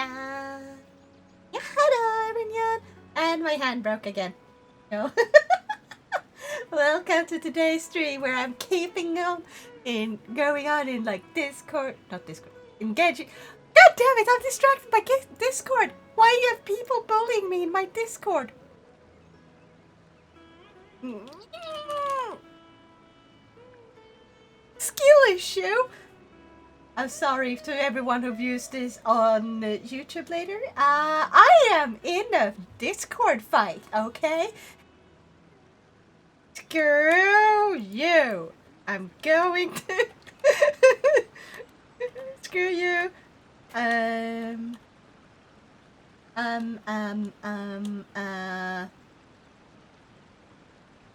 Yeah. Yeah, hello everyone. And my hand broke again. No. Welcome to today's stream where I'm keeping on in going on in like Discord, not Discord, in Genshin. God damn it, I'm distracted by Discord. Why do you have people bullying me in my Discord? Skill issue. I'm sorry to everyone who views this on YouTube later. I am in a Discord fight, okay? Screw you. I'm going to... Screw you.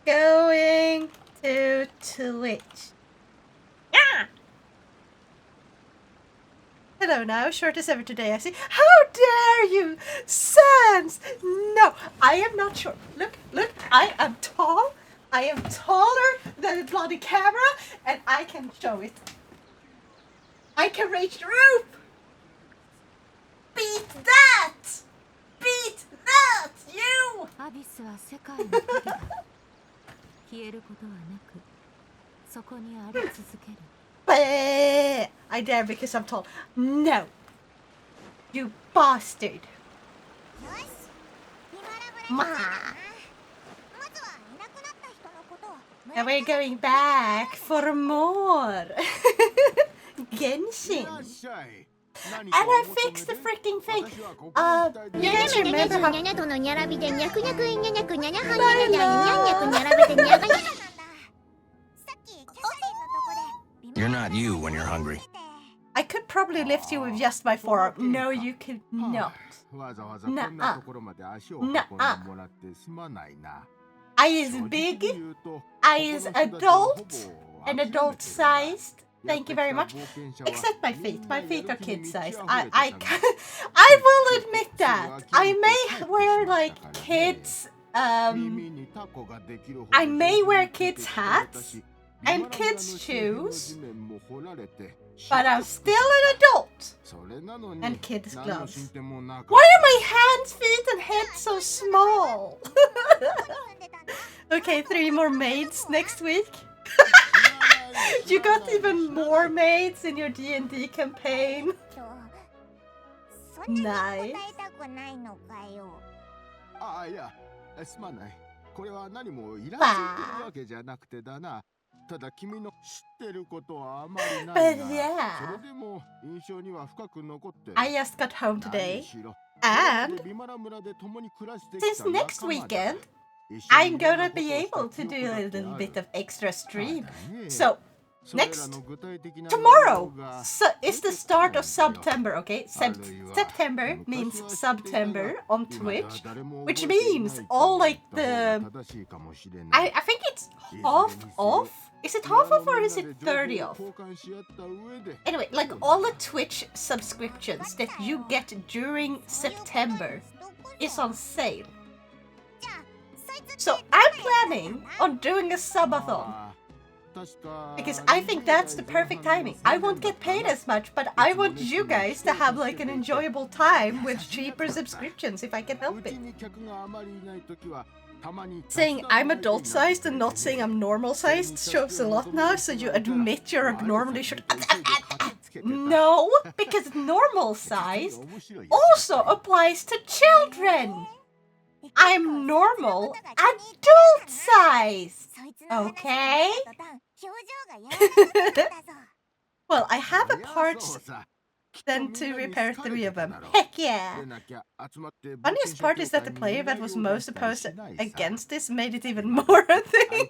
Going to Twitch. Yeah! Hello now, shortest ever today, I see. How dare you! Sans! No, I am not short. Look, I am tall. I am taller than the bloody camera, and I can show it. I can reach the roof! Beat that! Beat that, you! I dare because I'm tall. No! You bastard! Ma! And we're going back for more! Genshin! And I fixed the freaking thing! You guys remember how... You're not you when you're hungry. I could probably lift you with just my forearm. No, you could not. Nuh-uh. Nuh-uh. I is big. I is adult. And adult-sized. Thank you very much. Except my feet. My feet are kid-sized. I will admit that. I may wear like kids. I may wear kids' hats and kids' shoes, but I'm still an adult. And kids' gloves. Why are my hands, feet, and head so small? Okay, 3 more maids next week. You got even more maids in your D&D campaign. Nice. But yeah, I just got home today, and since next weekend, I'm gonna be able to do a little bit of extra stream. So, tomorrow is the start of September, okay? September means September on Twitch, which means all like the... I think it's half off. Is it half off or is it 30 off? Anyway, like all the Twitch subscriptions that you get during September is on sale. So I'm planning on doing a subathon. Because I think that's the perfect timing. I won't get paid as much, but I want you guys to have like an enjoyable time with cheaper subscriptions if I can help it. Saying I'm adult-sized and not saying I'm normal-sized shows a lot now, so you admit you're abnormally short. No, because normal-size also applies to children. I'm normal adult-sized, okay? Well, I have a part then to repair 3 of them. Heck yeah! Funniest part is that the player that was most opposed against this made it even more a thing.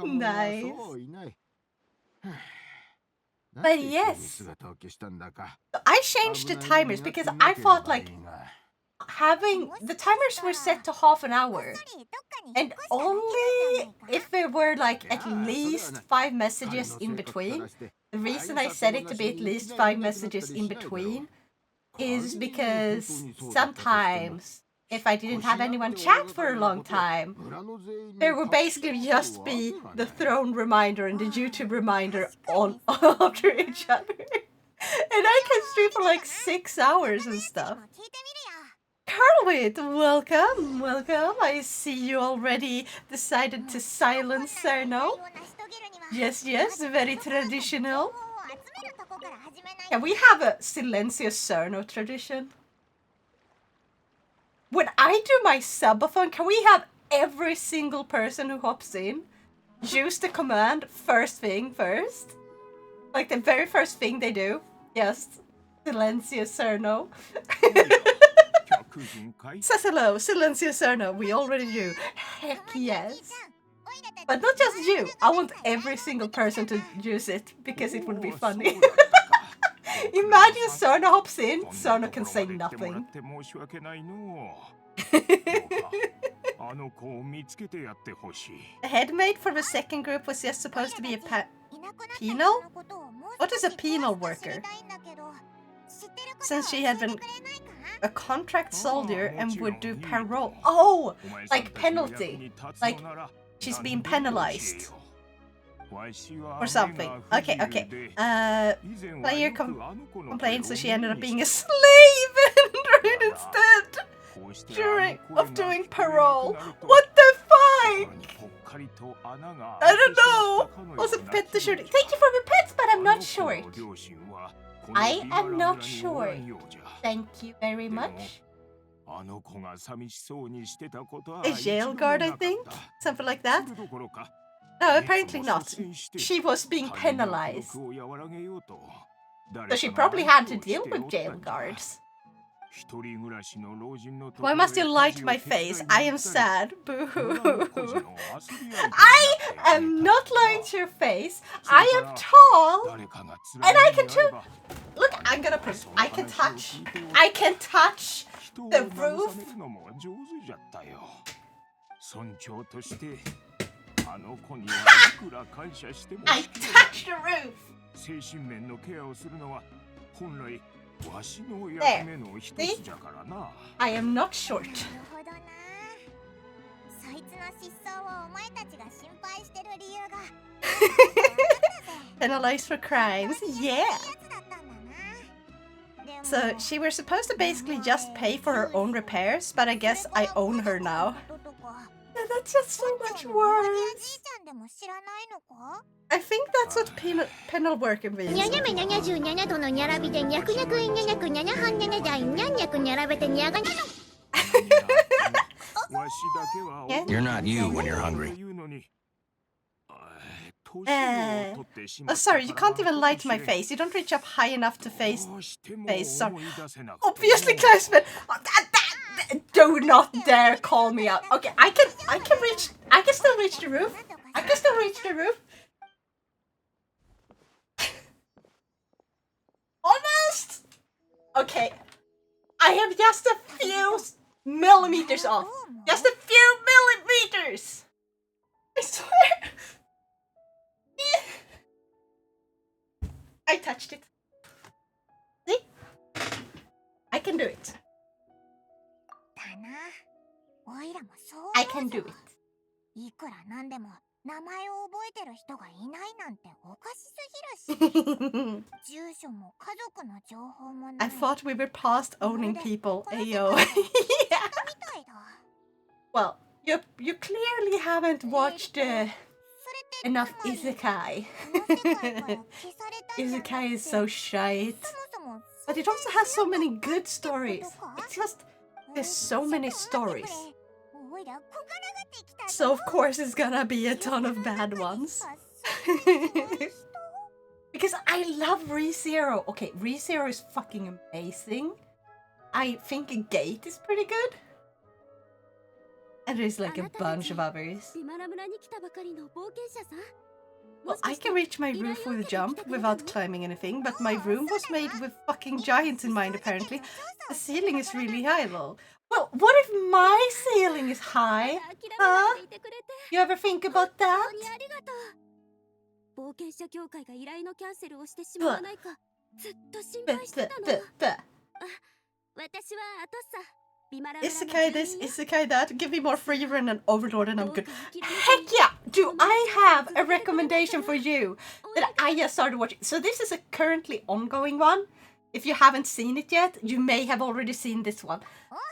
Nice. But yes, I changed the timers because I thought like having the timers were set to half an hour, and only if there were like at least 5 messages in between. The reason I set it to be at least 5 messages in between is because sometimes if I didn't have anyone chat for a long time, there would basically just be the throne reminder and the YouTube reminder on after each other. And I can stream for like 6 hours and stuff. Carlwit, welcome, welcome. I see you already decided to silence Cerno. Yes, yes, very traditional. Can we have a Silencio Cerno tradition? When I do my subathon, can we have every single person who hops in use the command first thing first? Like the very first thing they do? Yes. Silencio Cerno. Says hello, Silencio Cerno. We already do. Heck yes. But not just you. I want every single person to use it because it would be funny. Imagine Cerno hops in, Cerno can say nothing. A headmate for the second group was just supposed to be a penal? What is a penal worker? Since she had been a contract soldier and would do parole. Oh! Like penalty. Like she's being penalized. Or something. Okay, okay. Player complained, so she ended up being a slave instead doing parole. What the fuck? I don't know. Was it pet the shooting? Thank you for the pets, but I'm not short. I am not short. Thank you very much. A jail guard, I think? Something like that? No, apparently not. She was being penalized. So she probably had to deal with jail guards. Why must you lie to my face? I am sad. Boo. I am not lying to your face. I am tall. And I can too. Look, I'm gonna prove. I can touch the roof. I touched the roof. There. See? I am not short. Penalized for crimes. Yeah. So she was supposed to basically just pay for her own repairs, but I guess I own her now. That's just so much worse. I think that's what penal worker means. You're not you when you're hungry. Oh, sorry, you can't even light my face. You don't reach up high enough to face. Sorry. Obviously, Klausman. Do not dare call me out. Okay, I can still reach the roof. I can still reach the roof. Almost. Okay, I am just a few millimeters off. Just a few millimeters. I swear. I touched it. See? I can do it. I can do it. I thought we were past owning people. Ayo. Yeah. Well, you clearly haven't watched enough isekai. Isekai is so shite. But it also has so many good stories. It's just, there's so many stories. So of course it's gonna be a ton of bad ones. Because I love ReZero. Okay, ReZero is fucking amazing. I think a Gate is pretty good. And there's like a bunch of others. Well, I can reach my roof with a jump without climbing anything, but my room was made with fucking giants in mind apparently. The ceiling is really high though. Well, what if my ceiling is high? Huh? You ever think about that? Isekai this, isekai that. Give me more free run and overlord and I'm good. Heck yeah! Do I have a recommendation for you that I just started watching? So this is a currently ongoing one. If you haven't seen it yet, you may have already seen this one.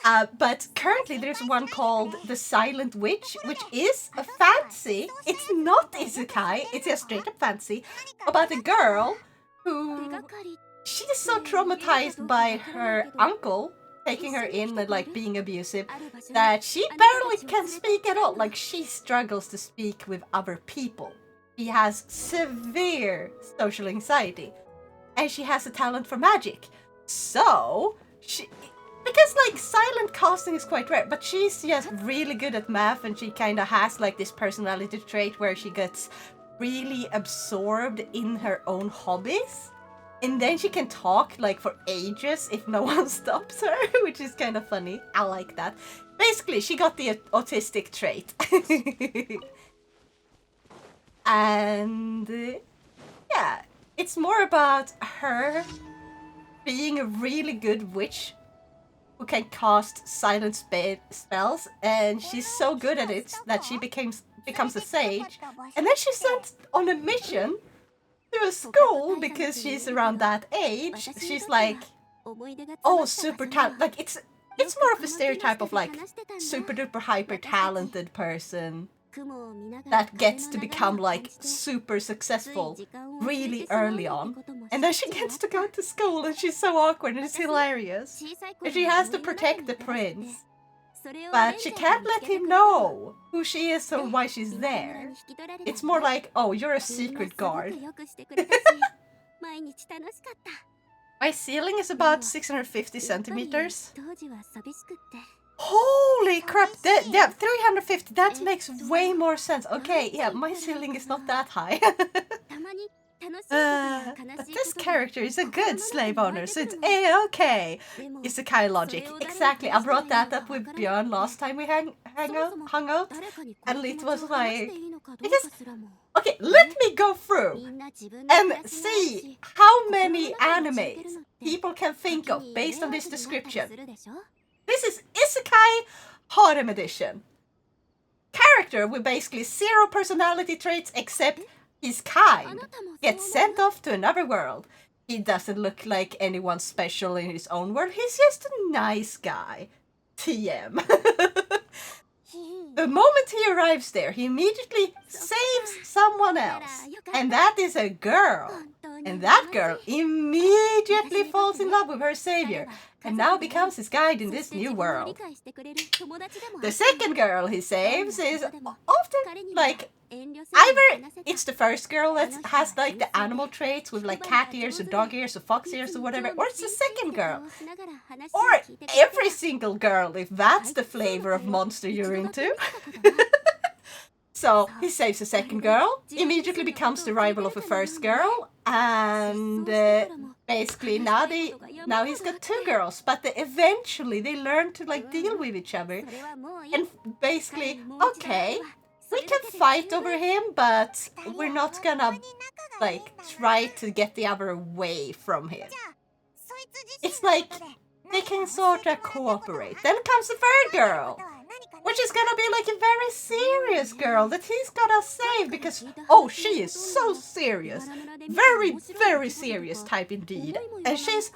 But currently there's one called The Silent Witch, which is a fantasy. It's not isekai, it's a straight up fantasy about a girl who... She is so traumatized by her uncle taking her in and like being abusive that she barely can speak at all. Like she struggles to speak with other people. She has severe social anxiety and she has a talent for magic. So because like silent casting is quite rare, but she's just really good at math and she kind of has like this personality trait where she gets really absorbed in her own hobbies. And then she can talk like for ages if no one stops her, which is kind of funny. I like that. Basically, she got the autistic trait. And yeah, it's more about her being a really good witch who can cast silent spells, and she's so good at it that she becomes a sage. And then she's sent on a mission to a school because she's around that age. She's like, oh, super talented. Like it's more of a stereotype of like super duper hyper talented person that gets to become like super successful really early on. And then she gets to go to school and she's so awkward and it's hilarious. And she has to protect the prince. But she can't let him know who she is or why she's there. It's more like, oh, you're a secret guard. My ceiling is about 650 centimeters. Holy crap, yeah, 350, that makes way more sense. Okay, yeah, my ceiling is not that high. But this character is a good slave owner, so it's a-okay. Isekai logic. Exactly, I brought that up with Björn last time we hung out. And it was like... Because, okay, let me go through and see how many animes people can think of based on this description. This is Isekai Harem Edition. Character with basically 0 personality traits except he's kind. Gets sent off to another world. He doesn't look like anyone special in his own world. He's just a nice guy. TM. The moment he arrives there, he immediately saves someone else. And that is a girl. And that girl immediately falls in love with her savior. And now becomes his guide in this new world. The second girl he saves is often like... Either it's the first girl that has like the animal traits with like cat ears or dog ears or fox ears or whatever, or it's the second girl. Or every single girl, if that's the flavor of monster you're into. So he saves the second girl, immediately becomes the rival of the first girl, and basically now he's got 2 girls, but eventually they learn to like deal with each other. And basically, okay, we can fight over him, but we're not gonna like try to get the other away from him. It's like they can sort of cooperate. Then comes the third girl, which is gonna be like a very serious girl that he's gonna save because, oh, she is so serious. Very, very serious type indeed. And she's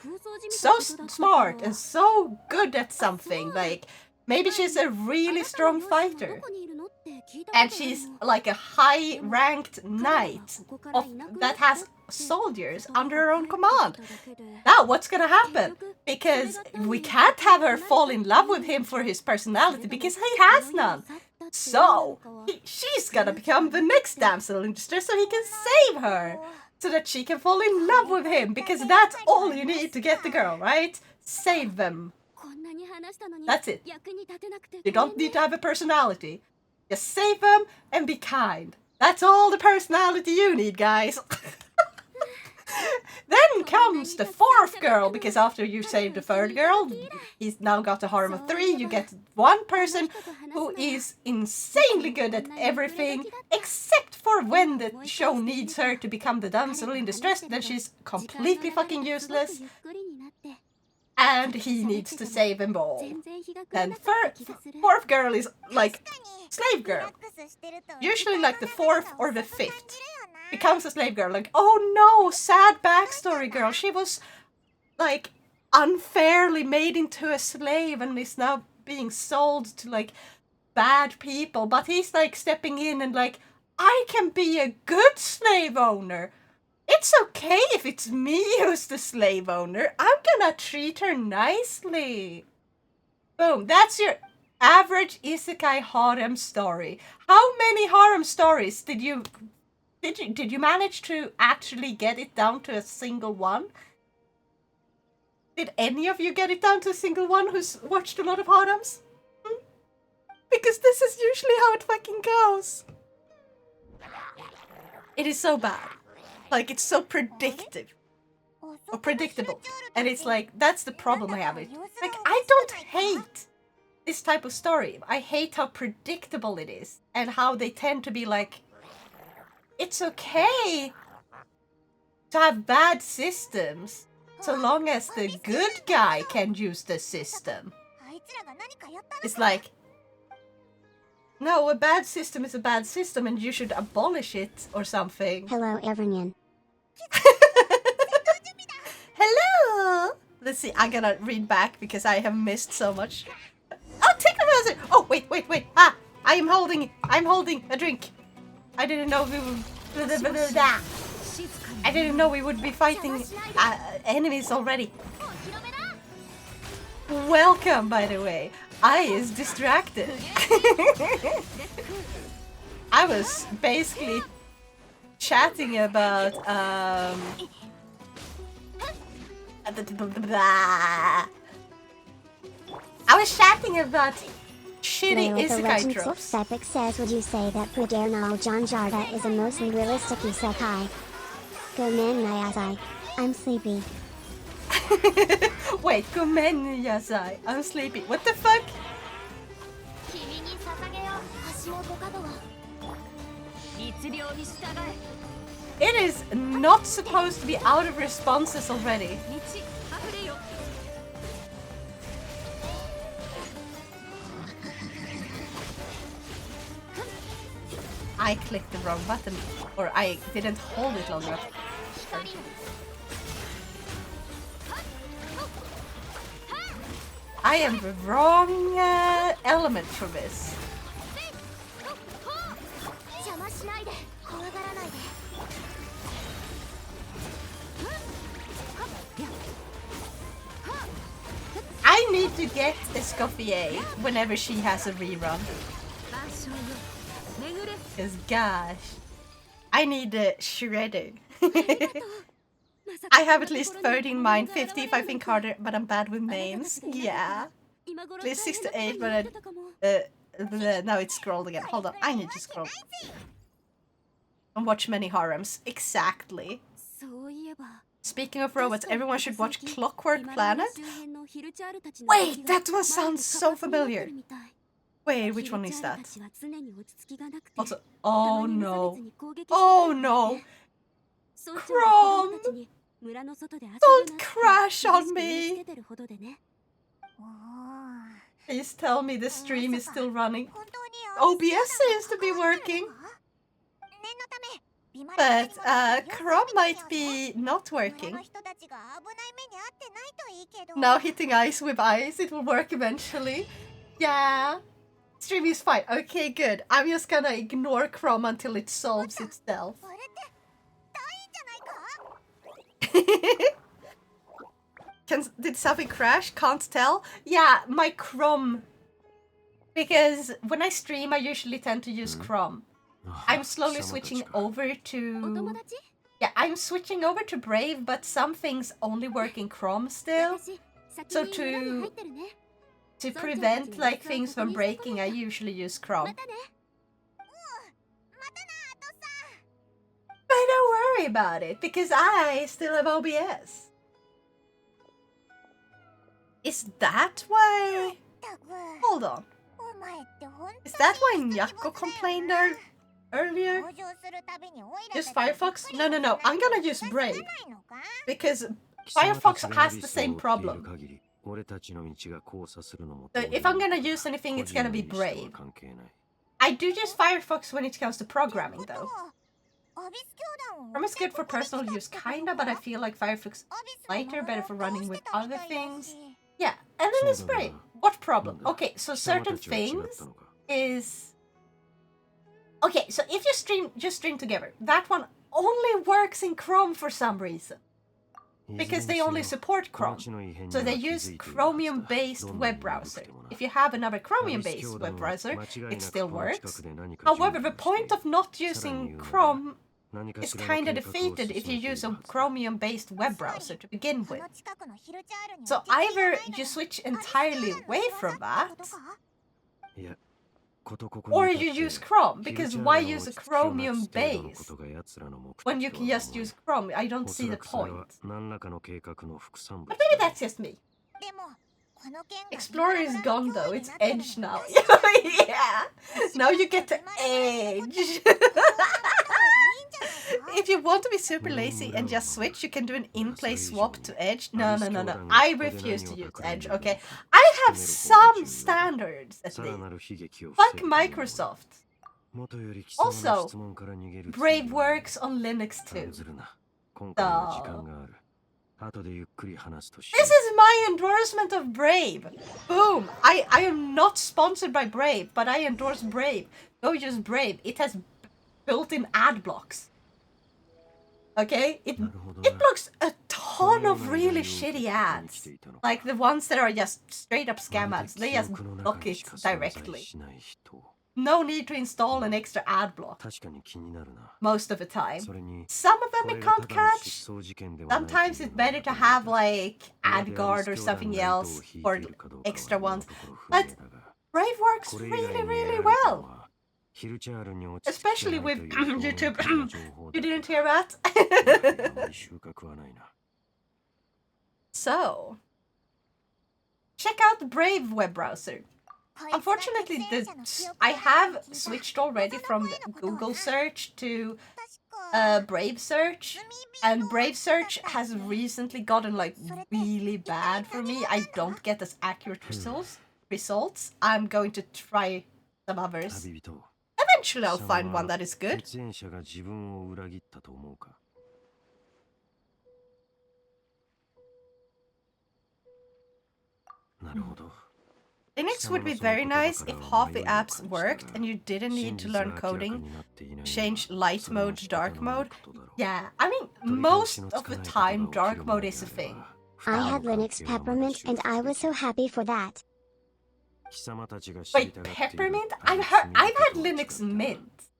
so smart and so good at something. Like, maybe she's a really strong fighter. And she's like a high-ranked knight that has soldiers under her own command. Now, what's gonna happen? Because we can't have her fall in love with him for his personality because he has none. So, she's gonna become the next damsel in distress so he can save her. So that she can fall in love with him because that's all you need to get the girl, right? Save them. That's it. You don't need to have a personality. Just save them and be kind. That's all the personality you need, guys. Then comes the 4th girl, because after you save the 3rd girl, he's now got a harem of 3. You get one person who is insanely good at everything, except for when the show needs her to become the damsel in distress, then she's completely fucking useless. and he needs to save them all. Then fourth girl is like slave girl. Usually like the fourth or the fifth becomes a slave girl. Like, oh no, sad backstory girl. She was like unfairly made into a slave and is now being sold to like bad people. But he's like stepping in and like, I can be a good slave owner. It's okay if it's me who's the slave owner. I'm gonna treat her nicely. Boom. That's your average isekai harem story. How many harem stories did you manage to actually get it down to a single one? Did any of you get it down to a single one who's watched a lot of harems? Because this is usually how it fucking goes. It is so bad. Like, it's so predictive. Or predictable. And it's like, that's the problem I have. Like, I don't hate this type of story. I hate how predictable it is. And how they tend to be like, it's okay to have bad systems, so long as the good guy can use the system. It's like, no, a bad system is a bad system and you should abolish it or something. Hello, everyone. Hello! Let's see, I'm gonna read back because I have missed so much. Oh, take a music! Oh, wait. Ah, I'm holding a drink. I didn't know we would... I didn't know we would be fighting enemies already. Welcome, by the way. I is distracted. I was basically chatting about I was chatting about shitty isekai tropes. Epic says, would you say that Pradernal Janjarda is a mostly realistic isekai? Gomen Nayasai. I'm sleepy. Wait, Gomen Nayasai. I'm sleepy. What the fuck? It is not supposed to be out of responses already. I clicked the wrong button, or I didn't hold it long enough. I am the wrong element for this. I need to get Escoffier whenever she has a rerun. Because gosh, I need a shredder. I have at least 13 mine, 50 if I think harder, but I'm bad with names. Yeah. At least 6 to 8, but now it's scrolled again. Hold on, I need to scroll. And watch many harems. Exactly. Speaking of robots, everyone should watch Clockwork Planet. Wait, that one sounds so familiar. Wait, which one is that? Also, oh no. Oh no. Chrome! Don't crash on me! Please tell me the stream is still running. OBS seems to be working. But Chrome might be not working. Now hitting ice with ice, it will work eventually. Yeah. Stream is fine. Okay, good. I'm just gonna ignore Chrome until it solves itself. Did something crash? Can't tell. Yeah, my Chrome. Because when I stream, I usually tend to use Chrome. I'm slowly switching over to... Yeah, I'm switching over to Brave, but some things only work in Chrome still. So to prevent like things from breaking, I usually use Chrome. But don't worry about it, because I still have OBS. Is that why... Hold on. Is that why Nyakko complained earlier? Use Firefox? No. I'm gonna use Brave. Because Firefox has the same problem. So if I'm gonna use anything, it's gonna be Brave. I do use Firefox when it comes to programming, though. Chrome is good for personal use, kinda, but I feel like Firefox is lighter, better for running with other things. Yeah, and then it's Brave. What problem? Okay, so certain things is... Okay, so if you just stream together, that one only works in Chrome for some reason. Because they only support Chrome. So they use Chromium-based web browser. If you have another Chromium-based web browser, it still works. However, the point of not using Chrome is kind of defeated if you use a Chromium-based web browser to begin with. So either you switch entirely away from that, or you use Chrome, because why use a Chromium base when you can just use Chrome? I don't see the point. But maybe that's just me. Explorer is gone though, it's Edge now. Yeah, now you get to Edge. If you want to be super lazy and just switch, you can do an in-play swap to Edge. No. I refuse to use Edge, okay? I have some standards at least. Fuck Microsoft. Also, Brave works on Linux too. So... This is my endorsement of Brave. Boom. I am not sponsored by Brave, but I endorse Brave. Go use Brave. It has built-in ad blocks. Okay? It blocks a ton of really shitty ads. Like the ones that are just straight up scam ads. They just block it directly. No need to install an extra ad block. Most of the time. Some of them it can't catch. Sometimes it's better to have like ad guard or something else for extra ones. But Brave works really, really well. Especially with YouTube. You didn't hear that? So, check out the Brave web browser. Unfortunately, I have switched already from Google search to Brave search, and Brave search has recently gotten like really bad for me. I don't get as accurate results. I'm going to try some others. Eventually I'll find one that is good. Linux would be very nice if half the apps worked and you didn't need to learn coding, change light mode to dark mode. Yeah, I mean, most of the time dark mode is a thing. I had Linux Peppermint and I was so happy for that. Wait, Peppermint? I've had Linux Mint.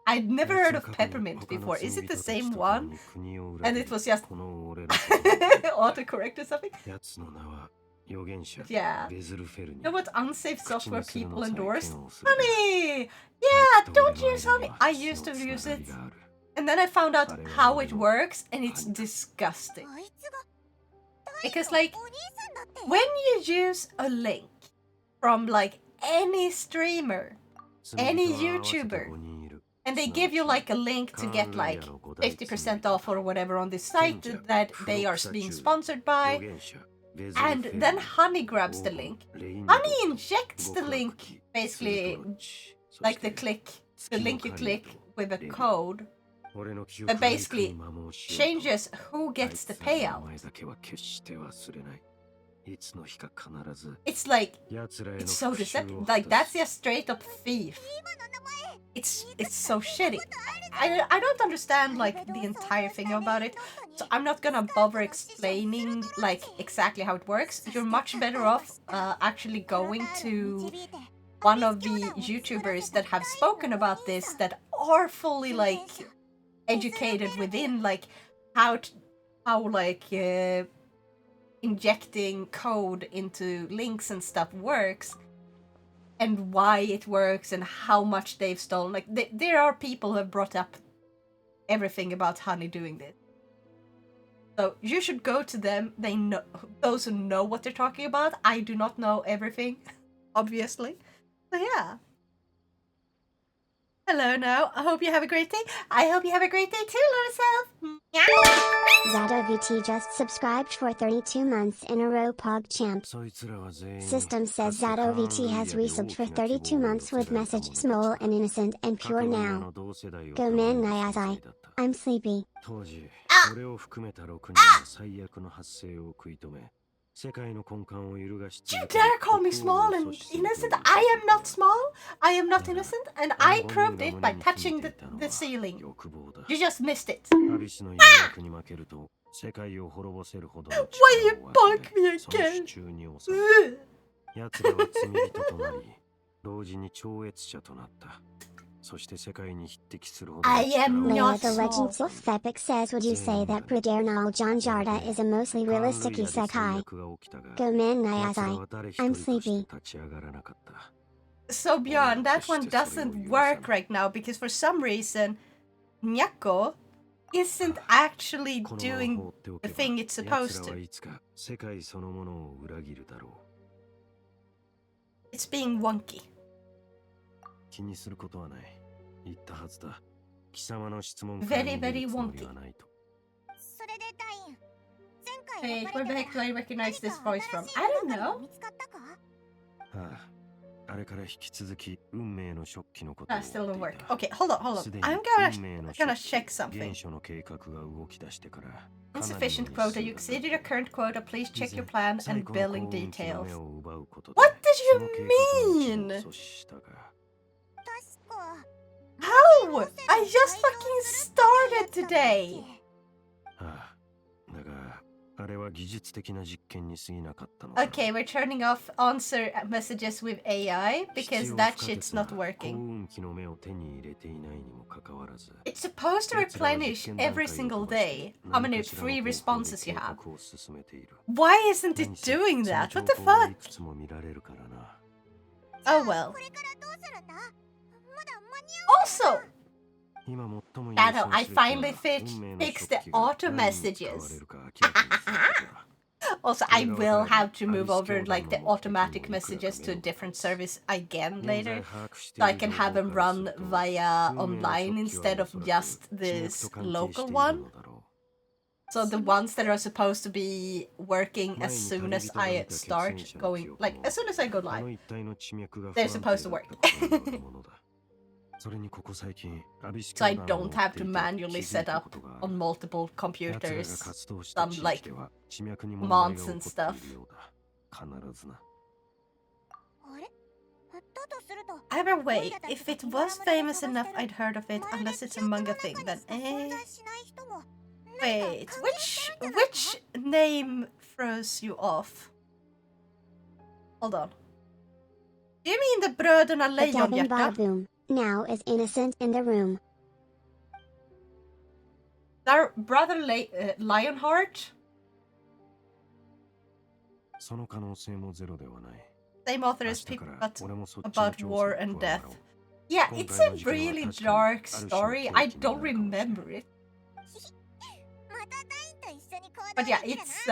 I'd never heard of Peppermint before. Is it the same one? And it was just autocorrect or something? Yeah. You know what unsafe software people endorse? Honey! Yeah, don't use Honey! I used to use it. And then I found out how it works, and it's disgusting. Because, like, when you use a link from, like, any streamer, any YouTuber, and they give you, like, a link to get, like, 50% off or whatever on this site that they are being sponsored by, and then Honey grabs the link. Honey injects the link, basically, like the link you click with a code, that basically changes who gets the payout. It's like, it's so deceptive. Like, that's just straight up thief. It's so shitty. I don't understand, like, the entire thing about it, so I'm not gonna bother explaining, like, exactly how it works. You're much better off actually going to one of the YouTubers that have spoken about this, that are fully, like, educated within, like, how injecting code into links and stuff works, and why it works, and how much they've stolen. Like, there are people who have brought up everything about Honey doing this. So you should go to them. They know, those who know what they're talking about. I do not know everything, obviously. So yeah. Hello now. I hope you have a great day. I hope you have a great day too, little self. ZatoVT just subscribed for 32 months in a row, Pog Champ. System says ZatoVT has resubbed for 32 months with message small and innocent and pure now. Go man Nyazai. I'm sleepy. You dare call me small and innocent? I am not small. I am not innocent, and I proved it by touching the ceiling. You just missed it. Why you bug me again? I am Leia not the small. Legends of Epic says, would you say that Pradernal Janjarda is a mostly realistic isekai? Go man Nyazai. I'm sleepy. So Björn, that one doesn't work right now because for some reason Nyakko isn't actually doing the thing it's supposed to. It's being wonky. Very, very wonky. Wait, where the heck do I recognize this voice from? I don't know. That still don't work. Okay, hold on. I'm gonna check something. Insufficient quota. You exceeded your current quota. Please check your plan and billing details. What did you mean? How? I just fucking started today. Okay, we're turning off answer messages with AI because that shit's not working. It's supposed to replenish every single day how many free responses you have. Why isn't it doing that? What the fuck? Oh well. Also, Shadow, I finally fixed the auto messages. Also, I will have to move over like the automatic messages to a different service again later, so I can have them run via online instead of just this local one. So the ones that are supposed to be working as soon as I start going, like as soon as I go live, they're supposed to work. So I don't have to manually set up on multiple computers some like mods and stuff. Either way, if it was famous enough, I'd heard of it. Unless it's a manga thing, then Wait, which name throws you off? Hold on. Do you mean the Bröderna The Devin Lejonhjärta? Badaboom now is innocent in the room. Their brother Lionheart? Same author as people, but about war and death. Yeah, it's a really dark story. I don't remember it. But yeah, it's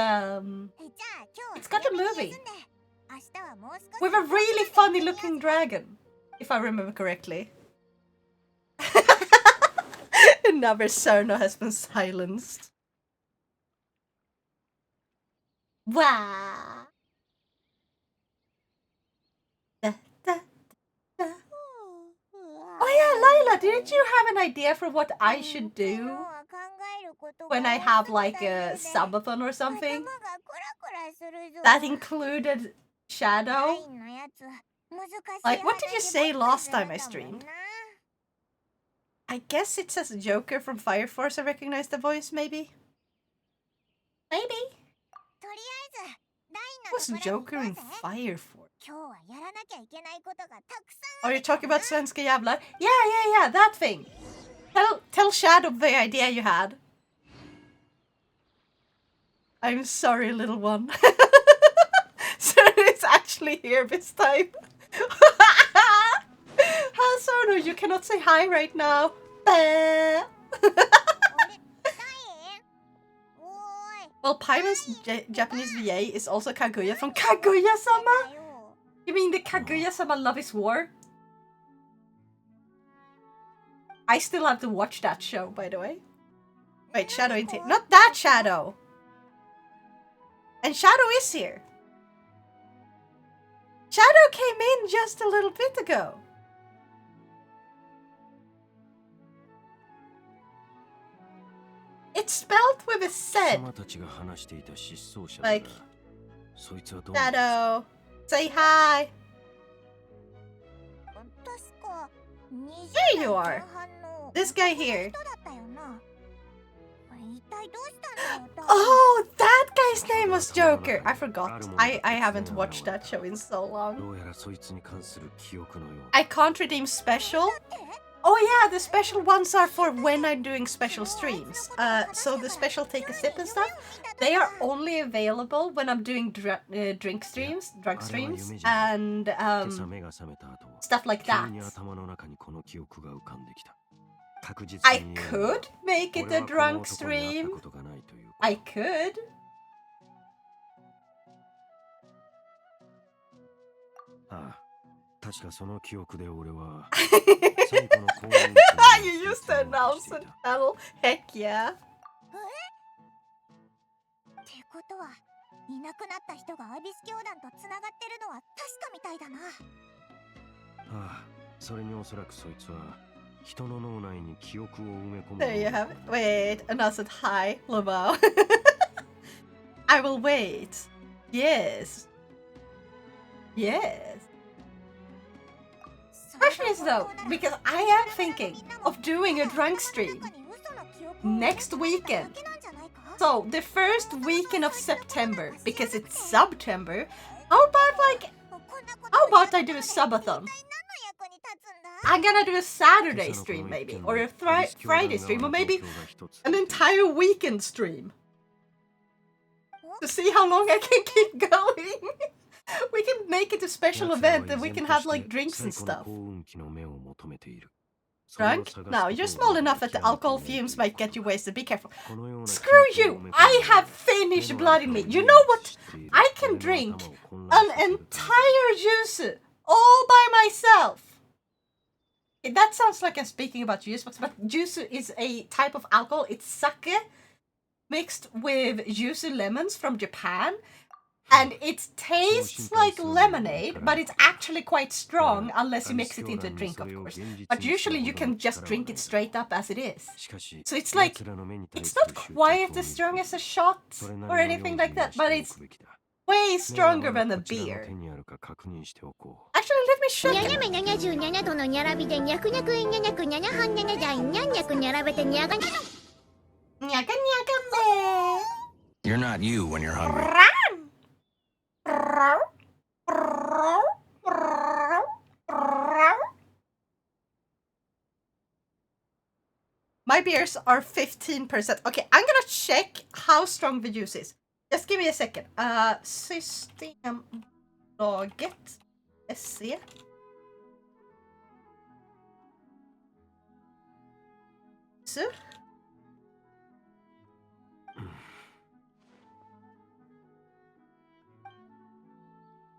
got a movie with a really funny looking dragon, if I remember correctly. Another Cerno has been silenced. Wow. Oh yeah, Lila, didn't you have an idea for what I should do when I have like a subathon or something? That included Shadow? Like, what did you say last time I streamed? I guess it says Joker from Fire Force. I recognize the voice, maybe? Maybe? Who's Joker in Fire Force? Are you talking about Svenska Jävlar? Yeah, that thing! Tell Shadow the idea you had. I'm sorry, little one. So it's actually here this time. Sono, you cannot say hi right now. Well, Paimon's Japanese VA is also Kaguya from Kaguya-sama? You mean the Kaguya-sama Love is War? I still have to watch that show, by the way. Wait, Shadow ain't not that Shadow! And Shadow is here. Shadow came in just a little bit ago. It's spelled with a Z. Like, Shadow, say hi. Here you are. This guy here. Oh, that guy's name was Joker. I forgot. I haven't watched that show in so long. I can't redeem special. Oh yeah, the special ones are for when I'm doing special streams. So the special take a sip and stuff, they are only available when I'm doing drunk streams, and stuff like that. I could make it a drunk stream. I could. You used to announce the channel. Heck yeah. There you have it. Wait, announce it. Hi, Lobao. I will wait. Yes. Yes. Question is though, because I am thinking of doing a drunk stream next weekend. So the first weekend of September, because it's September. How about I do a subathon? I'm gonna do a Saturday stream maybe, or a Friday stream, or maybe an entire weekend stream. To see how long I can keep going. We can make it a special event and we can have like drinks and stuff. Drunk? No, you're small enough that the alcohol fumes might get you wasted. Be careful. Screw you! I have finished Bloody Me. You know what? I can drink an entire juice all by myself. That sounds like I'm speaking about juice, but juice is a type of alcohol. It's sake mixed with yuzu lemons from Japan. And it tastes like lemonade, but it's actually quite strong unless you mix it into a drink, of course. But usually you can just drink it straight up as it is. So it's like, it's not quite as strong as a shot or anything like that, but it's way stronger than a beer. Actually, let me show you. You're not you when you're hungry. My beers are 15%. Okay, I'm gonna check how strong the juice is. Just give me a second. Systembolaget SC. So.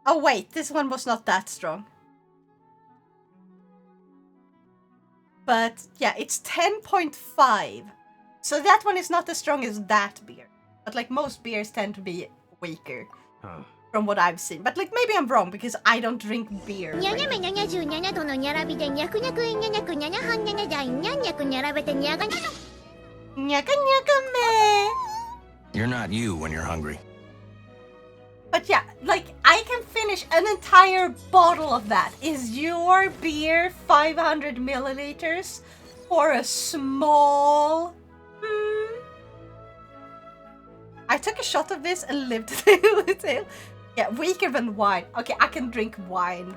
Oh wait, this one was not that strong. But yeah, it's 10.5. So that one is not as strong as that beer. But like most beers tend to be weaker. From what I've seen. But like maybe I'm wrong because I don't drink beer. You're not you when you're hungry. But yeah, like, I can finish an entire bottle of that. Is your beer 500 milliliters for a small... I took a shot of this and lived the tale. Yeah, weaker than wine. Okay, I can drink wine.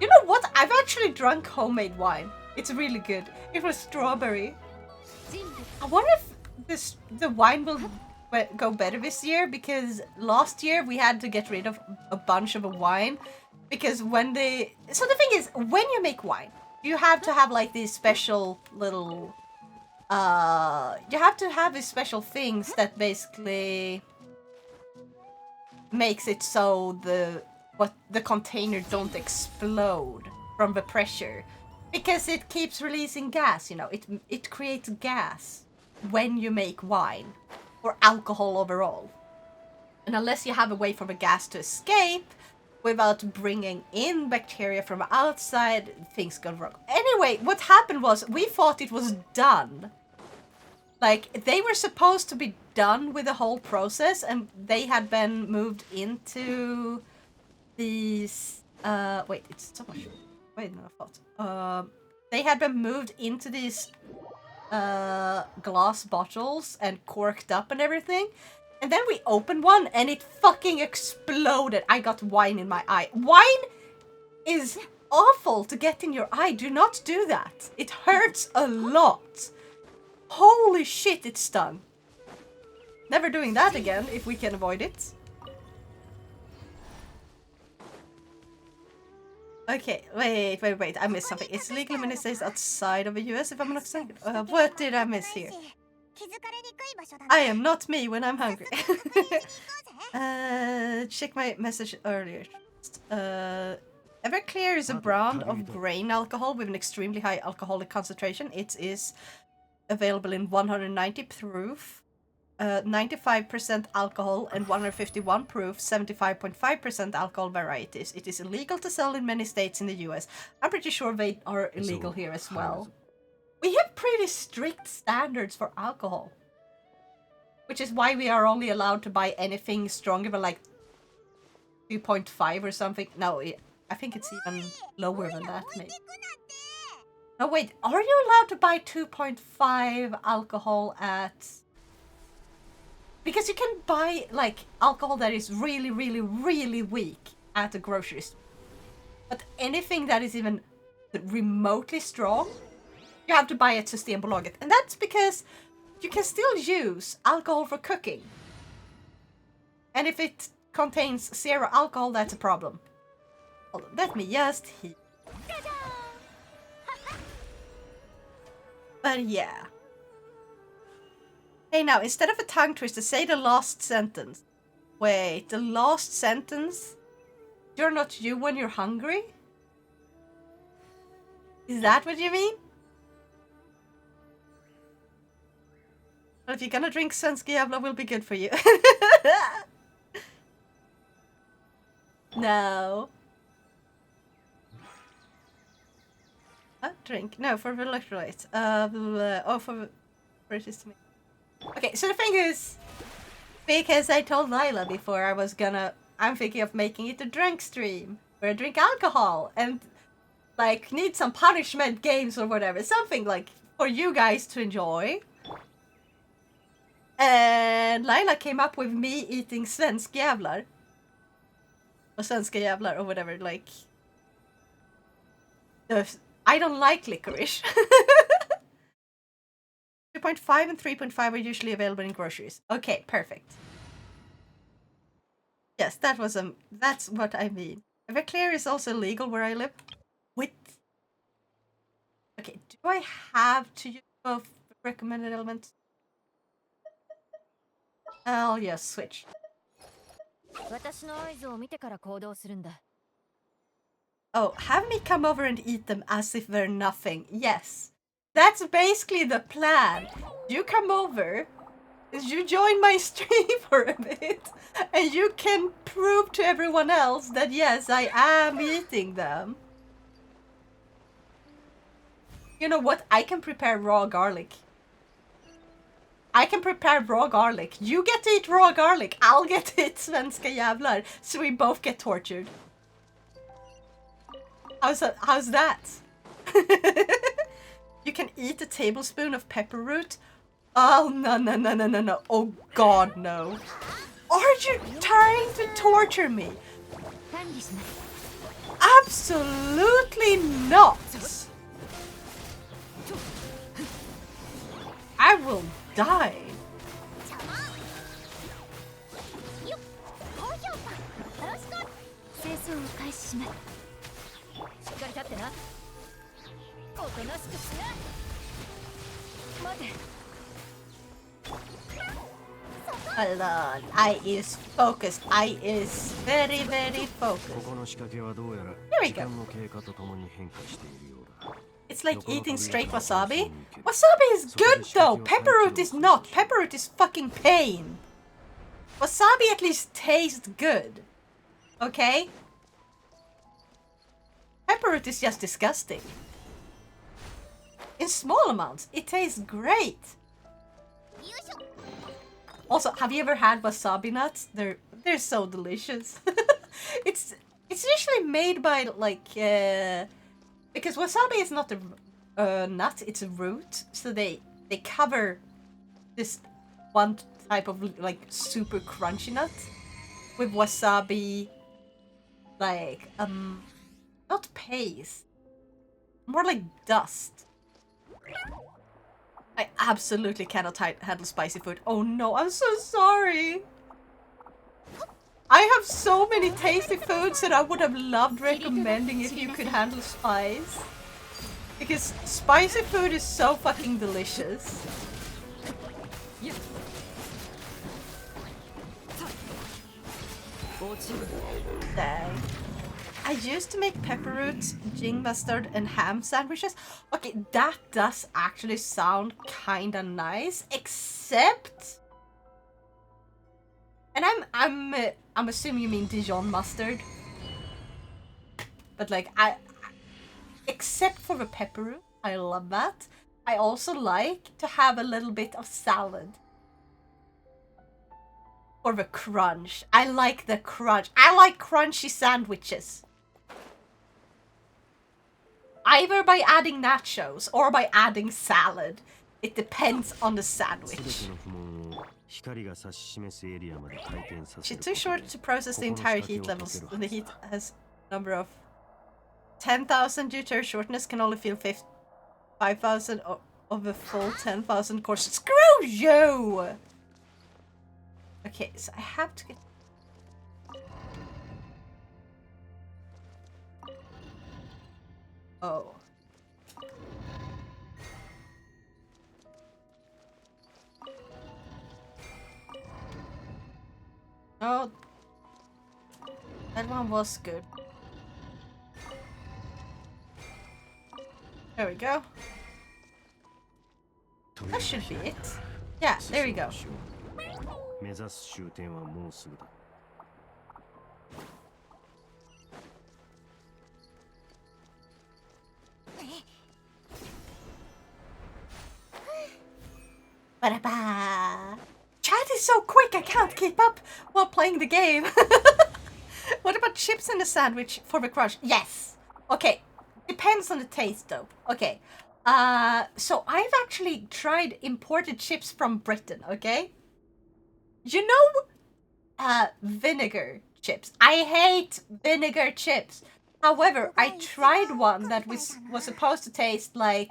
You know what? I've actually drunk homemade wine. It's really good. It was strawberry. I wonder if the wine will... go better this year, because last year we had to get rid of a bunch of wine because when they... So the thing is, when you make wine, you have to have like these special little... you have to have these special things that basically makes it so the container don't explode from the pressure. Because it keeps releasing gas, you know. It creates gas when you make wine. Or alcohol overall. And unless you have a way for the gas to escape without bringing in bacteria from outside, things go wrong. Anyway, what happened was we thought it was done. Like, they were supposed to be done with the whole process, and they had been moved into these... wait, it's so much... Wait, no, I thought. They had been moved into these glass bottles and corked up and everything. And then we opened one, and it fucking exploded. I got wine in my eye. Wine is awful to get in your eye. Do not do that. It hurts a lot. Holy shit, it stung. Never doing that again, if we can avoid it. Okay, wait. I missed something. It's legal in many states outside of the US, if I'm not mistaken. What did I miss here? I am not me when I'm hungry. Check my message earlier. Everclear is a brand of grain alcohol with an extremely high alcoholic concentration. It is available in 190 proof, 95% alcohol, and 151 proof, 75.5% alcohol varieties. It is illegal to sell in many states in the US. I'm pretty sure they are illegal here as well. We have pretty strict standards for alcohol. Which is why we are only allowed to buy anything stronger than like 2.5 or something. No, I think it's even lower than that, maybe. No, wait, are you allowed to buy 2.5 alcohol at... Because you can buy, like, alcohol that is really, really, really weak at a grocery store. But anything that is even remotely strong, you have to buy at Systembolaget. And that's because you can still use alcohol for cooking. And if it contains 0 alcohol, that's a problem. Hold on, let me just heat. But yeah. Hey, now, instead of a tongue twister, say the last sentence. Wait, the last sentence? You're not you when you're hungry? Is that what you mean? Well, if you're gonna drink Svenska Jävla, will be good for you. No. Drink. No, for the electrolytes. Oh, for it is to me. Okay, so the thing is, because I told Nyla before I'm thinking of making it a drink stream where I drink alcohol and like need some punishment games or whatever, something like for you guys to enjoy. And Nyla came up with me eating Svensk Jävlar. Or Svenska Jävlar or whatever, like. I don't like licorice. 2.5 and 3.5 are usually available in groceries. Okay, perfect. Yes, that's what I mean. Everclear is also legal where I live. With... Okay, do I have to use both recommended elements? I'll just switch. Oh, have me come over and eat them as if they're nothing. Yes. That's basically the plan. You come over, you join my stream for a bit, and you can prove to everyone else that yes, I am eating them. You know what? I can prepare raw garlic. I can prepare raw garlic. You get to eat raw garlic. I'll get to eat Svenska Jävlar. So we both get tortured. How's that? You can eat a tablespoon of pepper root? Oh, no. Oh, God, no. Are you trying to torture me? Absolutely not. I will die. Hold on, I is focused. I is very, very focused. Here we go. It's like eating straight wasabi. Wasabi is good though! Pepperroot is not! Pepperroot is fucking pain! Wasabi at least tastes good. Okay? Pepperroot is just disgusting. In small amounts, it tastes great. Also, have you ever had wasabi nuts? They're so delicious. It's usually made by like because wasabi is not a nut, it's a root. So they cover this one type of like super crunchy nut with wasabi, like not paste, more like dust. I absolutely cannot handle spicy food. Oh no, I'm so sorry. I have so many tasty foods that I would have loved recommending if you could handle spice. Because spicy food is so fucking delicious. Dang. I used to make pepperroots, jing mustard, and ham sandwiches. Okay, that does actually sound kinda nice, except... And I'm assuming you mean Dijon mustard. But like, except for the pepperroot, I love that. I also like to have a little bit of salad. Or the crunch. I like the crunch. I like crunchy sandwiches. Either by adding nachos or by adding salad. It depends on the sandwich. She's too short to process the entire heat levels. And the heat has a number of 10,000 due to her shortness, can only feel 5,000 of a full 10,000 course. Screw you! Okay, so I have to get... Oh. Oh. That one was good. There we go. That should be it. Yeah, there we go. Ba-da-ba. Chat is so quick, I can't keep up while playing the game. What about chips in the sandwich for the crunch? Yes. Okay. Depends on the taste though. Okay. So I've actually tried imported chips from Britain, okay? You know, vinegar chips. I hate vinegar chips. However, I tried one that was supposed to taste like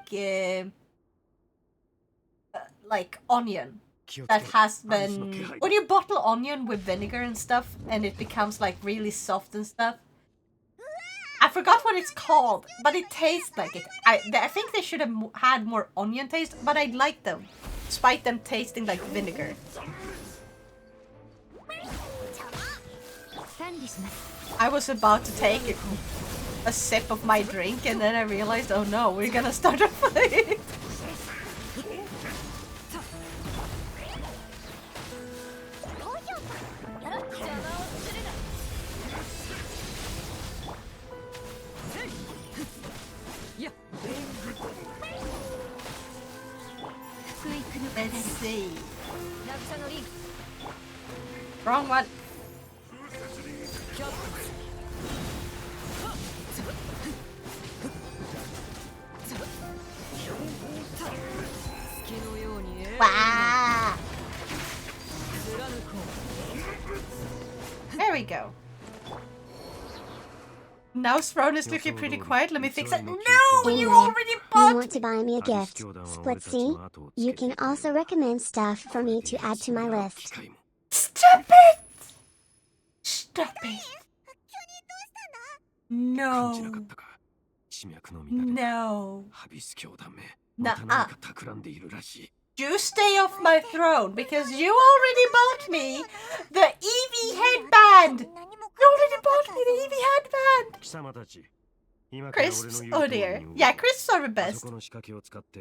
onion. That has been... When you bottle onion with vinegar and stuff, and it becomes like really soft and stuff. I forgot what it's called, but it tastes like it. I think they should have had more onion taste, but I like them. Despite them tasting like vinegar. I was about to take a sip of my drink, and then I realized, oh no, we're gonna start a fight. Let's see. Wrong one. Wow. There we go. Now Throne is looking pretty quiet. Let me fix it. No, you already bought. You want to buy me a gift, Splitzy? You can also recommend stuff for me to add to my list. Stop it! Stop it! No. No. Nuh-uh. You stay off my throne because you already bought me the Eevee headband! You already bought me the Eevee headband! Crisps? Oh dear. Yeah, crisps are the best.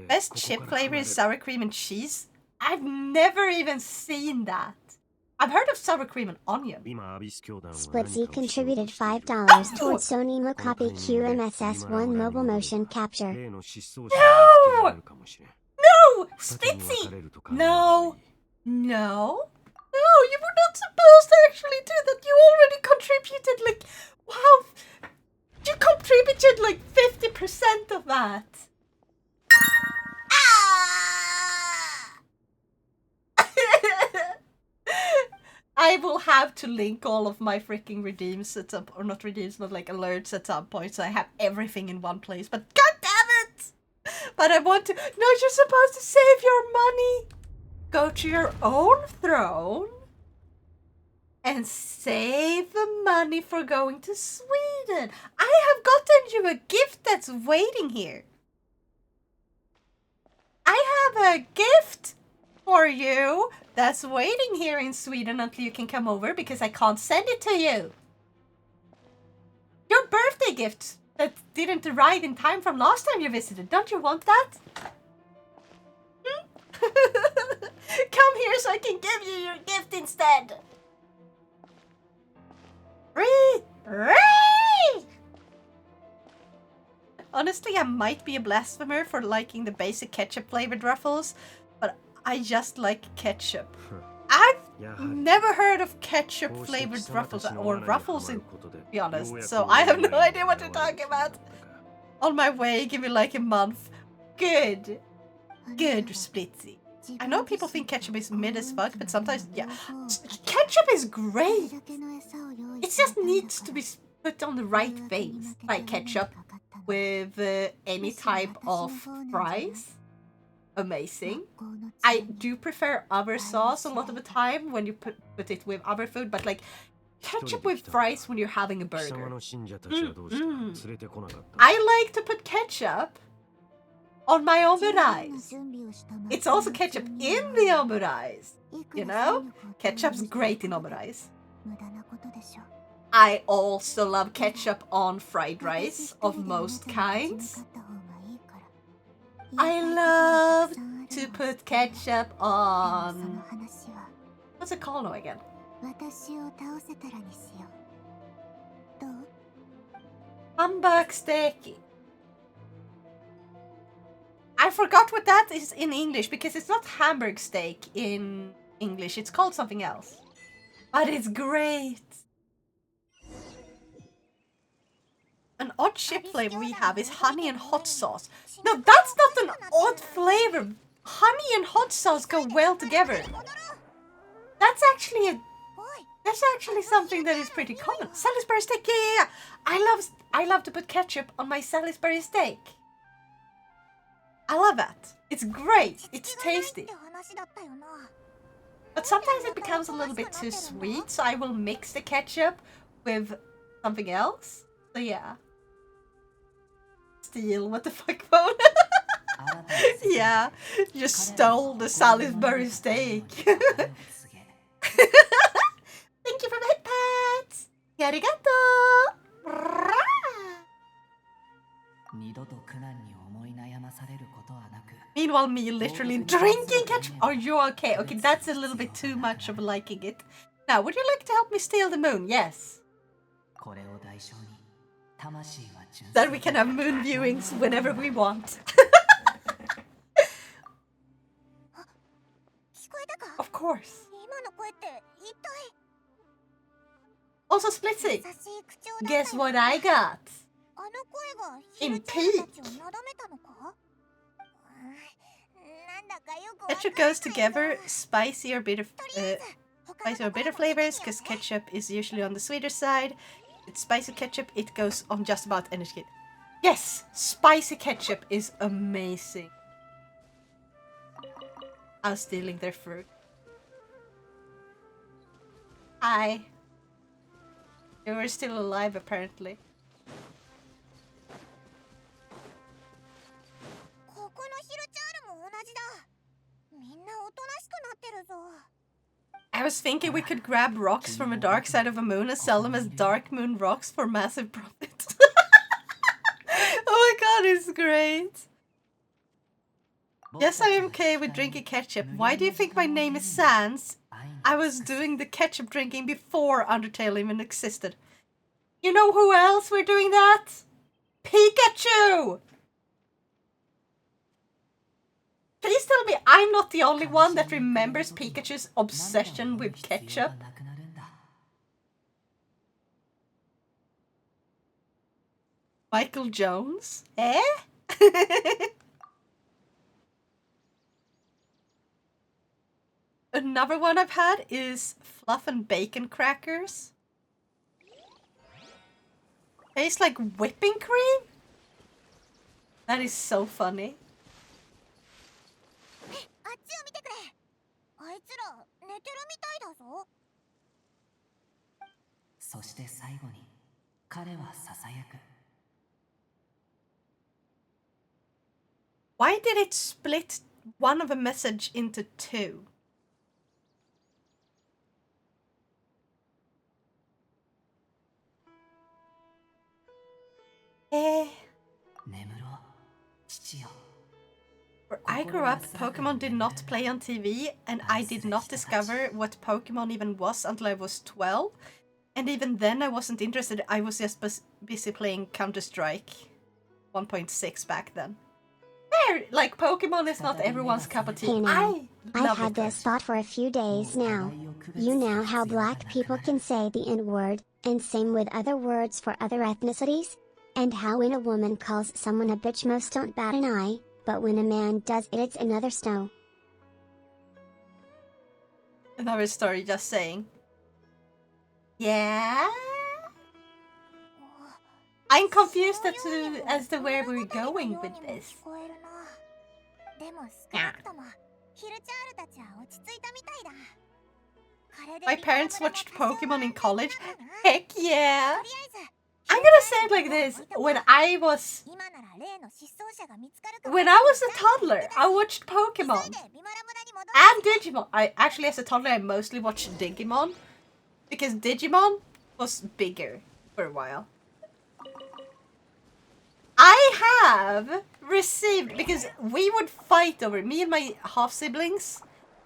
Best chip flavor is sour cream and cheese. I've never even seen that. I've heard of sour cream and onion. Splitzy contributed $5 towards Sony Mokopi QMSS1 mobile motion capture. No! No! Splitzy! No! No? No, you were not supposed to actually do that. You already contributed, like, wow. You contributed like 50% of that. I will have to link all of my freaking redeems at some, or not redeems, but like alerts at some point, so I have everything in one place. But god damn it! But I want to. No, you're supposed to save your money. Go to your own throne and save the money for going to Sweden. I have gotten you a gift that's waiting here. I have a gift for you that's waiting here in Sweden until you can come over because I can't send it to you. Your birthday gift that didn't arrive in time from last time you visited. Don't you want that? Come here so I can give you your gift instead. Honestly, I might be a blasphemer for liking the basic ketchup flavored ruffles, but I just like ketchup. I've never heard of ketchup flavored ruffles, or ruffles to be honest, so I have no idea what you're talking about. On my way, give me like a month. Good. Good, Splitzy. I know people think ketchup is mid as fuck, but sometimes, yeah. Ketchup is great. It just needs to be put on the right things, like ketchup with any type of fries. Amazing. I do prefer other sauce a lot of the time when you put it with other food, but like ketchup with fries when you're having a burger. I like to put ketchup on my omurice. It's also ketchup in the omurice. You know? Ketchup's great in omurice. I also love ketchup on fried rice of most kinds. I love to put ketchup on... What's it called now again? Hamburg steak. I forgot what that is in English because it's not Hamburg steak in English. It's called something else. But it's great. An odd chip flavor we have is honey and hot sauce. No, that's not an odd flavor. Honey and hot sauce go well together. That's actually something that is pretty common. Salisbury steak, yeah. I love to put ketchup on my Salisbury steak. I love that. It's great. It's tasty. But sometimes it becomes a little bit too sweet, so I will mix the ketchup with something else. So yeah. Steal, what the fuck, phone? Yeah, you stole the Salisbury steak. Thank you for the hit pats. Arigato. Meanwhile, me literally drinking ketchup. Are you okay? Okay, that's a little bit too much of liking it. Now, would you like to help me steal the moon? Yes. Then we can have moon viewings whenever we want. Of course. Also, Splitzy, guess what I got? In peak. Ketchup goes together, spicy or bitter flavors, because ketchup is usually on the sweeter side. It's spicy ketchup, it goes on just about anything. Yes, spicy ketchup is amazing. I was stealing their fruit. Hi. You were still alive, apparently. I was thinking we could grab rocks from a dark side of a moon and sell them as dark moon rocks for massive profit. That is great. Yes, I am okay with drinking ketchup. Why do you think my name is Sans? I was doing the ketchup drinking before Undertale even existed. You know who else we're doing that? Pikachu! Please tell me I'm not the only one that remembers Pikachu's obsession with ketchup. Michael Jones? Eh? Another one I've had is fluff and bacon crackers. Tastes like whipping cream? That is so funny. Why did it split one of a message into two? Where I grew up, Pokemon did not play on TV, and I did not discover what Pokemon even was until I was 12. And even then I wasn't interested, I was just busy playing Counter-Strike 1.6 back then. Like, Pokemon is not everyone's cup of tea. Hey now, I've had this thought for a few days now. You know how black people can say the N-word, and same with other words for other ethnicities? And how when a woman calls someone a bitch most don't bat an eye, but when a man does it, it's another snow. Another story just saying. Yeah? I'm confused as to where we're going with this. Yeah. My parents watched Pokemon in college. Heck yeah! I'm gonna say it like this. When I was a toddler, I watched Pokemon. And Digimon. Actually, as a toddler, I mostly watched Digimon. Because Digimon was bigger for a while. I have received, because we would fight over, me and my half-siblings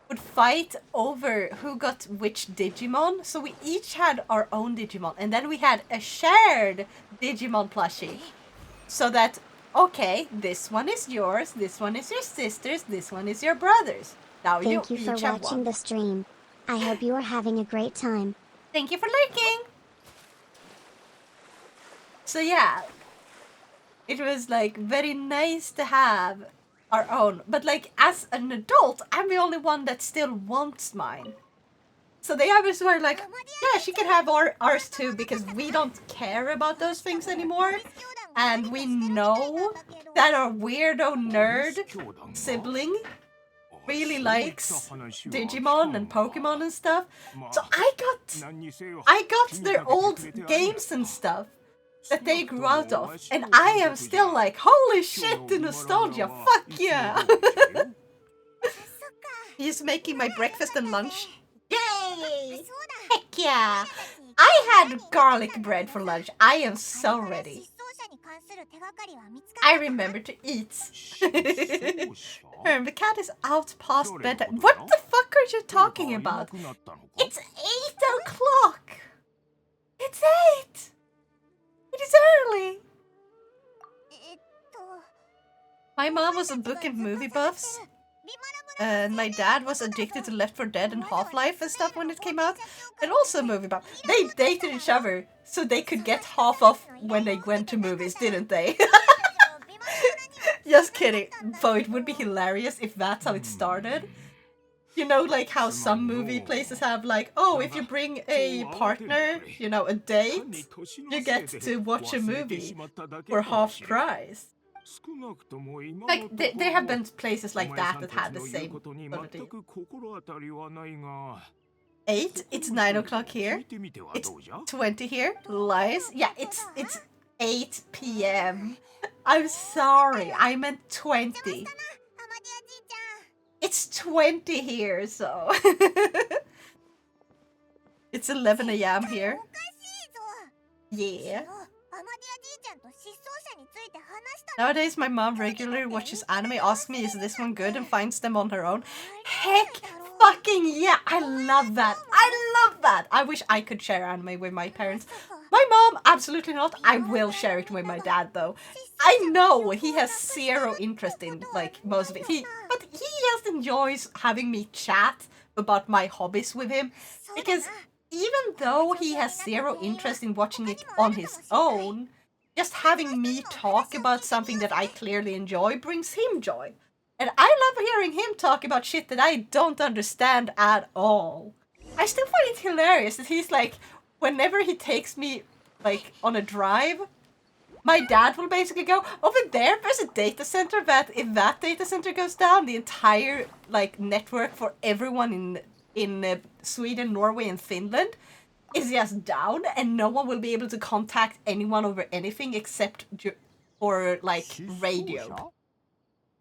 would fight over who got which Digimon. So we each had our own Digimon. And then we had a shared Digimon plushie. So that, okay, this one is yours, this one is your sister's, this one is your brother's. Now Thank you for watching the stream. I hope you are having a great time. Thank you for lurking! So yeah, it was like very nice to have our own. But like as an adult, I'm the only one that still wants mine. So the others were like, yeah, she can have ours too because we don't care about those things anymore. And we know that our weirdo nerd sibling really likes Digimon and Pokemon and stuff. So I got their old games and stuff that they grew out of. And I am still like, holy shit, the nostalgia, fuck yeah! He's making my breakfast and lunch. Yay! Heck yeah! I had garlic bread for lunch. I am so ready. I remember to eat. The cat is out past bedtime. What the fuck are you talking about? It's 8 o'clock! It's 8! It is early! My mom was a book and movie buffs. And my dad was addicted to Left 4 Dead and Half-Life and stuff when it came out. And also movie buff. They dated each other so they could get half off when they went to movies, didn't they? Just kidding. Though it would be hilarious if that's how it started. You know, like how some movie places have like, oh, if you bring a partner, you know, a date, you get to watch a movie for half price. Like, there have been places like that had the same quality. 8? It's 9 o'clock here. It's 20 here. Lies. Yeah, it's 8 p.m. I'm sorry, I meant 20. It's 20 here, so... It's 11 a.m. here. Yeah. Nowadays, my mom regularly watches anime, asks me, is this one good, and finds them on her own. Heck fucking yeah! I love that! I love that! I wish I could share anime with my parents. My mom, absolutely not. I will share it with my dad, though. I know he has zero interest in, like, most of it. But he just enjoys having me chat about my hobbies with him. Because even though he has zero interest in watching it on his own, just having me talk about something that I clearly enjoy brings him joy. And I love hearing him talk about shit that I don't understand at all. I still find it hilarious that he's like, whenever he takes me, like, on a drive, my dad will basically go, over there's a data center that, if that data center goes down, the entire, like, network for everyone in Sweden, Norway, and Finland is just down, and no one will be able to contact anyone over anything except for, like, radio.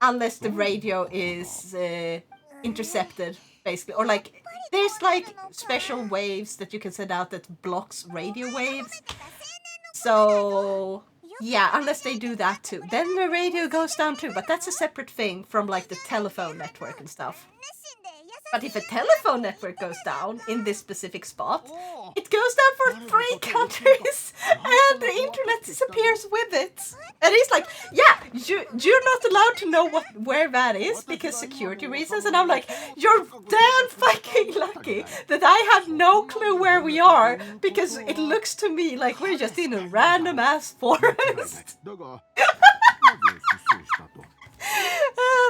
Unless the radio is intercepted, basically. Or, like, there's, like, special waves that you can send out that blocks radio waves. So, yeah, unless they do that too. Then the radio goes down too, but that's a separate thing from, like, the telephone network and stuff. But if a telephone network goes down in this specific spot, it goes down for 3 countries, and the internet disappears with it. And he's like, yeah, you're not allowed to know where that is because security reasons. And I'm like, you're damn fucking lucky that I have no clue where we are, because it looks to me like we're just in a random ass forest.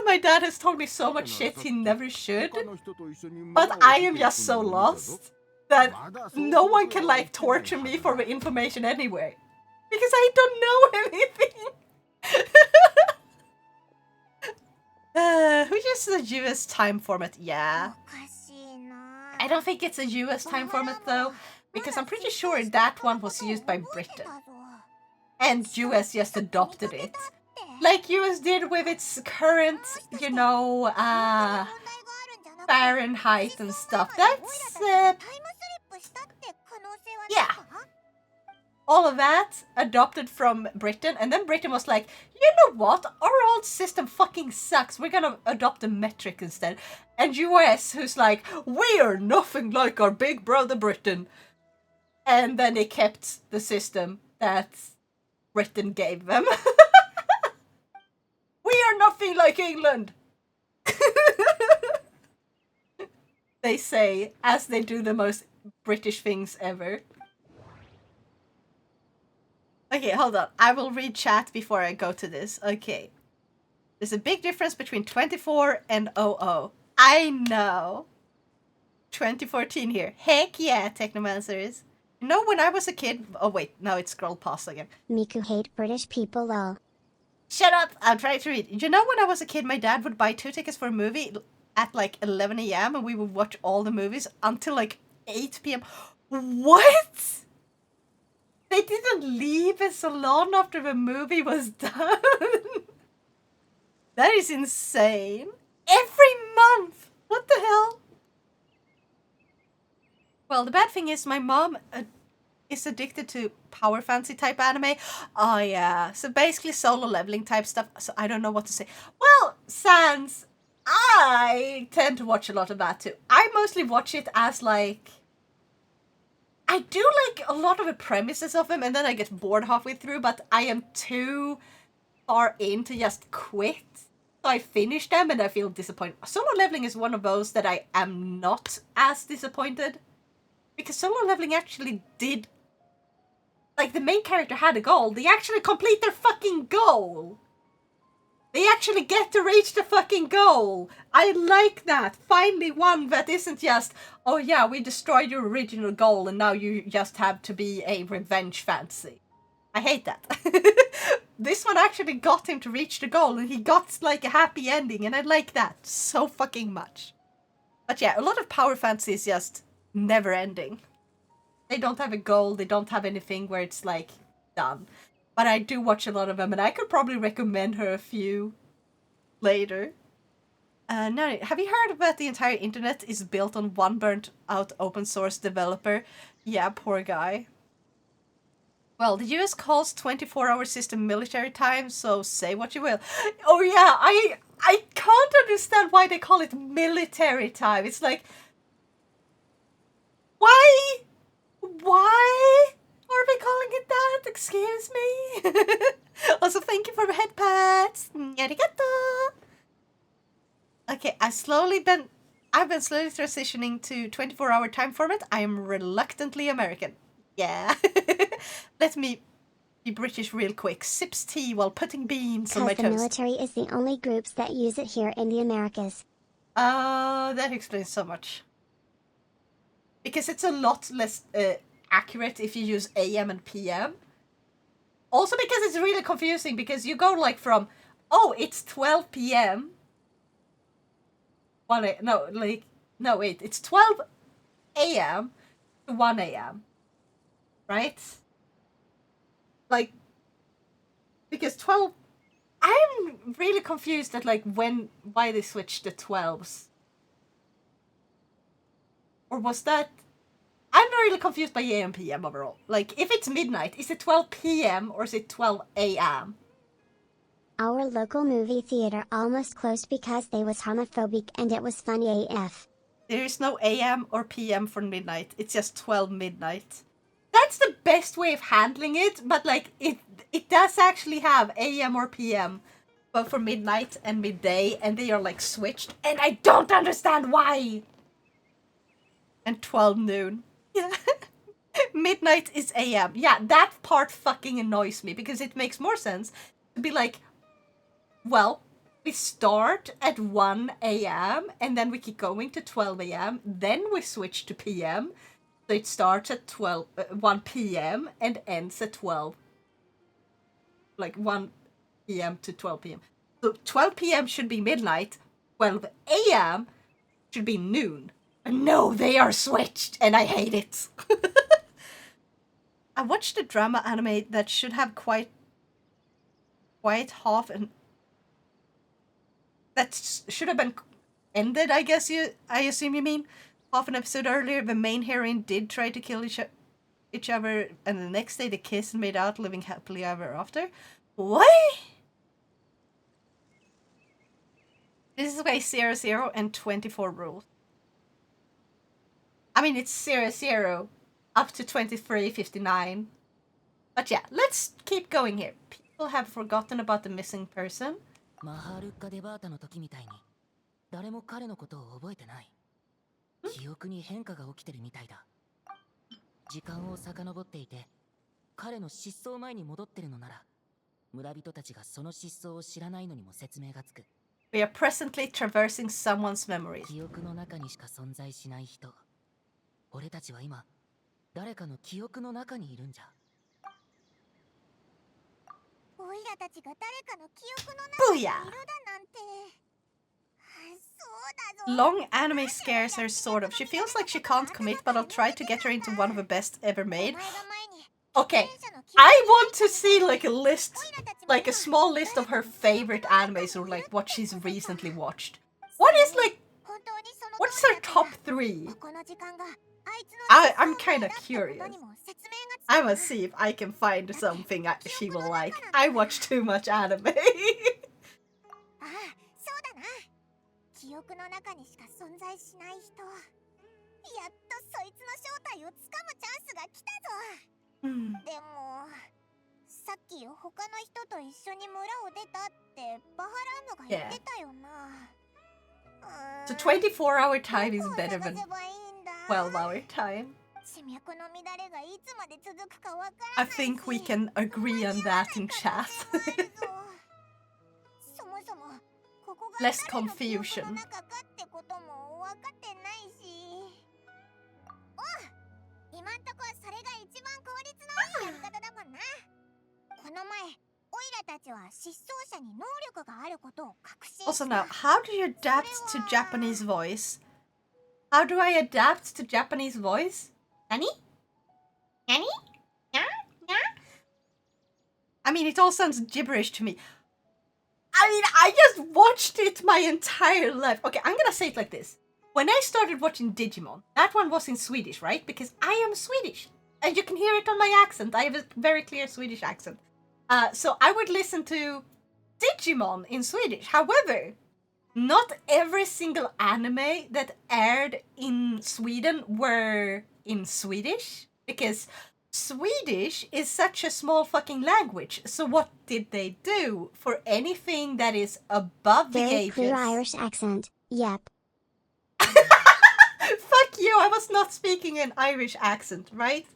My dad has told me so much shit he never should, but I am just so lost that no one can, like, torture me for the information anyway, because I don't know anything. Who uses a US time format? Yeah. I don't think it's a US time format though, because I'm pretty sure that one was used by Britain. And US just adopted it. Like US did with its current, you know, Fahrenheit and stuff. That's, yeah. All of that adopted from Britain, and then Britain was like, you know what, our old system fucking sucks, we're gonna adopt a metric instead. And US, who's like, we are nothing like our big brother Britain. And then they kept the system that Britain gave them. We are nothing like England! They say, as they do the most British things ever. Okay, hold on. I will read chat before I go to this. Okay. There's a big difference between 24 and 00. I know. 2014 here. Heck yeah, Technomancers. You know, when I was a kid... Oh, wait. No, it scrolled past again. Miku hate British people, lol. Shut up! I'm trying to read. You know, when I was a kid, my dad would buy 2 tickets for a movie at like 11 a.m. and we would watch all the movies until like 8 p.m. What? They didn't leave the salon after the movie was done? That is insane. Every month! What the hell? Well, the bad thing is my mom is addicted to power fantasy type anime. Oh yeah, so basically solo leveling type stuff, so I don't know what to say. Well, Sans, I tend to watch a lot of that too. I mostly watch it as like... I do like a lot of the premises of them and then I get bored halfway through, but I am too far in to just quit. So I finish them and I feel disappointed. Solo leveling is one of those that I am not as disappointed. Because solo leveling actually did... Like, the main character had a goal. They actually complete their fucking goal. They actually get to reach the fucking goal. I like that. Finally one that isn't just, oh yeah, we destroyed your original goal and now you just have to be a revenge fantasy. I hate that. This one actually got him to reach the goal and he got like a happy ending and I like that so fucking much. But yeah, a lot of power fantasy is just never ending. They don't have a goal, they don't have anything where it's like done. But I do watch a lot of them and I could probably recommend her a few later. No, have you heard that the entire internet is built on one burnt out open source developer? Yeah, poor guy. Well, the US calls 24-hour system military time, so say what you will. Oh yeah, I can't understand why they call it military time. It's like, why? Why are we calling it that? Excuse me. Also, thank you for the head pats. Arigato. Okay, I've been slowly transitioning to 24-hour time format. I am reluctantly American. Yeah. Let me be British real quick. Sips tea while putting beans on my Because the toast. military is the only groups that use it here in the Americas. That explains so much. Because it's a lot less accurate if you use AM and PM. Also because it's really confusing because you go like from, oh, it's 12 p.m. It's 12 a.m. to 1 a.m. Right? Like, because 12... I'm really confused at like why they switched the 12s. Or was that... I'm really confused by AM PM overall. Like, if it's midnight, is it 12 p.m. or is it 12 a.m.? Our local movie theater almost closed because they was homophobic and it was funny AF. There is no AM or PM for midnight. It's just 12 midnight. That's the best way of handling it, but like it does actually have AM or PM, but for midnight and midday, and they are like switched, and I don't understand why. And 12 noon. Yeah. Midnight is AM. Yeah, that part fucking annoys me because it makes more sense to be like, well, we start at 1 a.m. and then we keep going to 12 a.m. Then we switch to PM. So it starts at 1 p.m. and ends at 12. Like 1 p.m. to 12 p.m. So 12 p.m. should be midnight. 12 a.m. should be noon. No, they are switched and I hate it. I watched a drama anime that should have quite half and that should have been ended, I assume you mean. Half an episode earlier, the main heroine did try to kill each other, and the next day they kissed and made out, living happily ever after. What? This is why 00 and 24 rules. I mean, it's 00 up to 23:59. But yeah, let's keep going here. People have forgotten about the missing person. マハルッカデバータの時みたいに誰も彼のことを覚えてない。記憶に変化が起きてるみたいだ。時間を遡っていて彼の失踪前に戻ってるのなら村人たちがその失踪を知らないのにも説明がつく。 We are presently traversing someone's memories. 記憶の中にしか存在しない人。俺たちは今誰かの記憶の中にいるんじゃ。 Booyah! Long anime scares her, sort of. She feels like she can't commit, but I'll try to get her into one of the best ever made. Okay, I want to see like a list, like a small list of her favorite animes or like what she's recently watched. What's her top 3? I'm kind of curious. I must see if I can find something she will like. I watch too much anime. Yeah. So 24-hour time is better than 12-hour time. I think we can agree on that in chat. Less confusion. Also now, how do you adapt to Japanese voice? How do I adapt to Japanese voice? Nani? Nani? Yeah? Yeah? I mean, it all sounds gibberish to me. I mean, I just watched it my entire life. Okay, I'm gonna say it like this. When I started watching Digimon, that one was in Swedish, right? Because I am Swedish. And you can hear it on my accent. I have a very clear Swedish accent. So I would listen to Digimon in Swedish. However, not every single anime that aired in Sweden were in Swedish, because Swedish is such a small fucking language. So what did they do? For anything that is above the Very ages... clear Irish accent, yep. Fuck you, I was not speaking an Irish accent, right?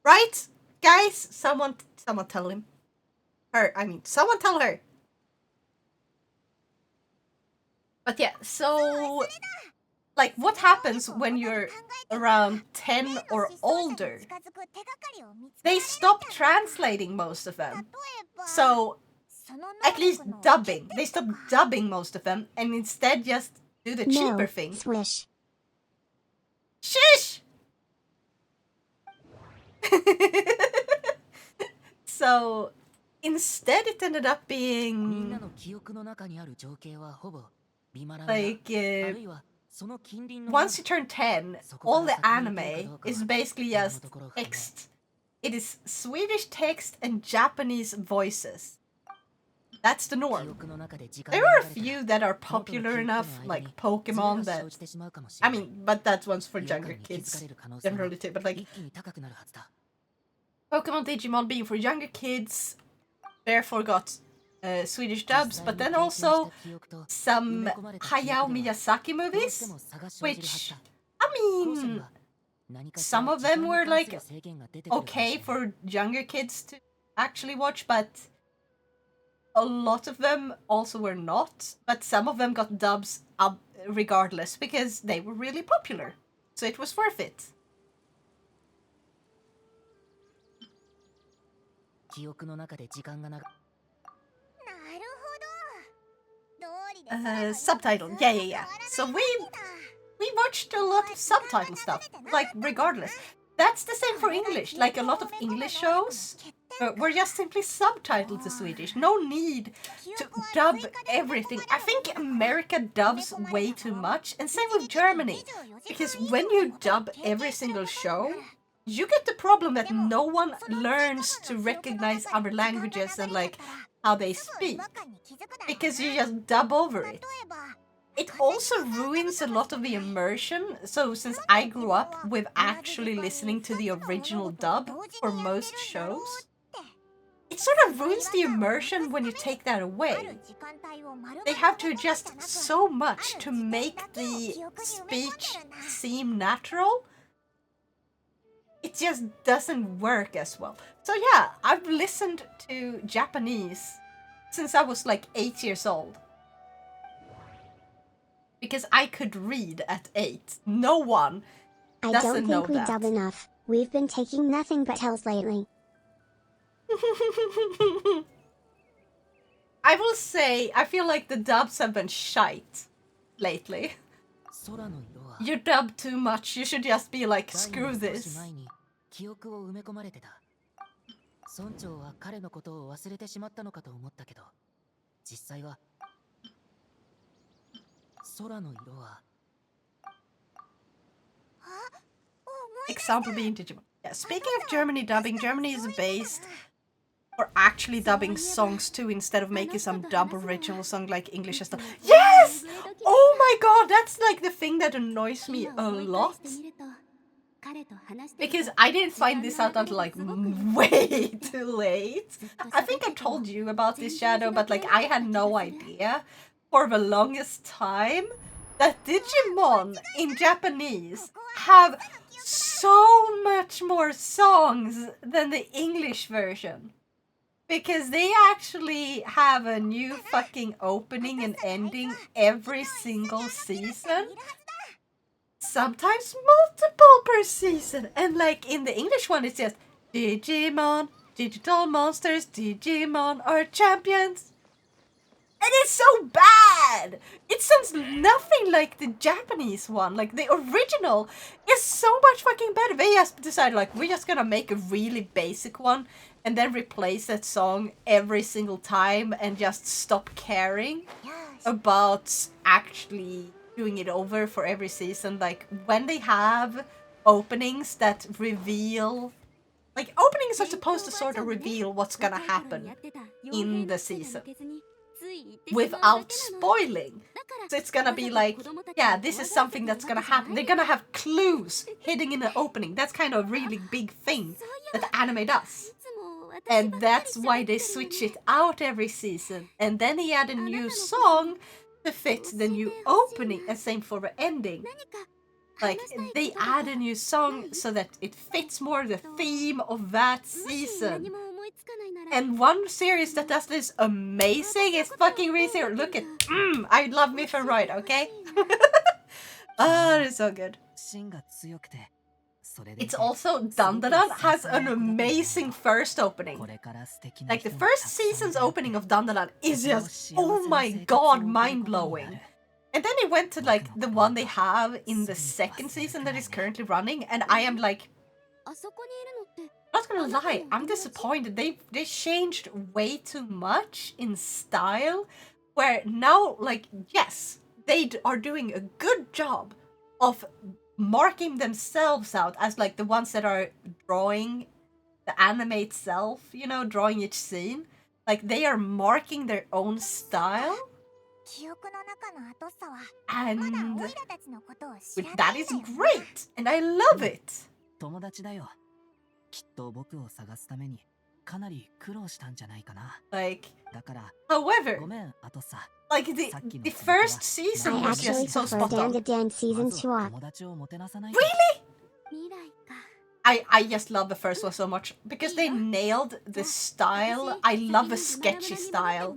Right? Guys, someone tell him. Someone tell her. But yeah, so... Like, what happens when you're around 10 or older? They stop translating most of them. So, at least dubbing. They stop dubbing most of them and instead just do the cheaper thing. Swish. Shish! So, instead it ended up being... like, once you turn 10, all the anime is basically just text. It is Swedish text and Japanese voices. That's the norm. There are a few that are popular enough, like Pokemon, that... but that one's for younger kids, generally too, but like... Pokemon Digimon being for younger kids, therefore got Swedish dubs, but then also some Hayao Miyazaki movies, which, some of them were like okay for younger kids to actually watch, but a lot of them also were not. But some of them got dubs regardless because they were really popular, so it was worth it. Subtitle, yeah. So we watched a lot of subtitle stuff, like regardless. That's the same for English. Like a lot of English shows were just simply subtitled to Swedish. No need to dub everything. I think America dubs way too much, and same with Germany. Because when you dub every single show, you get the problem that no one learns to recognize other languages and like how they speak, because you just dub over it. It also ruins a lot of the immersion. So since I grew up with actually listening to the original dub for most shows, it sort of ruins the immersion when you take that away. They have to adjust so much to make the speech seem natural. It just doesn't work as well. So yeah, I've listened to Japanese since I was like 8 years old. Because I could read at 8. No one doesn't know that. I don't think we dub enough. We've been taking nothing but L's lately. I will say, I feel like the dubs have been shite lately. You dub too much, you should just be like, screw this. Example being Digimon. Yeah, speaking of Germany dubbing, Germany is based for actually dubbing songs too, instead of making some dub original song like English and stuff. Yes! Oh my god, that's like the thing that annoys me a lot. Because I didn't find this out until like way too late. I think I told you about this, Shadow, but like I had no idea for the longest time that Digimon in Japanese have so much more songs than the English version. Because they actually have a new fucking opening and ending every single season. Sometimes multiple per season. And like in the English one, it's just Digimon, digital monsters, Digimon are champions. And it's so bad! It sounds nothing like the Japanese one. Like the original is so much fucking better. They just decided like, we're just gonna make a really basic one and then replace that song every single time and just stop caring about actually doing it over for every season. Like when they have openings that reveal like openings are supposed to sort of reveal what's gonna happen in the season without spoiling. So it's gonna be like, yeah, this is something that's gonna happen. They're gonna have clues hidden in the opening. That's kind of a really big thing that the anime does. And that's why they switch it out every season. And then he had a new song to fit the new opening, and same for the ending. Like, they add a new song so that it fits more the theme of that season. And one series that does this amazing is fucking ReZero. Look at, I love Myth and Ride, okay? Oh, it's so good. It's also Dandadan has an amazing first opening. Like the first season's opening of Dandadan is just, oh my god, mind-blowing. And then it went to like the one they have in the second season that is currently running, and I am like, not gonna lie, I'm disappointed. They changed way too much in style, where now, like, yes, they are doing a good job of marking themselves out as like the ones that are drawing the anime itself, you know, drawing each scene. Like, they are marking their own style. And that is great, and I love it. Like, however, like the first season I was actually just so prefer spot on. Dan season 2 up. Really? I just love the first one so much because they nailed the style. I love a sketchy style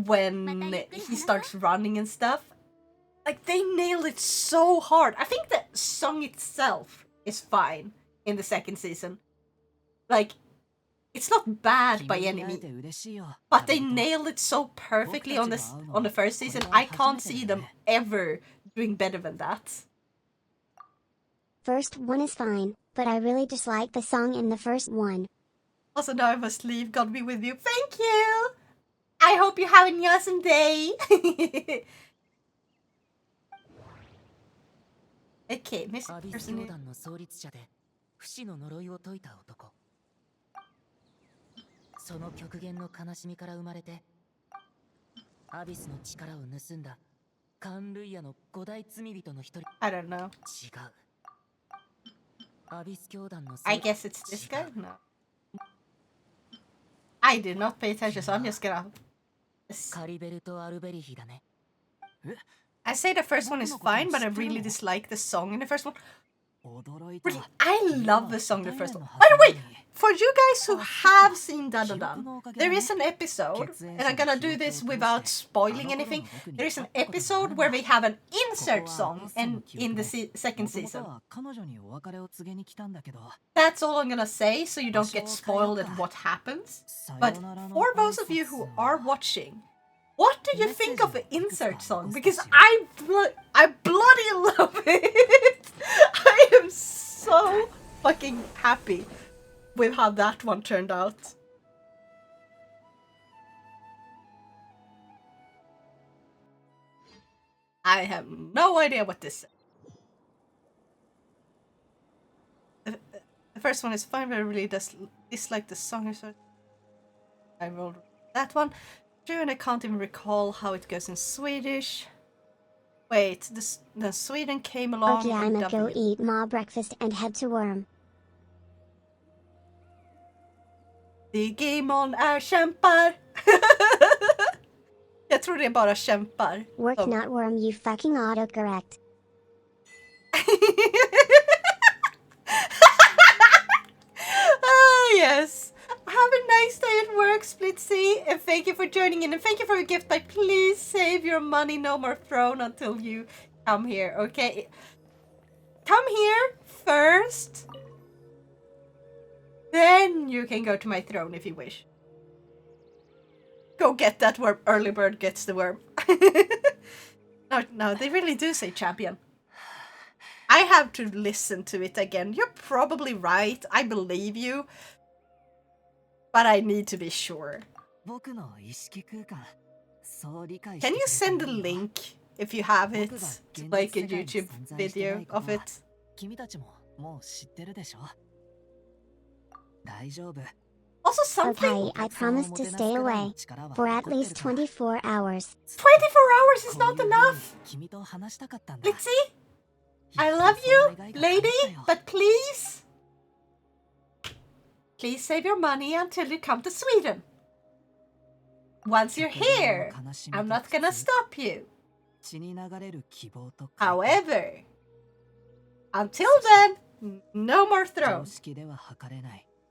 when he starts running and stuff. Like, they nailed it so hard. I think the song itself is fine in the second season. Like, it's not bad by any means, but they nailed it so perfectly on the first season. I can't see them ever doing better than that. First one is fine, but I really dislike the song in the first one. Also, now I must leave. God be with you. Thank you! I hope you're having an awesome day! Okay, Mr. Person. その極限の悲しみから生まれてアビスの力を盗んだカンルイヤの五大罪人の一人 I don't know. 違うアビス教団の I guess it's this guy? No. I did not pay attention, so I'm just gonna... カリベルとアルベリヒだね I say the first one is fine, but I really dislike the song in the first one. Really, I love the song in the first one. By the way, for you guys who have seen Dandadan, there is an episode, and I'm gonna do this without spoiling anything. There is an episode where they have an insert song and in the second season. That's all I'm gonna say, so you don't get spoiled at what happens. But for those of you who are watching, what do you think of the insert song? Because I bloody love it! I am so fucking happy with how that one turned out. I have no idea what this is. The first one is fine, but I really dislike the song. I rolled that one. And I can't even recall how it goes in Swedish. Wait, the Sweden came along. Okay, I'ma go eat my breakfast and head to Worm. Digimon är kämpar. Jag tror det är bara kämpar. Work not Worm, you fucking autocorrect. Ah, yes. Have a nice day at work, Splitzy, and thank you for joining in, and thank you for your gift. But please save your money, no more throne until you come here, okay? Come here first, then you can go to my throne if you wish. Go get that worm. Early bird gets the worm. No, they really do say champion. I have to listen to it again. You're probably right. I believe you. But I need to be sure. Can you send a link if you have it, like a YouTube video of it? Also something. Okay, I promise to stay away for at least 24 hours. 24 hours is not enough. Splitzy, I love you, lady, but please save your money until you come to Sweden. Once you're here, I'm not gonna stop you. However, until then, no more throne.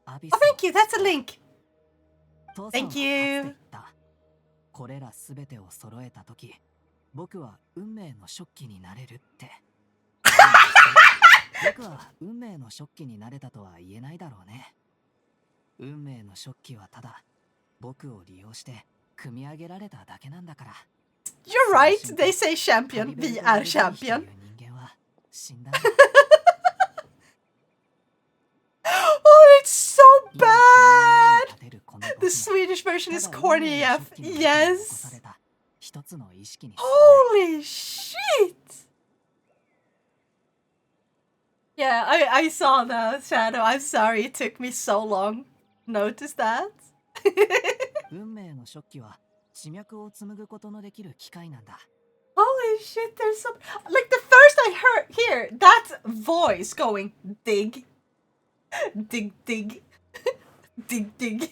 Oh, thank you, that's a link. Thank you. これらすべてを揃えたとき、僕は運命の食器になれるって。僕は運命の食器になれたとは言えないだろうね。運命の食器はただ僕を利用して組み上げられただけなんだから。You're right, they say champion, we are champion. Oh, it's so bad! The Swedish version is corny AF. Yes. Holy shit! Yeah, I saw that, Shadow. I'm sorry it took me so long. Notice that? Holy shit, there's some... Like, the first I heard here, that voice going, dig. Dig, dig. Dig, dig.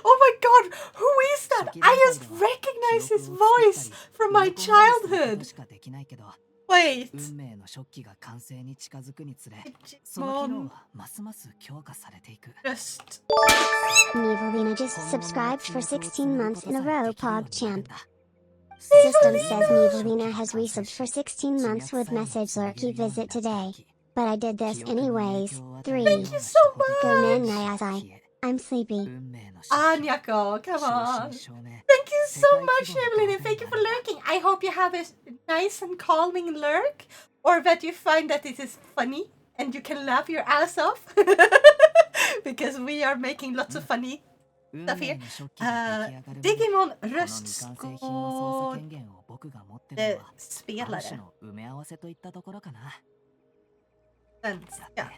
Oh my god, who is that? I just recognize his voice from my childhood. Wait. Just... Nivalina just subscribed for 16 months in a row, PogChamp. System says Nivalina has resubbed for 16 months with message lurky visit today. But I did this anyways. 3. Thank you so much! Go man Nyasai. I'm sleepy. Nyakko, come on. Thank you so much, Evelyn. Thank you for lurking. I hope you have a nice and calming lurk. Or that you find that it is funny and you can laugh your ass off. Because we are making lots of funny stuff here. Digimon röstskåd... spelare. Yeah.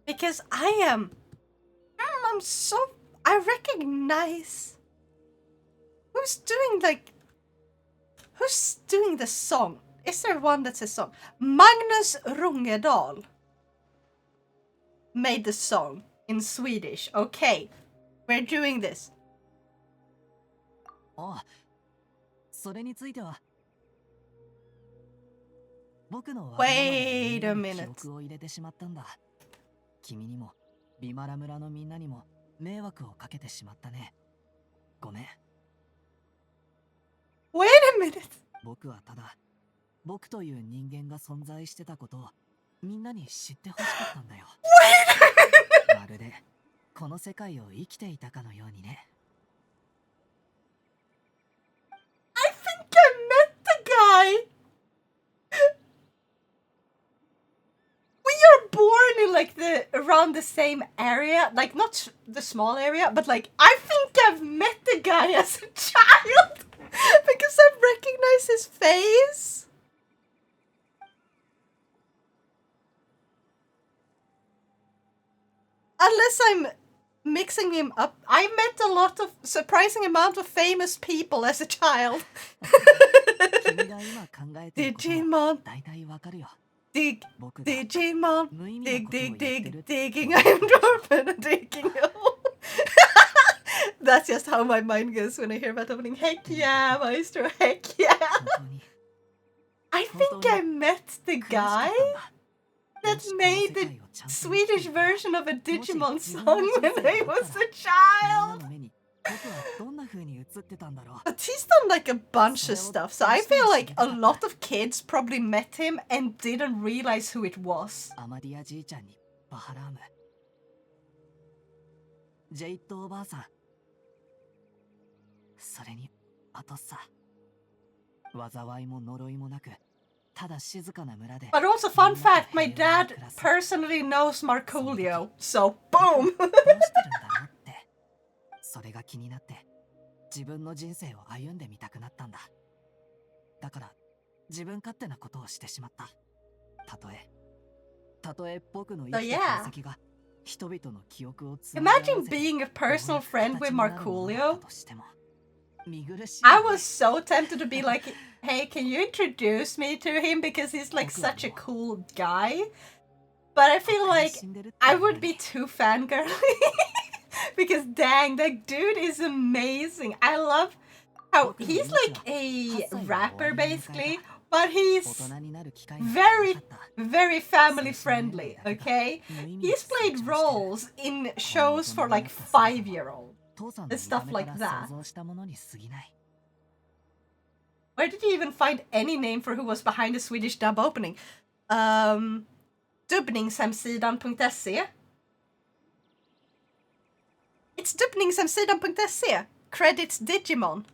Because I'm so... I recognize... Who's doing the song? Is there one that says song? Magnus Rungedal made the song in Swedish. Okay, we're doing this. Wait a minute. Wait a minute. 僕はただ僕という人間が存在してたことをみんなに知ってほしかったんだよ。まるでこの世界を生きていたかのようにね。I think I met the guy. We are born in like around the same area, like not the small area, but like I think I've met the guy as a child. Because I recognize his face. Unless I'm mixing him up. I met a lot of surprising amount of famous people as a child. Digimon. Dig. Digimon. Dig, dig, dig. Digging. I'm dropping and digging. That's just how my mind goes when I hear about opening. Heck yeah, Maestro, heck yeah. I think I met the guy that made the Swedish version of a Digimon song when I was a child. But he's done like a bunch of stuff, so I feel like a lot of kids probably met him and didn't realize who it was. But also, fun fact, my dad personally knows Marcoolio, so boom! それが気になって自分の人生を歩んでみたくなったんだ。だから自分勝手なことをしてしまった。たとえ So yeah. Imagine being a personal friend with Marcoolio. I was so tempted to be like, hey, can you introduce me to him because he's like such a cool guy? But I feel like I would be too fangirly. Because dang, that dude is amazing. I love how he's like a rapper basically, but he's very, very family friendly, okay? He's played roles in shows for like 5-year-olds and stuff like that. Where did you even find any name for who was behind the Swedish dub opening? Dubbningshemsidan.se. It's dubbningshemsidan.se. Credits Digimon.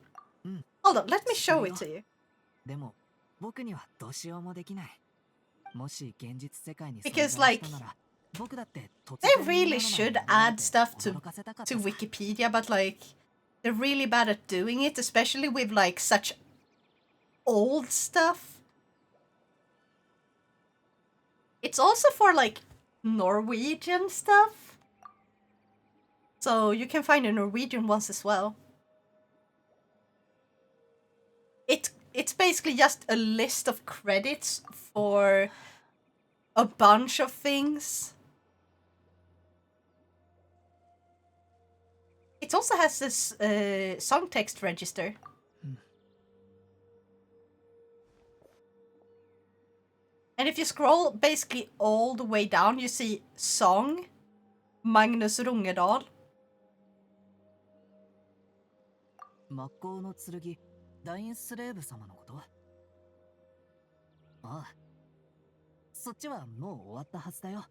Hold on, let me show it to you. Because like, they really should add stuff to Wikipedia, but like, they're really bad at doing it, especially with like such old stuff. It's also for like Norwegian stuff. So you can find the Norwegian ones as well. It's basically just a list of credits for a bunch of things. It also has this song text register. And if you scroll basically all the way down, you see Song, Magnus Rungedal. 魔法の剣ダインスレーブ様のこと？ああ、そっちはもう終わったはずだよ。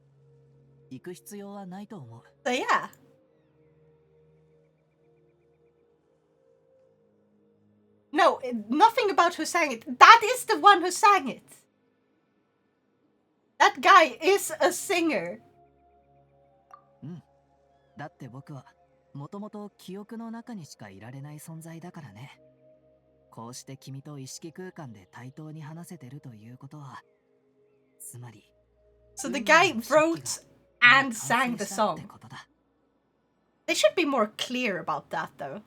行く必要はないと思う。So yeah. No, nothing about who sang it. That is the one who sang it. That guy is a singer. だって僕はもともと記憶の中にしかいられない存在だからね。こうして君と意識空間で対等に話せてるということは、つまり。So the guy wrote and sang the song. They should be more clear about that, though.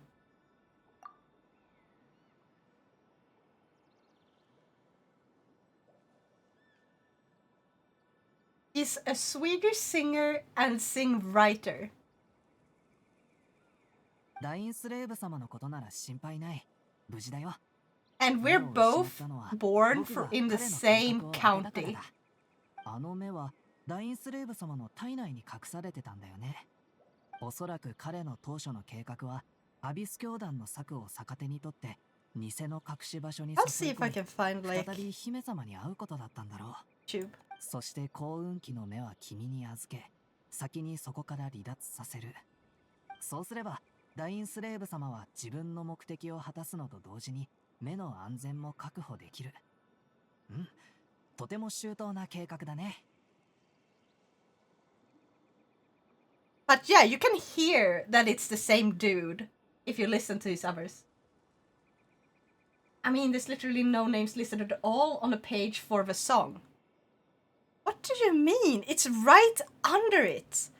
He's a Swedish singer and sing-writer. ダインスレーブ様のことなら心配ない。無事だよ。And we're both born in the same county. あの目はダインスレーブ様の体内に隠されてたんだよね。おそらく彼の当初の計画はアビス教団の策を逆手にとって偽の隠し場所に I'll see if I can find like 再び姫様に会うことだったんだろう。Tube. そして幸運期の目は君に預け、先にそこから離脱させる。そうすればダインスレーブ様は自分の目的を果たすのと同時に目の安全も確保できる。とても周到な計画だね。But yeah, you can hear that it's the same dude if you listen to his others. I mean, there's literally no names listed at all on the page for the song. What do you mean? It's right under it.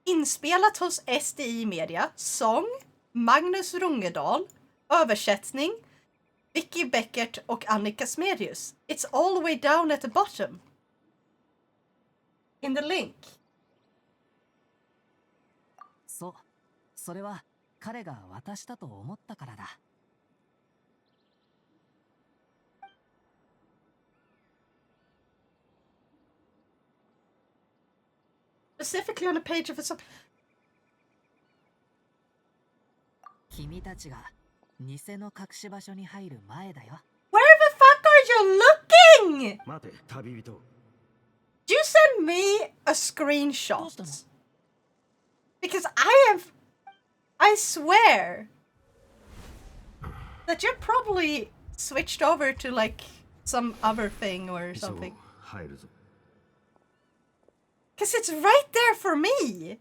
Inspelat hos SDI Media. Sång Magnus Rungedal. Översättning Vicky Beckert och Annika Smedius. It's all the way down at the bottom. In the link. そう、それは彼が渡したと思ったからだ。Specifically on a page of a song. 君たちが偽の隠し場所に入る前だよ。Where the fuck are you looking? 待て、旅人。You send me a screenshot. Because I swear that you're probably switched over to like some other thing or something. 入るぞ。Because it's right there for me.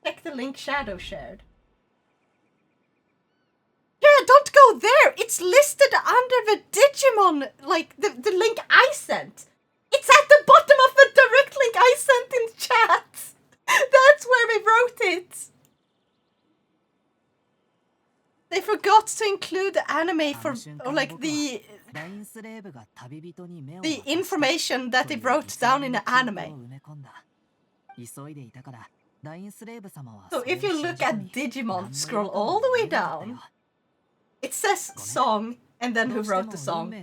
Check the link Shadow shared. Yeah, don't go there. It's listed under the Digimon, like the link I sent. It's at the bottom of the direct link I sent in chat. That's where we wrote it. They forgot to include the anime for, or like the information that they wrote down in the anime. So if you look at Digimon, scroll all the way down, it says song, and then who wrote the song.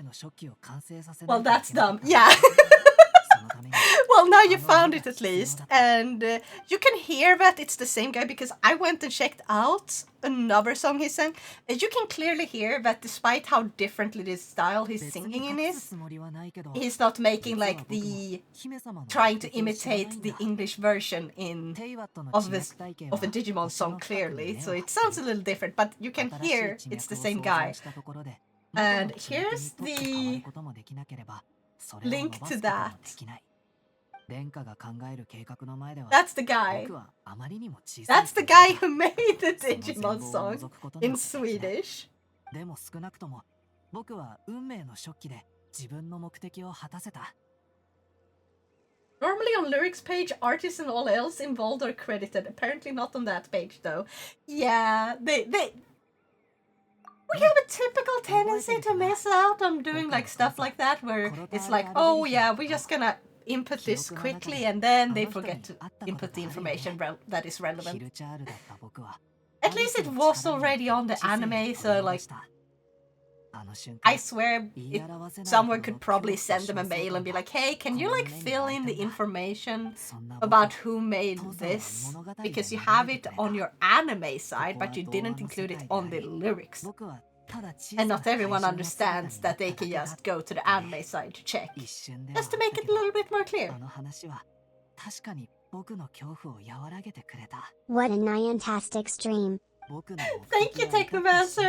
Well, that's dumb. Yeah. Well, now you found it at least, and you can hear that it's the same guy because I went and checked out another song he sang, and you can clearly hear that despite how differently this style he's singing in is, he's not making like the trying to imitate the English version of the Digimon song clearly, so it sounds a little different, but you can hear it's the same guy. And here's the link to that. That's the guy. That's the guy who made the Digimon song in Swedish. Normally on lyrics page, artists and all else involved are credited. Apparently not on that page though. Yeah, we have a typical tendency to miss out on doing like stuff like that where it's like, oh yeah, we're just gonna input this quickly and then they forget to input the information that is relevant. At least it was already on the anime, so like, I swear someone could probably send them a mail and be like, hey, can you like fill in the information about who made this? Because you have it on your anime side, but you didn't include it on the lyrics. And not everyone understands that they can just go to the anime side to check. Just to make it a little bit more clear. What a Nyantastic stream. Thank you, Technomancer!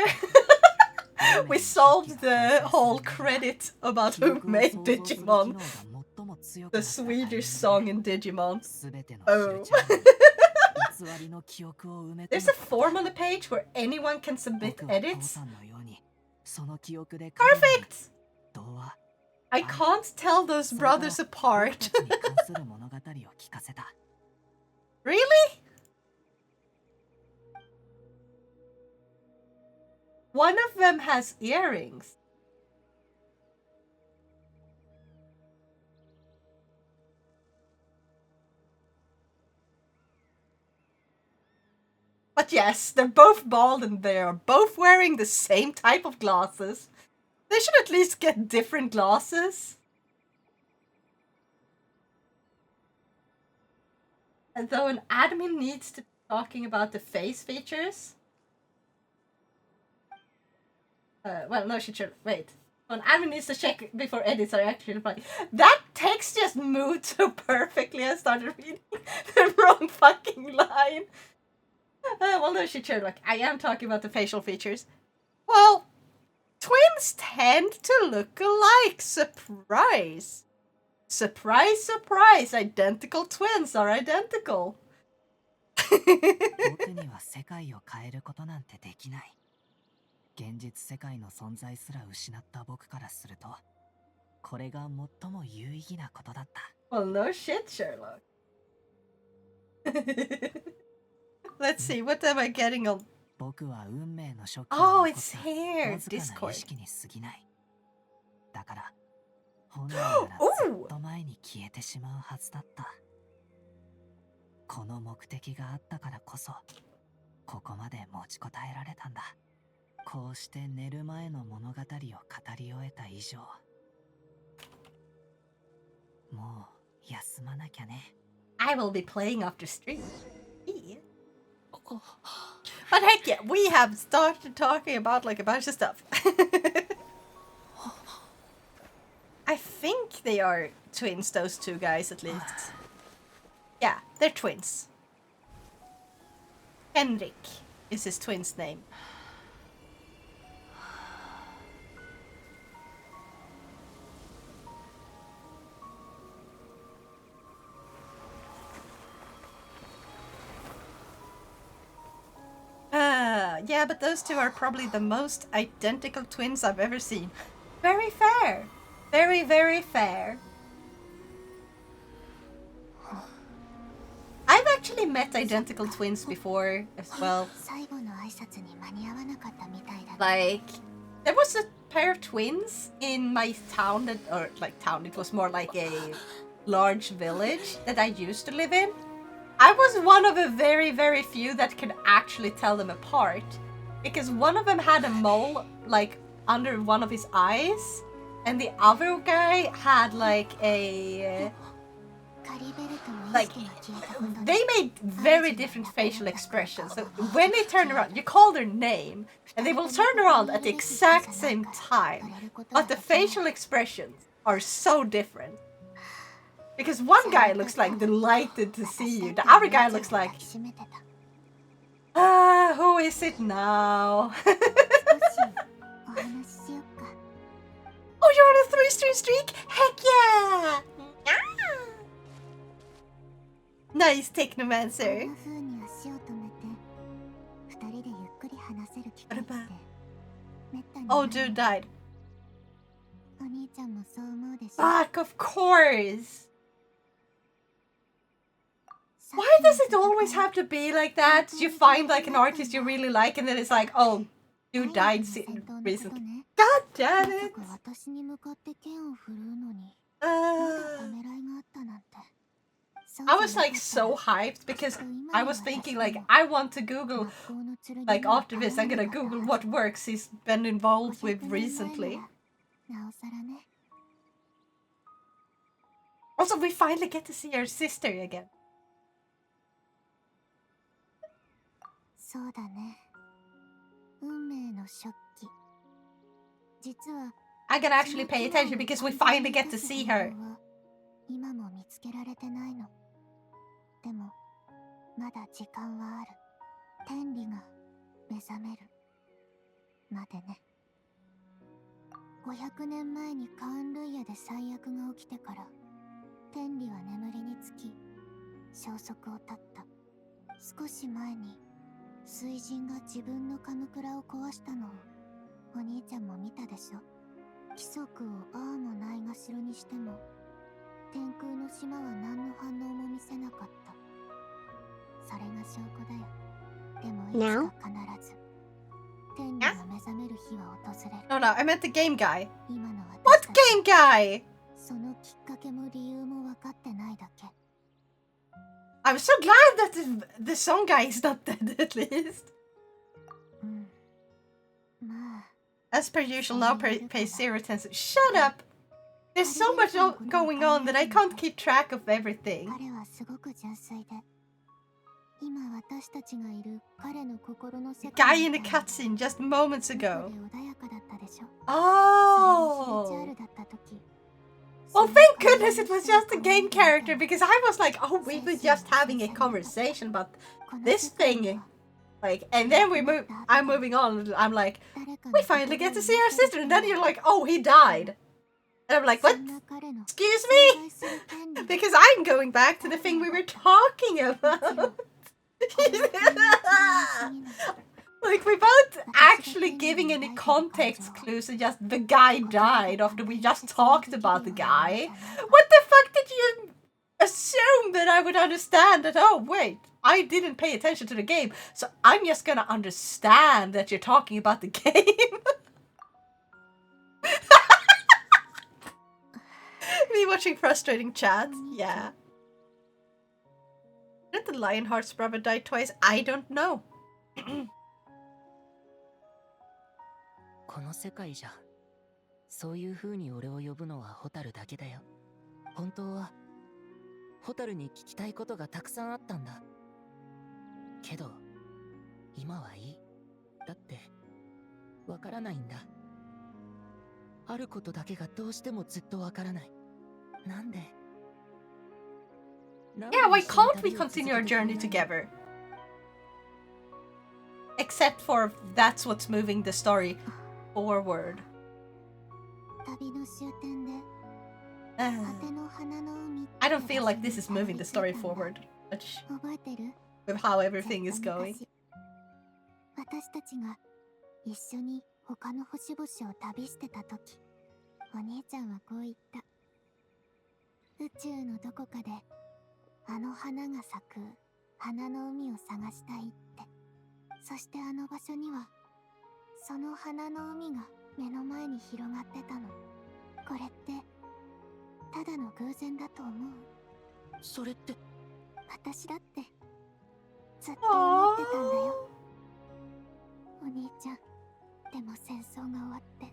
We solved the whole credit about who made Digimon. The Swedish song in Digimon. Oh. There's a form on the page where anyone can submit edits. Perfect! I can't tell those brothers apart. Really? One of them has earrings. But yes, they're both bald and they are both wearing the same type of glasses. They should at least get different glasses. And though an admin needs to be talking about the face features. Well, no, she should. Wait. An admin needs to check before edits are actually applied. That text just moved so perfectly I started reading the wrong fucking line. Well, no, she should. Like, I am talking about the facial features. Well, twins tend to look alike. Surprise. Surprise, surprise. Identical twins are identical. 現実世界の存在すら失った僕からすると、これが最も有意義なことだった。Well, no shit, Sherlock. Let's see, what am I getting on? 僕は運命のショック Oh, it's here. わずかな Discord. 意識に過ぎない。だから、本来ならずっと前に消えてしまうはずだった。この目的があったからこそ、ここまで持ちこたえられたんだ。こうして寝る前の物語を語り終えた以上、もう休まなきゃね。I will be playing after stream. But heck yeah, we have started talking about like a bunch of stuff. I think they are twins, those two guys at least. Yeah, they're twins. Henrik is his twin's name. Yeah, but those two are probably the most identical twins I've ever seen. Very fair. Very, very fair. I've actually met identical twins before as well. Like, there was a pair of twins in my town that, or like town, it was more like a large village that I used to live in. I was one of a very, very few that could actually tell them apart. Because one of them had a mole, like, under one of his eyes. And the other guy had, like, a... Like, they made very different facial expressions. So when they turn around, you call their name, and they will turn around at the exact same time. But the facial expressions are so different. Because one guy looks like delighted to see you, the other guy looks like... who is it now? Oh, you're on a 3-stream streak? Heck yeah! Nice, Technomancer. Oh, dude died. Fuck, of course! Why does it always have to be like that? You find like an artist you really like and then it's like, oh, dude died recently. God damn it! I was like so hyped because I was thinking like, I want to Google, like after this I'm gonna Google what works he's been involved with recently. Also, we finally get to see our sister again. I can actually pay attention because we finally get to see her. Now? No, I meant the game guy. What game guy? I'm so glad that the song guy is not dead at least. As per usual, now pay zero attention. Shut up! There's so much going on that I can't keep track of everything. The guy in the cutscene just moments ago. Oh! Well, thank goodness it was just a game character, because I was like, oh, we were just having a conversation about this thing. Like, and then I'm moving on, I'm like, we finally get to see our sister, and then you're like, oh, he died. And I'm like, what? Excuse me? Because I'm going back to the thing we were talking about. Like, without actually giving any context clues, and just the guy died after we just talked about the guy. What the fuck did you assume that I would understand that, oh, wait, I didn't pay attention to the game, so I'm just gonna understand that you're talking about the game? Me watching frustrating chats? Yeah. Did the Lionheart's brother die twice? I don't know. この世界じゃそういう風に俺を呼ぶのはホタルだけだよ。本当はホタルに聞きたいことがたくさんあったんだ。けど今はいい。だってわからないんだ。あることだけがどうしてもずっとわからない。なんで Yeah, why can't we continue our journey together? Except for that's what's moving the story forward. I don't feel like this is moving the story forward much with how everything is going. 私たちが一緒に他の星々を旅してた時、お兄ちゃんはこう言った。宇宙のどこかであの花が咲く花の海を探したいって。そしてあの場所にはその花の海が目の前に広がってたの。これってただの偶然だと思う？それって。私だってずっと思ってたんだよ。お兄ちゃん、でも戦争が終わって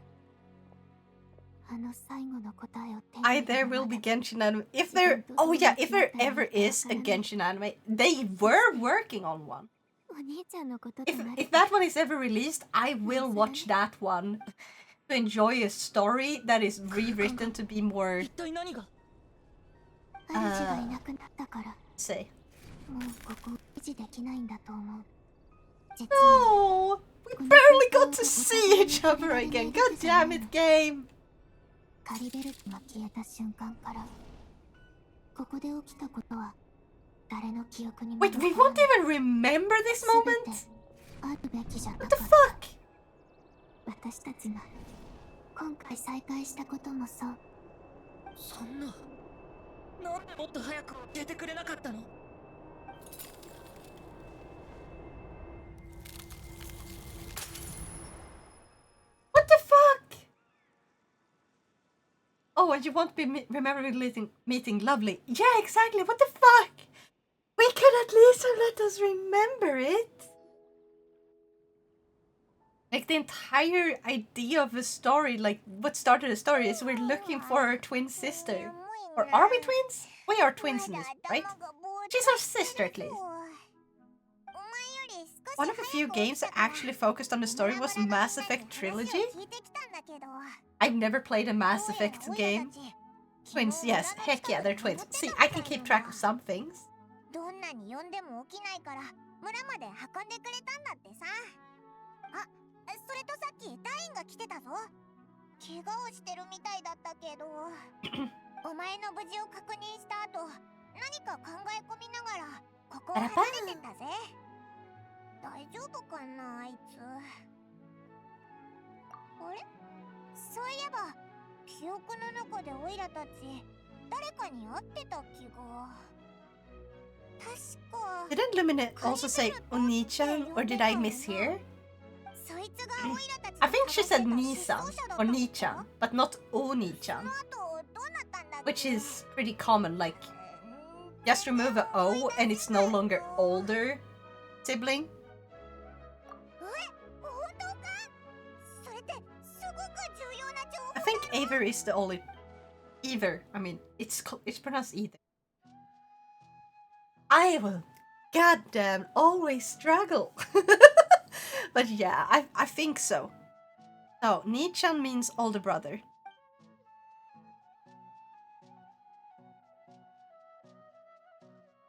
あの最後の答えを手に入れ There will be Genshin anime. If there, oh yeah, if there ever is a Genshin anime, they were working on one. お兄ちゃんのこととなる If that one is ever released, I will watch that one to enjoy a story that is rewritten to be more, 一体何が。主がいなくなったから say. もうここ維持できないんだと思う。実は Oh, we barely got to see each other again. God damn it, game. カリベルクが消えた瞬間からここで起きたことは誰の記憶にも Wait, we won't even remember this moment? あるべきじゃなか What っ the た。 fuck? 私たちが今回再会したこともそう。そんな。なんでもっと早く出てくれなかったの。What the fuck? Oh, and you won't be remembering meeting Lovely. Yeah, exactly. What the fuck? We could at least have let us remember it. Like, the entire idea of a story, like, what started a story is we're looking for our twin sister. Or are we twins? We are twins in this, right? She's our sister, at least. One of the few games that actually focused on the story was Mass Effect Trilogy. I've never played a Mass Effect game. Twins, yes. Heck yeah, they're twins. See, I can keep track of some things. どんなに呼んでも起きないから村まで運んでくれたんだってさ。あ、それとさっき隊員が来てたぞ。怪我をしてるみたいだったけどお前の無事を確認した後、何か考え込みながらここを離れてったぜ。大丈夫かな、あいつ。あれ、そういえば記憶の中でオイラたち誰かに会ってた気が。確か Didn't Lumine also say Oni-chan, or did I mishear? そいつがオイラたち I think she said Ni-san or Ni-chan, but not Oni-chan, その後どうなったんだっけ。 which is pretty common. Like, just remove a O and it's no longer older sibling. 本当か？それってすごく重要な情報。 I think Either is the only. Either. I mean, it's pronounced either. I will, goddamn, always struggle. But yeah, I think so. So, Ni-chan means older brother.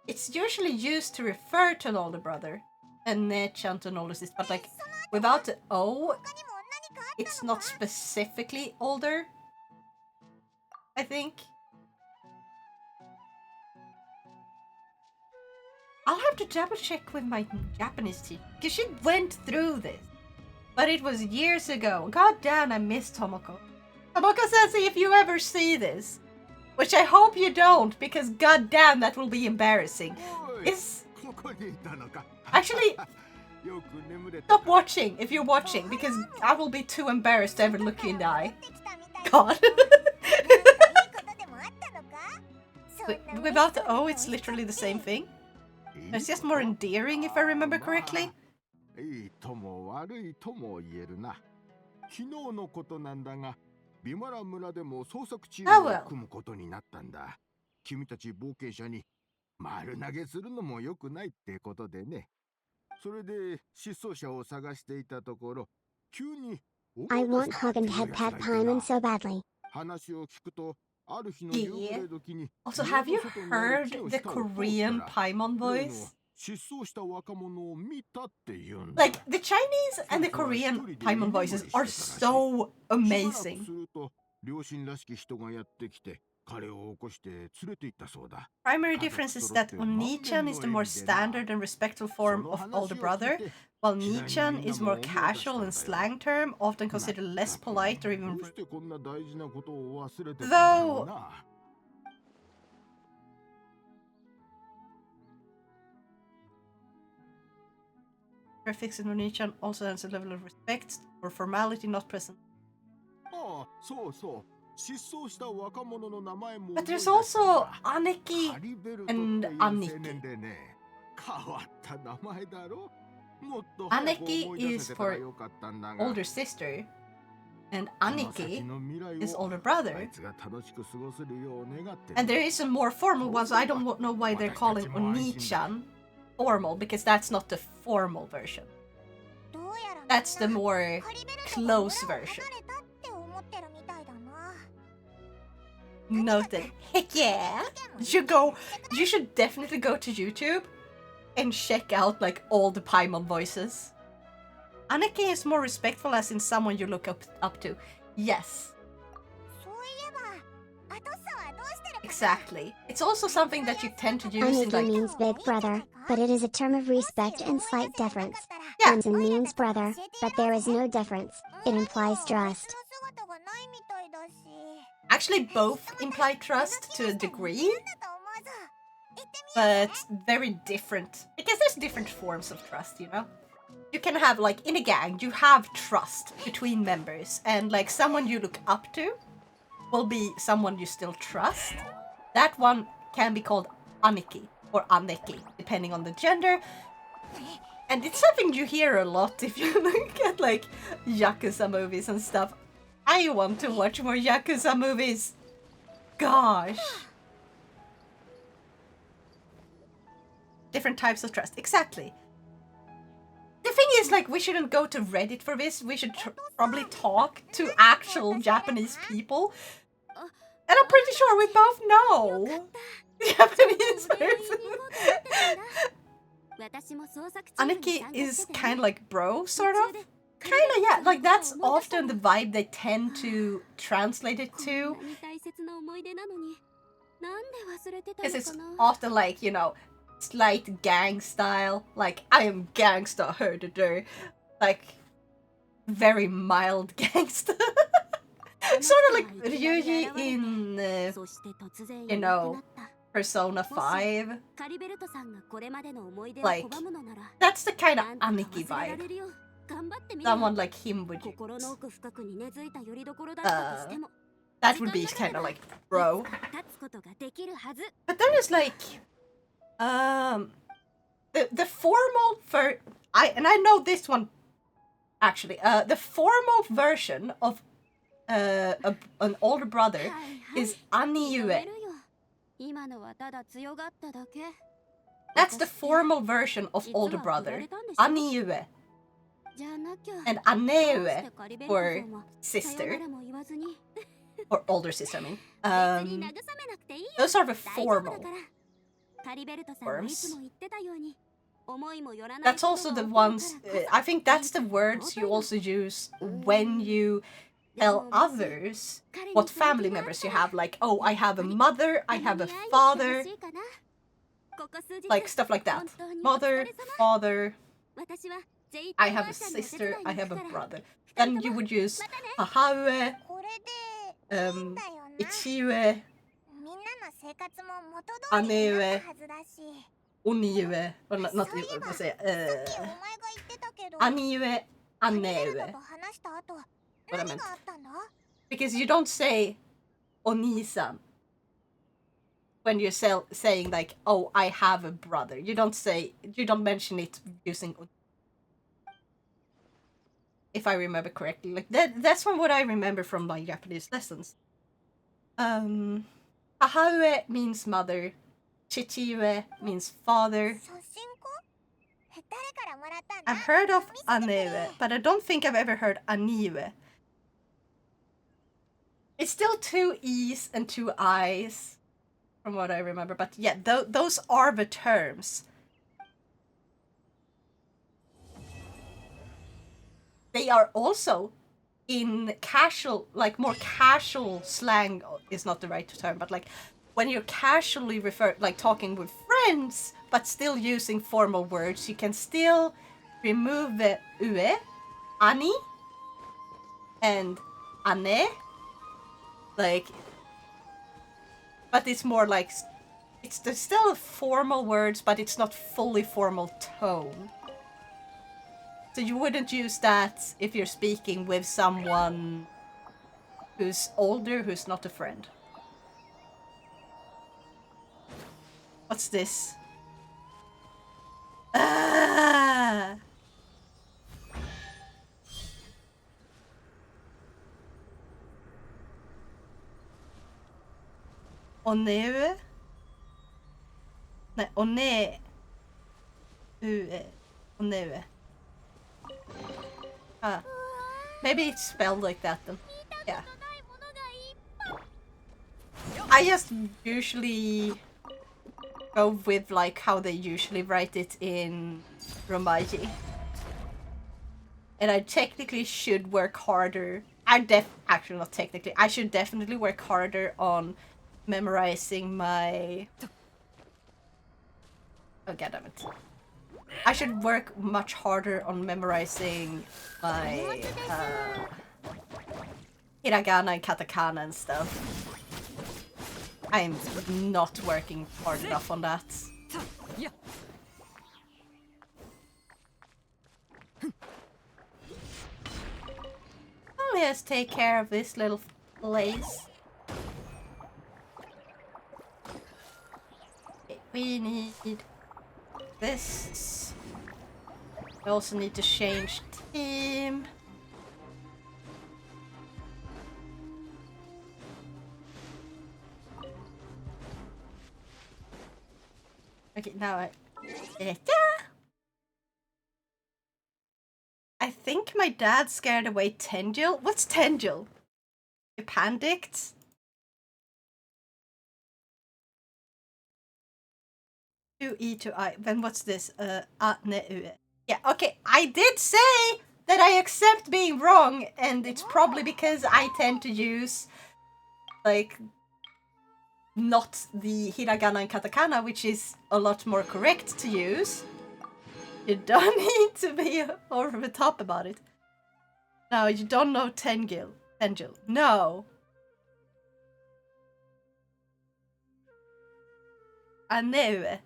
It's usually used to refer to an older brother, and Ne-chan to an older sister, but like, without the O, it's not specifically older, I think. I'll have to double check with my Japanese teacher, because she went through this. But it was years ago. God damn, I miss Tomoko. Tomoko-sensei, if you ever see this, which I hope you don't, because god damn, that will be embarrassing. Actually, stop watching if you're watching, because I will be too embarrassed to ever look you in the eye. God. Without the O, it's literally the same thing. It's just more endearing, if I remember correctly. いいとも悪いとも言えるな。昨日のことなんだが、ビマラ村でも捜索チームを組むことになったんだ。君たち冒険者に丸投げするのも良くないってことでね。それで失踪者を探していたところ、急に I want hug and head pat Paimon so badly. 話を聞くと、ある日の夕暮れ時に Also, have you heard the Korean Paimon voice? 失踪した若者を見たって言うんだ。 Like, the Chinese and the Korean Paimon voices are so amazing. 両親らしき人がやってきて、Primary difference is that Oni-chan is the more standard and respectful form of older brother, while Ni-chan is more casual and slang term, often considered less polite or even rude. Though prefix in Oni-chan also has a level of respect or formality not present. But there's also Aneki and Aniki. Aneki is for older sister, and Aniki is older brother. And there is a more formal one, so I don't know why they're calling Oni-chan formal, because that's not the formal version. That's the more close version. Noted. Heck yeah! You should definitely go to YouTube and check out like all the Paimon voices. Aneki is more respectful, as in someone you look up to. Yes. Exactly. It's also something that you tend to use in like... means big brother, but it is a term of respect and slight deference. Yeah. Hansen means brother, but there is no difference. It implies trust. Actually, both imply trust to a degree, but very different. Because there's different forms of trust, you know? You can have, like, in a gang, you have trust between members, and, like, someone you look up to will be someone you still trust. That one can be called Aniki or Aneki, depending on the gender. And it's something you hear a lot if you look at, like, Yakuza movies and stuff. I want to watch more Yakuza movies. Gosh. Different types of trust. Exactly. The thing is, like, we shouldn't go to Reddit for this. We should probably talk to actual Japanese people. And I'm pretty sure we both know Japanese person. Aniki is kind of like bro, sort of. Kinda, yeah. Like, that's often the vibe they tend to translate it to. Because it's often like, you know, slight gang style. Like, I am gangsta, herder. Like, very mild gangsta. Sort of like Ryuji in, you know, Persona 5. Like, that's the kind of Aniki vibe. Someone like him would use. That would be kind of like bro. But then it's like the formal I know this one actually. The formal version of an older brother is Aniue. That's the formal version of older brother. Aniue. And Aneue for sister. Or older sister, I mean. Those are the formal forms. That's also the ones, I think that's the words you also use when you tell others what family members you have. Like, oh, I have a mother, I have a father. Like, stuff like that. Mother, father, I have a sister, I have a brother. Then you would use Hahaue, Ichiue, Aneue, Oniue, or not let's say, Aniue, Aneue. What I meant. Because you don't say Oni-san when you're saying like, oh, I have a brother. You don't mention it using Oni. If I remember correctly. Like that's from what I remember from my Japanese lessons. Hahaue means mother. Chichiue means father. I've heard of Aneue, but I don't think I've ever heard Aniue. It's still 2 E's and 2 I's, from what I remember. But yeah, those are the terms. They are also in casual, like more casual slang is not the right term, but like when you're casually like talking with friends, but still using formal words, you can still remove the ue, ani, and ane, like, but it's more like, there's still formal words, but it's not fully formal tone. So you wouldn't use that if you're speaking with someone who's older, who's not a friend. What's this? Ah! Oneu? Nej, one. Ue. Oneu. Ah. Maybe it's spelled like that then. Yeah. I just usually go with like how they usually write it in Romaji. And I technically should work harder. Actually not technically. I should definitely work harder on memorizing my... Oh, goddammit. I should work much harder on memorizing my hiragana and katakana and stuff. I'm not working hard enough on that. Let's take care of this little place. Okay, we need this. We also need to change team. Okay, now I think my dad scared away Tengil. What's Tengil? You panicked? To E to I. Then what's this? Yeah, okay. I did say that I accept being wrong, and it's probably because I tend to use like not the hiragana and katakana, which is a lot more correct to use. You don't need to be over the top about it. No, you don't know Tengil. No. Aneu.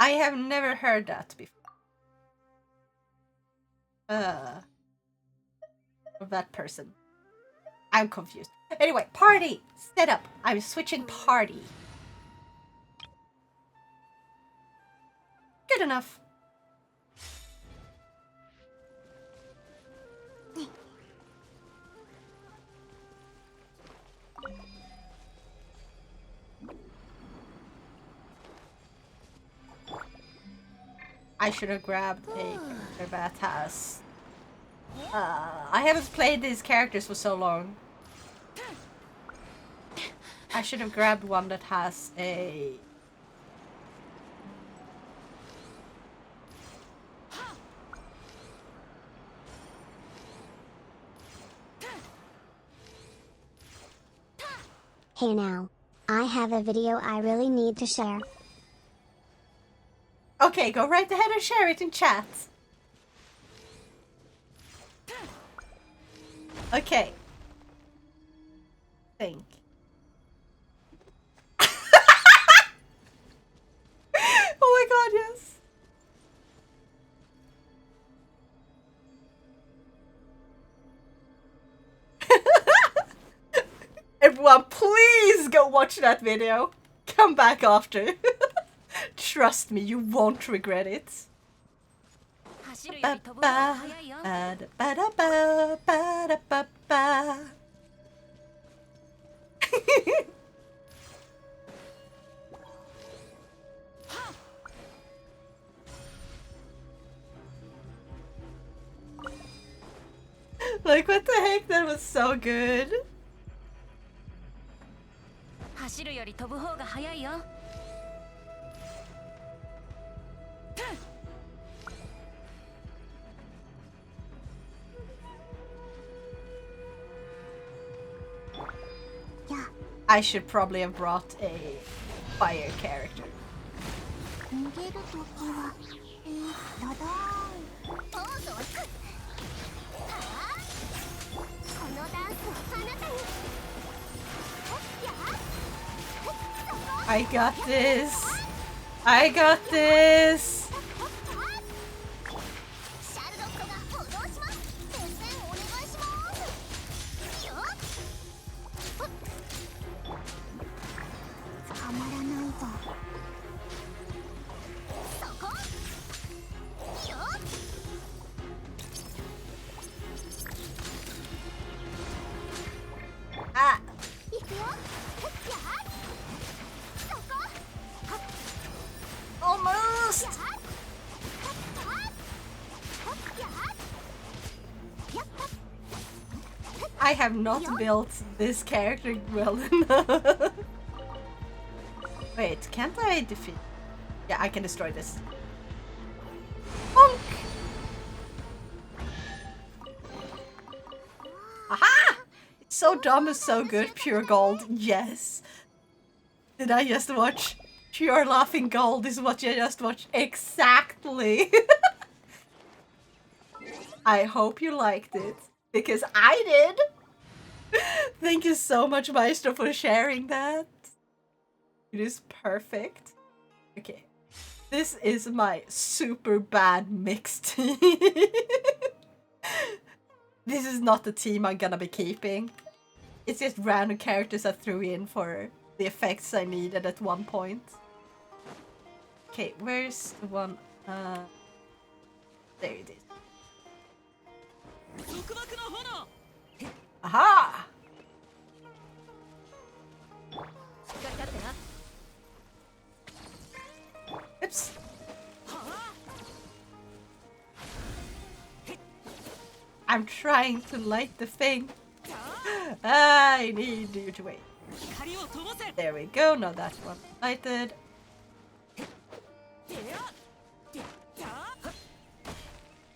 I have never heard that before. Of that person. I'm confused. Anyway, party setup. I'm switching party. Good enough. I should have grabbed a character that has... I haven't played these characters for so long. I should have grabbed one that has a... Hey now. I have a video I really need to share. Okay, go right ahead and share it in chat. Okay. Think. Oh my god, yes. Everyone, please go watch that video. Come back after. Trust me, you won't regret it. Like, what the heck? That was so good. I should probably have brought a fire character. I got this. I got this. Ah. Almost. I have not built this character well enough. Wait, can't I defeat? Yeah, I can destroy this. Bonk! Aha! It's so dumb, it's so good. Pure gold. Yes. Did I just watch? Pure laughing gold is what you just watched. Exactly. I hope you liked it. Because I did. Thank you so much, Maestro, for sharing that. It is perfect. Okay. This is my super bad mixed team. This is not the team I'm gonna be keeping. It's just random characters I threw in for the effects I needed at one point. Okay, where's the one? There it is. Aha! Oops. I'm trying to light the thing. I need you to wait. There we go. Now that one lighted.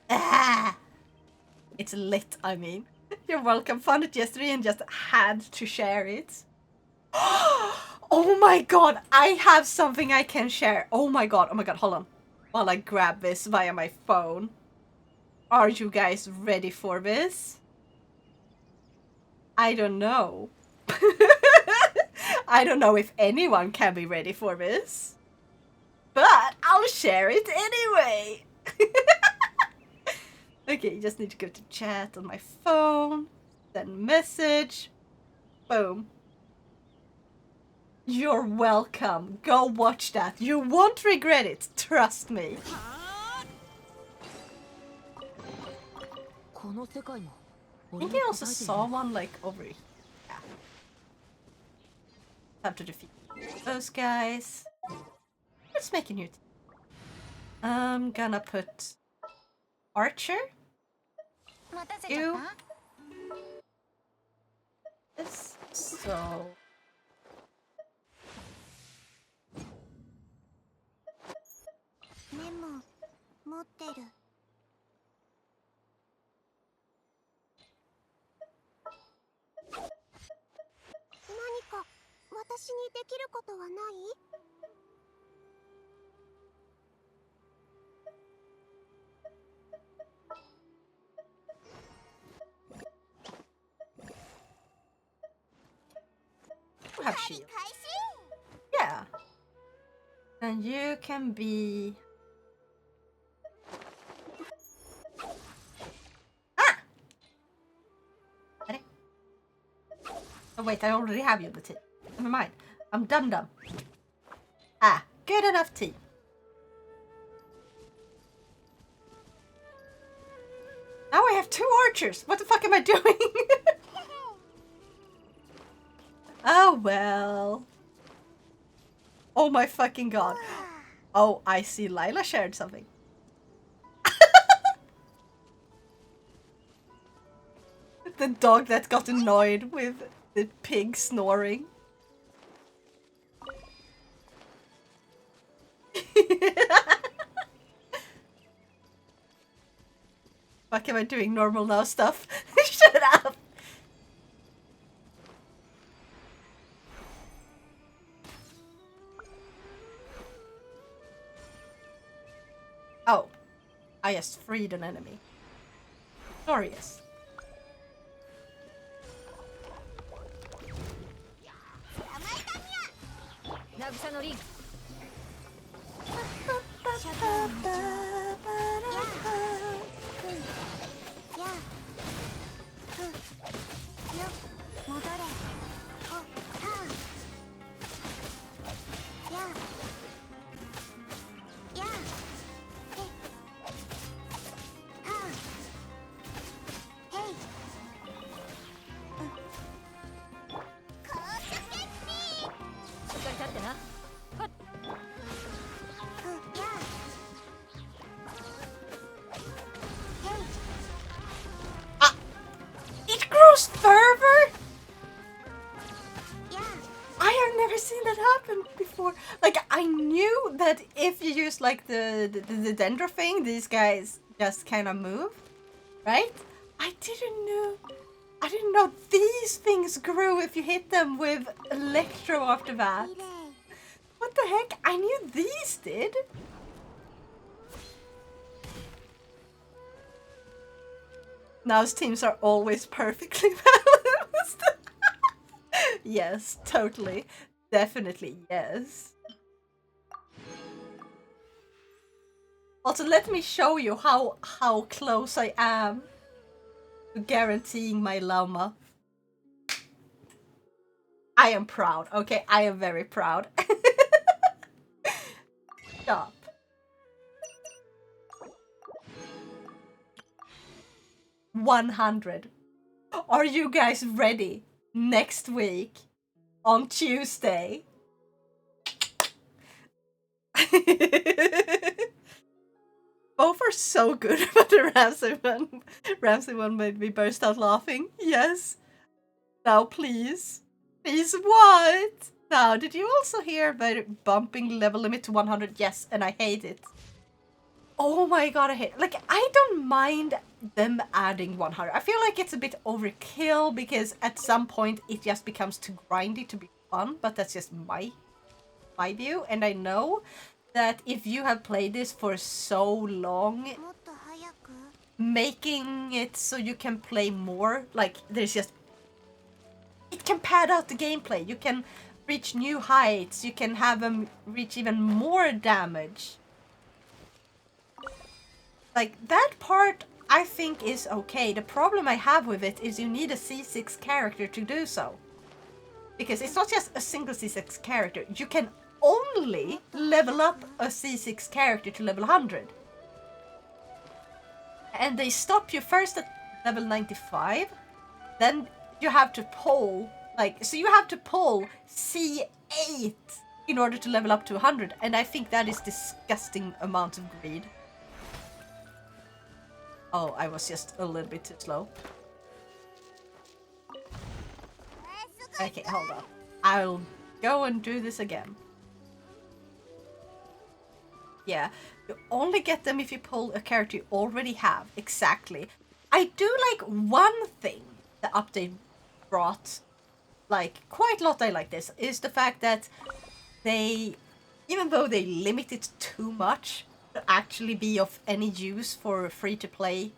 Ah! It's lit, I mean. You're welcome. Found it yesterday and just had to share it. Oh my god, I have something I can share. Oh my god, hold on. While I grab this via my phone. Are you guys ready for this? I don't know. I don't know if anyone can be ready for this. But I'll share it anyway. Okay, you just need to go to chat on my phone. Send message. Boom. You're welcome. Go watch that. You won't regret it. Trust me. I think I also saw one like over here. Yeah. Have to defeat those guys. Let's make a new team. I'm gonna put Archer. You. This. So. You have shield. Yeah. And you can be... Ah! Oh wait, I already have you on the team. Never mind. I'm dumb. Ah, good enough team. Now I have 2 archers. What the fuck am I doing? Oh well. Oh my fucking god. Oh, I see Lila shared something. The dog that got annoyed with the pig snoring. Fuck, am I doing normal now stuff? Shut up! Oh, I just freed an enemy. Glorious. It grows further? I have never seen that happen before. Like, I knew that if you use like the dendro thing, these guys just kind of move, right? I didn't know these things grew if you hit them with electro after that. What the heck? I knew these did. Now's teams are always perfectly balanced. Yes, totally. Definitely, yes. Also, let me show you how close I am to guaranteeing my llama. I am proud, okay? I am very proud. Stop. $100. Are you guys ready? Next week on Tuesday. Both are so good, but the Ramsey one made me burst out laughing. Yes. Now please. Please, what? Now, did you also hear about bumping level limit to 100? Yes, and I hate it. Oh my god, I hate it. Like, I don't mind them adding 100. I feel like it's a bit overkill because at some point it just becomes too grindy to be fun, but that's just my view. And I know that if you have played this for so long, making it so you can play more, like, there's just... It can pad out the gameplay. You can reach new heights. You can have them reach even more damage. Like, that part, I think, is okay. The problem I have with it is you need a C6 character to do so. Because it's not just a single C6 character. You can only level up a C6 character to level 100. And they stop you first at level 95. Then you have to pull, like, so you have to pull C8 in order to level up to 100. And I think that is disgusting amount of greed. Oh, I was just a little bit too slow. Okay, hold on. I'll go and do this again. Yeah, you only get them if you pull a character you already have. Exactly. I do like one thing the update brought, like, quite a lot I like this, is the fact that they, even though they limit it too much, to actually be of any use for free-to-play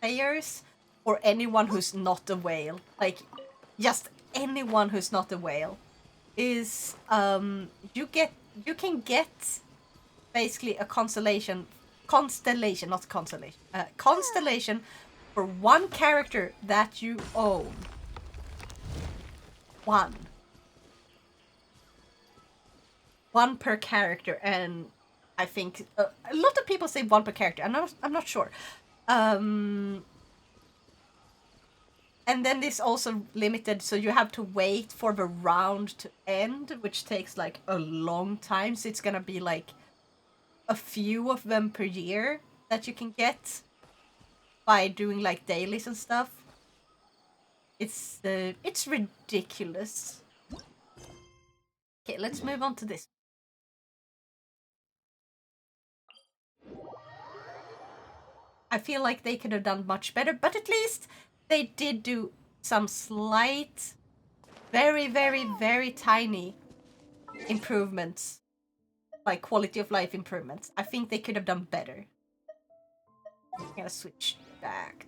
players or anyone who's not a whale, like just anyone who's not a whale, is you can get basically a constellation for one character that you own. One per character, and I think a lot of people say one per character. I'm not sure. And then this also limited, so you have to wait for the round to end, which takes like a long time. So it's gonna be like a few of them per year that you can get by doing like dailies and stuff. It's ridiculous. Okay, let's move on to this. I feel like they could have done much better, but at least they did do some slight, very, very, very tiny improvements. Like quality of life improvements. I think they could have done better. I'm gonna switch back.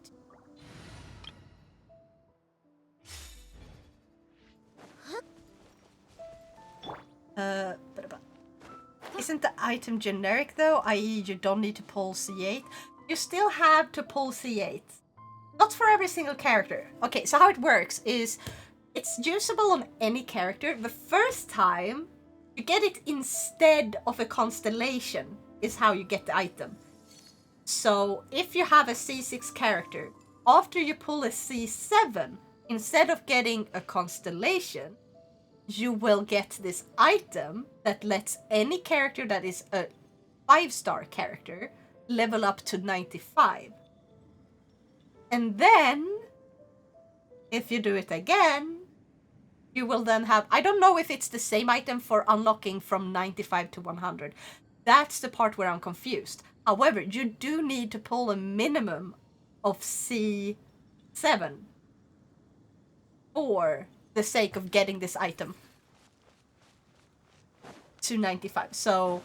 Isn't the item generic though? I.e. you don't need to pull C8. You still have to pull C8. Not for every single character. Okay, so how it works is it's usable on any character. The first time you get it instead of a constellation is how you get the item. So if you have a C6 character, after you pull a C7, instead of getting a constellation, you will get this item that lets any character that is a 5-star character level up to 95. And then, if you do it again, you will then have... I don't know if it's the same item for unlocking from 95 to 100. That's the part where I'm confused. However, you do need to pull a minimum of C7 for the sake of getting this item to 95. So...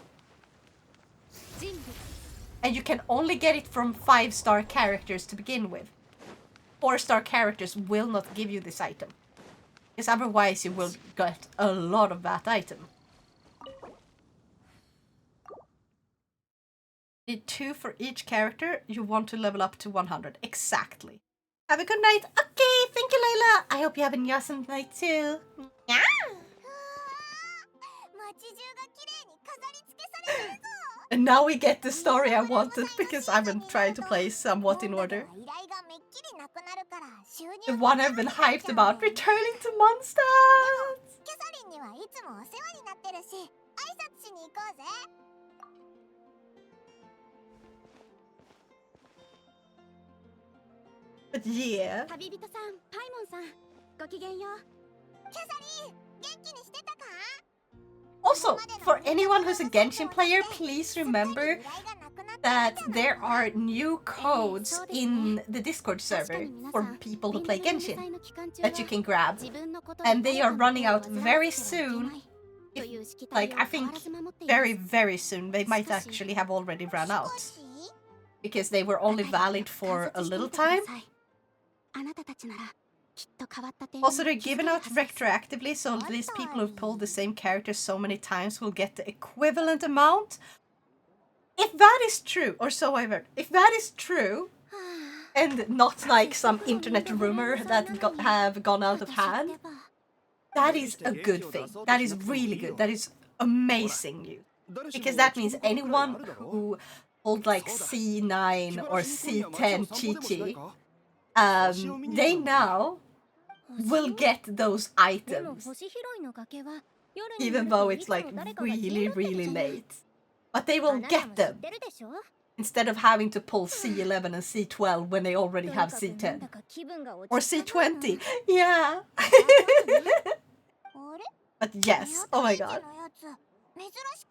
And you can only get it from 5-star characters to begin with. 4-star characters will not give you this item. Because otherwise you will get a lot of that item. Need 2 for each character. You want to level up to 100. Exactly. Have a good night. Okay, thank you, Layla. I hope you have an awesome night too. Yeah. And now we get the story I wanted because I've been trying to play somewhat in order. The one I've been hyped about, returning to Mondstadt! But yeah. Also, for anyone who's a Genshin player, please remember that there are new codes in the Discord server for people who play Genshin that you can grab. And they are running out very soon. Like, I think very, very soon. They might actually have already run out. Because they were only valid for a little time. Also, they're given out retroactively, so these people who've pulled the same character so many times will get the equivalent amount. If that is true, or so I've heard, if that is true, and not like some internet rumor that have gone out of hand, that is a good thing. That is really good. That is amazing news. Because that means anyone who pulled like C9 or C10 Chi-Chi, they now will get those items. Even though it's like really, really late. But they will get them. Instead of having to pull C11 and C12 when they already have C10. Or C20. Yeah. But yes, oh my god.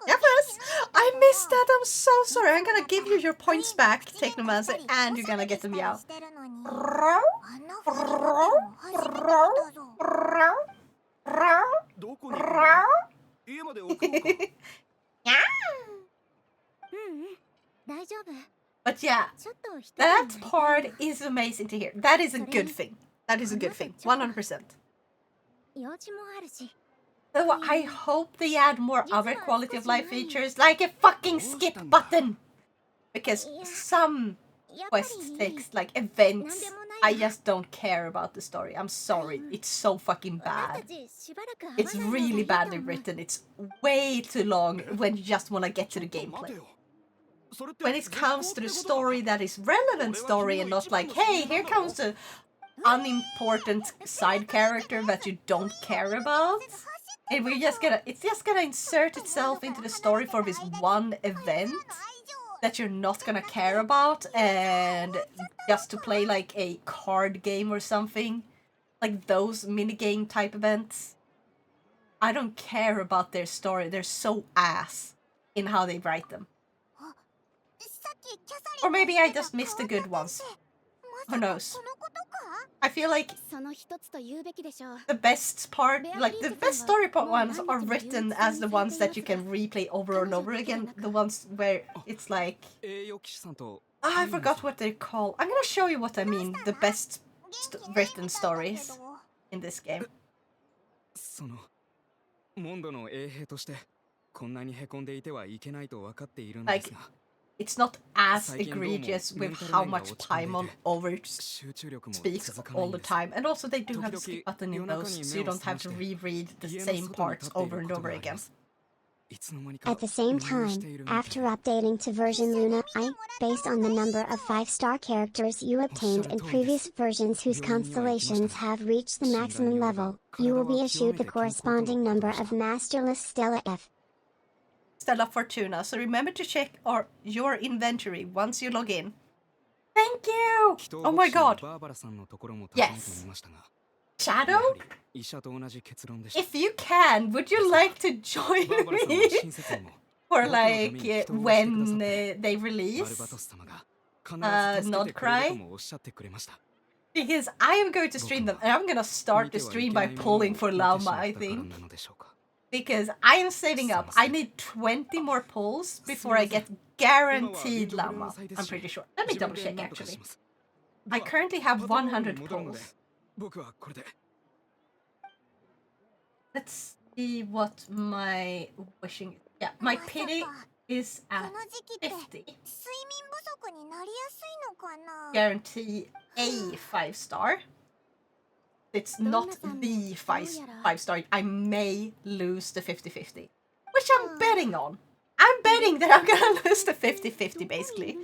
Yeah, plus, I missed that. I'm so sorry. I'm gonna give you your points back, Technomancer, and you're gonna get the meow. But yeah, that part is amazing to hear. That is a good thing. That is a good thing. 100%. Though I hope they add more other quality of life features, like a fucking skip button! Because some quest text, like events, I just don't care about the story. I'm sorry. It's so fucking bad. It's really badly written. It's way too long when you just want to get to the gameplay. When it comes to the story that is relevant story and not like, hey, here comes a unimportant side character that you don't care about. And it's just gonna insert itself into the story for this one event that you're not gonna care about, and just to play like a card game or something. Like those minigame type events. I don't care about their story. They're so ass in how they write them. Or maybe I just missed the good ones. Who knows? I feel like the best part, like the best story part ones are written as the ones that you can replay over and over again. The ones where it's like... I forgot what they're called. I'm gonna show you what I mean. The best written stories in this game. Like, it's not as egregious with how much Paimon over speaks all the time. And also they do have a skip button in those, so you don't have to reread the same parts over and over again. At the same time, after updating to version Luna I, based on the number of 5-star characters you obtained in previous versions whose constellations have reached the maximum level, you will be issued the corresponding number of Masterless Stella F. Stella Fortuna, so remember to check your inventory once you log in. Thank you! Oh my god. Yes. Shadow? If you can, would you like to join me? For like when they release Not Cry? Because I am going to stream them, and I'm gonna start the stream by pulling for Llama, I think. Because I am saving up. I need 20 more pulls before I get guaranteed Llama. I'm pretty sure. Let me double check actually. I currently have 100 pulls. Let's see what my wishing is. Yeah, my pity is at 50. Guarantee a 5-star. It's not the 5-star. I may lose the 50-50. Which I'm betting on. I'm betting that I'm gonna lose the 50-50 basically.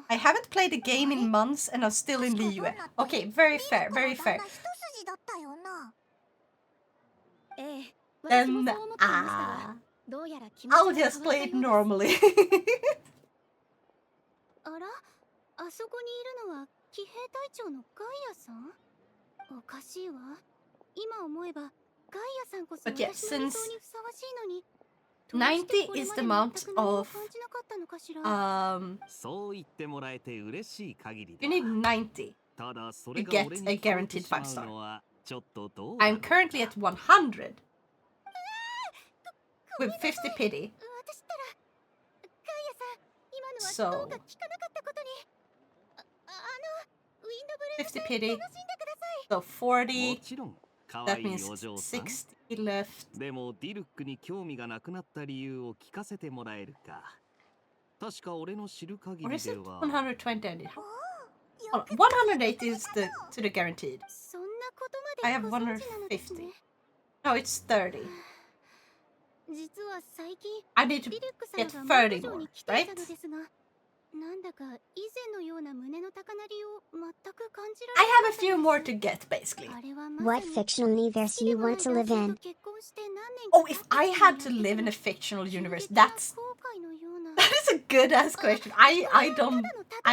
I haven't played a game in months and I'm still in Liyue. Okay, very fair, very fair. Then, I'll just play it normally. おかしいわ。今思えばガイアさんこそ But yeah, 私の理 since 想にふさわしいのに。 90 is the amount of そう言ってもらえて嬉しい限りだ。 you need 90 to get a guaranteed 5-star. I'm currently at 100 with 50 pity. So 50 pity. So 40. That means 60 left. でもディルックに興味がなくなった理由を聞かせてもらえるか。確か俺の知る限りでは。Or is it 120 I need? Oh, 108 is to the guaranteed. I have 150. No, it's 30. I need to get 30 more, right? なんだか以前のような胸の高鳴りを全く感じら I れ have a few more to get, basically. What fictional universe you want to live in? Oh, if I had to live in a fictional universe, that is a good ass question. I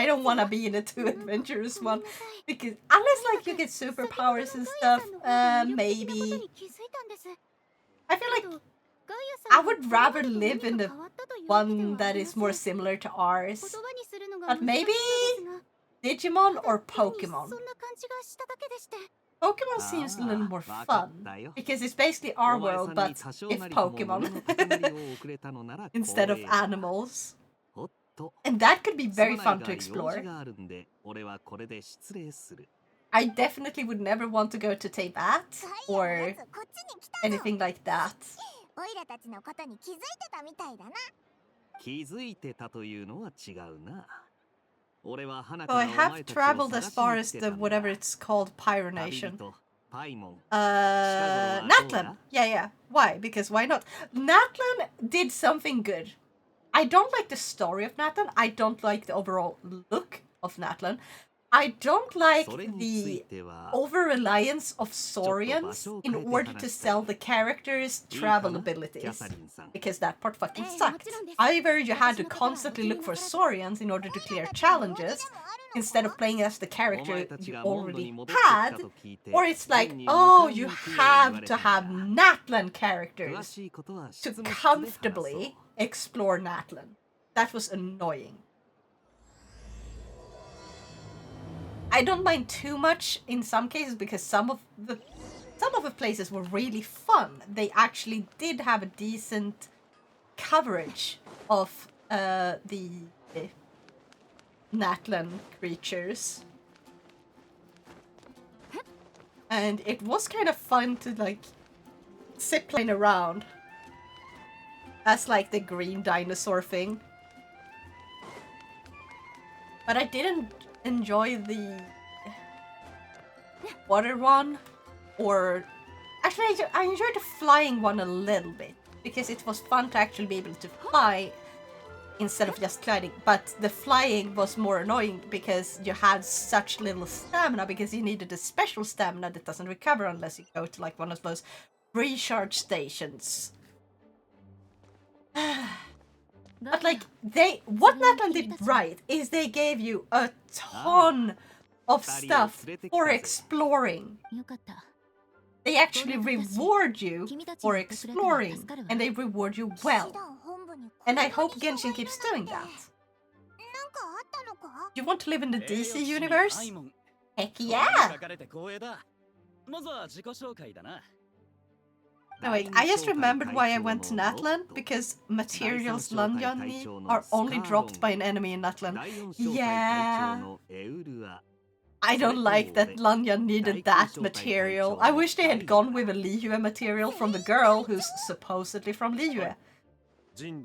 don't want to be in a too adventurous one because unless like you get superpowers and stuff, maybe. I feel like I would rather live in the one that is more similar to ours. But maybe Digimon or Pokemon. Pokemon seems a little more fun because it's basically our world, but if Pokemon instead of animals. And that could be very fun to explore. I definitely would never want to go to Teyvat or anything like that. オイラたちのことに気づいてたみたいだな。気づいてたというのは違うな。俺は花 So I have traveled as far as the whatever it's called Pyro Nation. Natlan. Yeah. Why? Because why not? Natlan did something good. I don't like the story of Natlan. I don't like the overall look of Natlan. I don't like the over-reliance of Saurians in order to sell the characters' travel abilities. Because that part fucking sucked. Either you had to constantly look for Saurians in order to clear challenges, instead of playing as the character you already had, or it's like, oh, you have to have Natlan characters to comfortably explore Natlan. That was annoying. I don't mind too much in some cases because some of the places were really fun. They actually did have a decent coverage of the Natlan creatures. And it was kind of fun to like zipline around as like the green dinosaur thing. But I didn't enjoy the water one, or actually I enjoyed the flying one a little bit because it was fun to actually be able to fly instead of just gliding. But the flying was more annoying because you had such little stamina, because you needed a special stamina that doesn't recover unless you go to like one of those recharge stations. But like what Natlan did right is they gave you a ton of stuff for exploring. They actually reward you for exploring, and they reward you well. And I hope Genshin keeps doing that. You want to live in the DC universe? Heck yeah! No, wait, I just remembered why I went to Natlan, because materials Lanyan need are only dropped by an enemy in Natlan. Yeah. I don't like that Lanyan needed that material. I wish they had gone with a Liyue material from the girl who's supposedly from Liyue.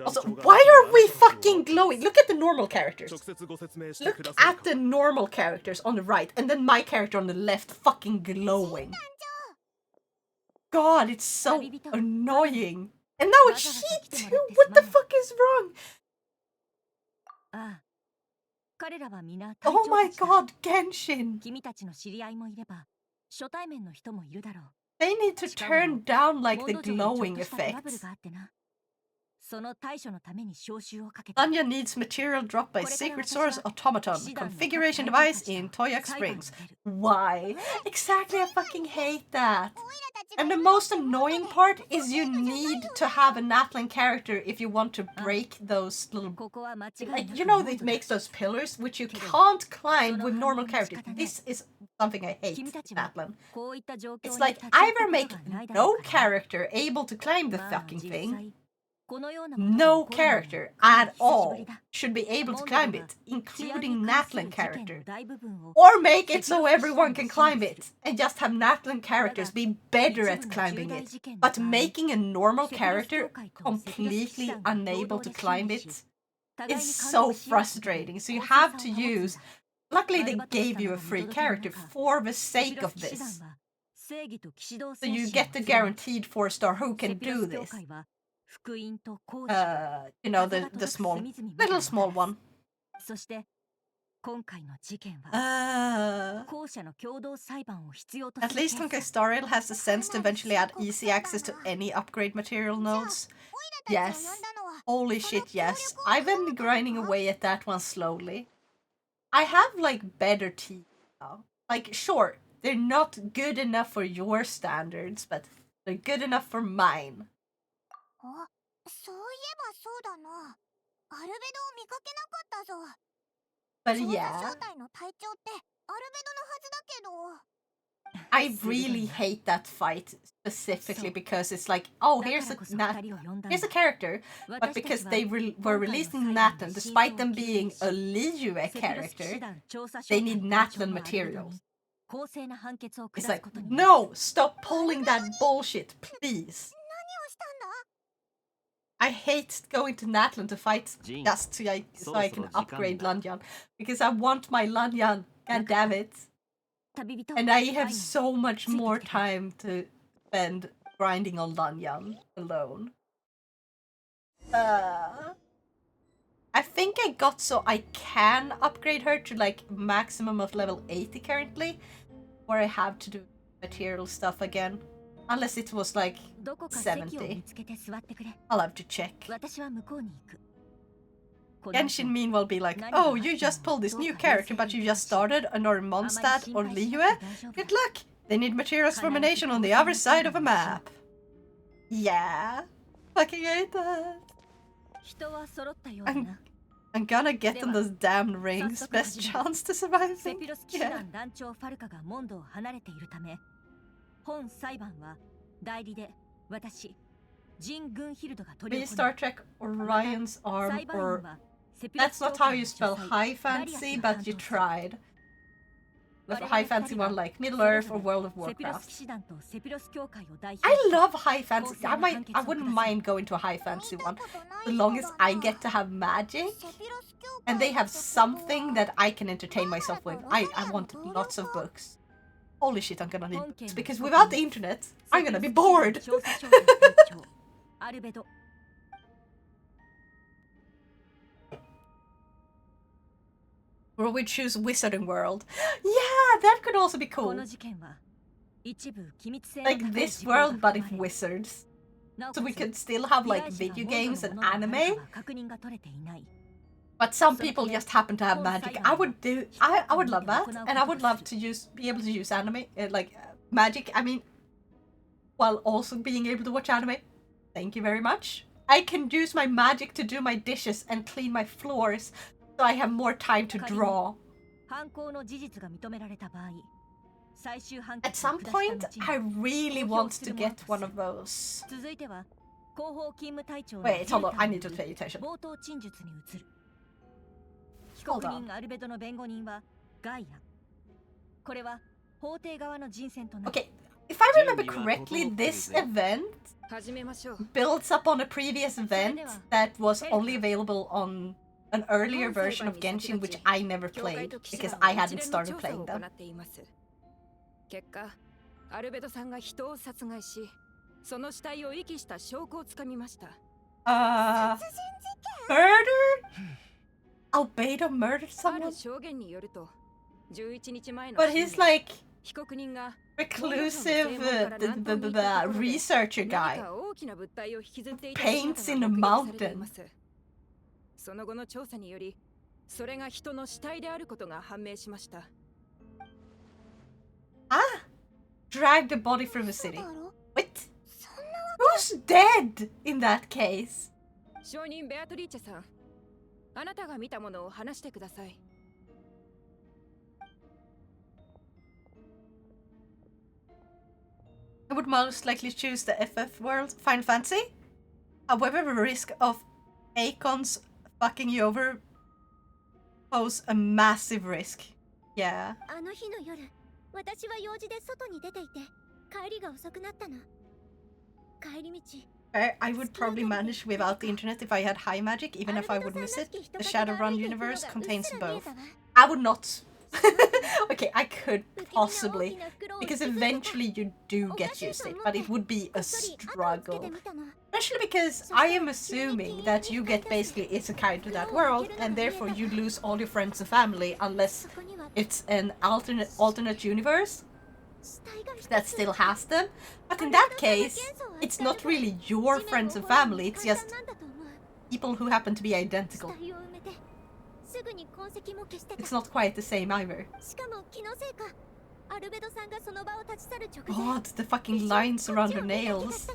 Also, why are we fucking glowing? Look at the normal characters. Look at the normal characters on the right, and then my character on the left fucking glowing. God, it's so annoying. And now it's he too! What the fuck is wrong? Oh my god, Genshin! They need to turn down like the glowing effect. Anya needs material dropped by Secret Source Automaton, configuration device in Toyak Springs. Why? Exactly, I fucking hate that. And the most annoying part is you need to have a Natlan character if you want to break those little... Like, you know, it makes those pillars, which you can't climb with normal characters. This is something I hate, Natlan. It's like, either make no character able to climb the fucking thing, no character at all should be able to climb it, including Natlan character. Or make it so everyone can climb it, and just have Natlan characters be better at climbing it. But making a normal character completely unable to climb it is so frustrating. So you have to use... Luckily they gave you a free character for the sake of this. So you get the guaranteed 4-star who can do this. You know, the small, little small one. At least Honkai Star Rail has the sense to eventually add easy access to any upgrade material nodes. Yes. Holy shit, yes. I've been grinding away at that one slowly. I have, like, better teeth now. Like, sure, they're not good enough for your standards, but they're good enough for mine. But yeah, I really hate that fight specifically because it's like, oh, here's a character, but because they were released in Natlan, despite them being a Liyue character, they need Natlan materials. It's like, no, stop pulling that bullshit, please. I hate going to Natlan to fight just so I can upgrade Lanyan, because I want my Lanyan, god damn it. And I have so much more time to spend grinding on Lanyan alone. I think I got so I can upgrade her to like maximum of level 80 currently, or I have to do material stuff again. Unless it was like 70. I'll have to check. Genshin meanwhile be like, oh, you just pulled this new character, but you just started another Mondstadt or Liyue? Good luck! They need materials from a nation on the other side of a map. Yeah. Fucking hate that. I'm gonna get in those damn rings. Best chance to survive. セピロス騎士 Yeah. 団団長ファルカがモンドを離れているため、本裁判は代理で私ジン・グンヒルドが取り Maybe 行う。 Star Trek Orion's Arm, 裁判 or 員はセピロ that's ス not 教 how 会 you の spell 主催 high ダリアス fantasy, が but you 担当する。 tried. The 我々 high 二 fantasy 人は one like それ Middle ぞれ Earth or World of セピロス Warcraft. 騎士団とセピロス教会を代表 I して love high fantasy. 公正 I な might, 判決 I を下 wouldn't す。 mind going to a high fantasy 見た one, ことない as け long ど as I な。 get to have magic セピロス教 and 会 they って have こと something は that I can entertain myself with. I want lots of books. Holy shit, I'm gonna need 本件 books の because 被告 without the 人 internet, セ I'm ピ gonna ロ be ス騎士団 bored. 調査長会会長アルベド Or we choose Wizarding World. Yeah, that could also be こ cool. の事件は一部機密性の Like 高い this 事項が world, but 含ま if れ wizards. なお So か we つ could still have 被 like 害者が video モンド games の and ものである anime. かは確認が取れていない But some people just happen to have magic. I would do. I would love that, and I would love to be able to use anime, magic. I mean, while also being able to watch anime. Thank you very much. I can use my magic to do my dishes and clean my floors, so I have more time to draw. 犯行の事実が認められた場合最終判 At 決を some 下した point, 後に I really 公表 want す to るもの get とす one る of those. 続いては広報勤務隊長の Wait, hold on. I ヘ need ル to ター pay に attention. 冒頭陳述に移る被 Hold 告 on. 人アルベドの弁護人はガイアこれは法廷側の人選となる Okay, if I remember correctly, this event 始めましょう。 builds up on a previous event that was only available on an earlier version of Genshin, which I never 教会 played と騎士 because 団 I は hadn't 一連の started 調査 playing を行 them. っています。結果、アルベドさんが人を殺害し、その死体を遺棄した証拠をつかみました。Murder? Albedo murdered ある someone? 証言によると、11日前の But 深 he's 夜 like 被告人が reclusive researcher 何 guy. か大きな物体を引きずっていた Paints 姿 in が a 目撃されてい mountain. ます。その後の調査により、それが人の死体であることが判明しました。Drag the body from the city. 嘘だろ Wait, そんな who's dead in that case? 証人ベアトリーチェさん、あなたが見たものを話してください。I would most likely choose the FF world, Final Fantasy. However, the risk of Akon's fucking you over pose a massive risk. Yeah. あの日の夜、私は用事で外に出ていて、帰りが遅くなったの。帰り道、 I would probably manage without the internet if I had high magic, even if I would miss it. The Shadowrun universe contains both. I would not. Okay, I could possibly, because eventually you do get used to it, but it would be a struggle. Especially because I am assuming that you get basically isekai to that world, and therefore you lose all your friends and family unless it's an alternate universe that still has them. But in that case, it's not really your friends and family, it's just people who happen to be identical. It's not quite the same either. God, the fucking lines around her nails.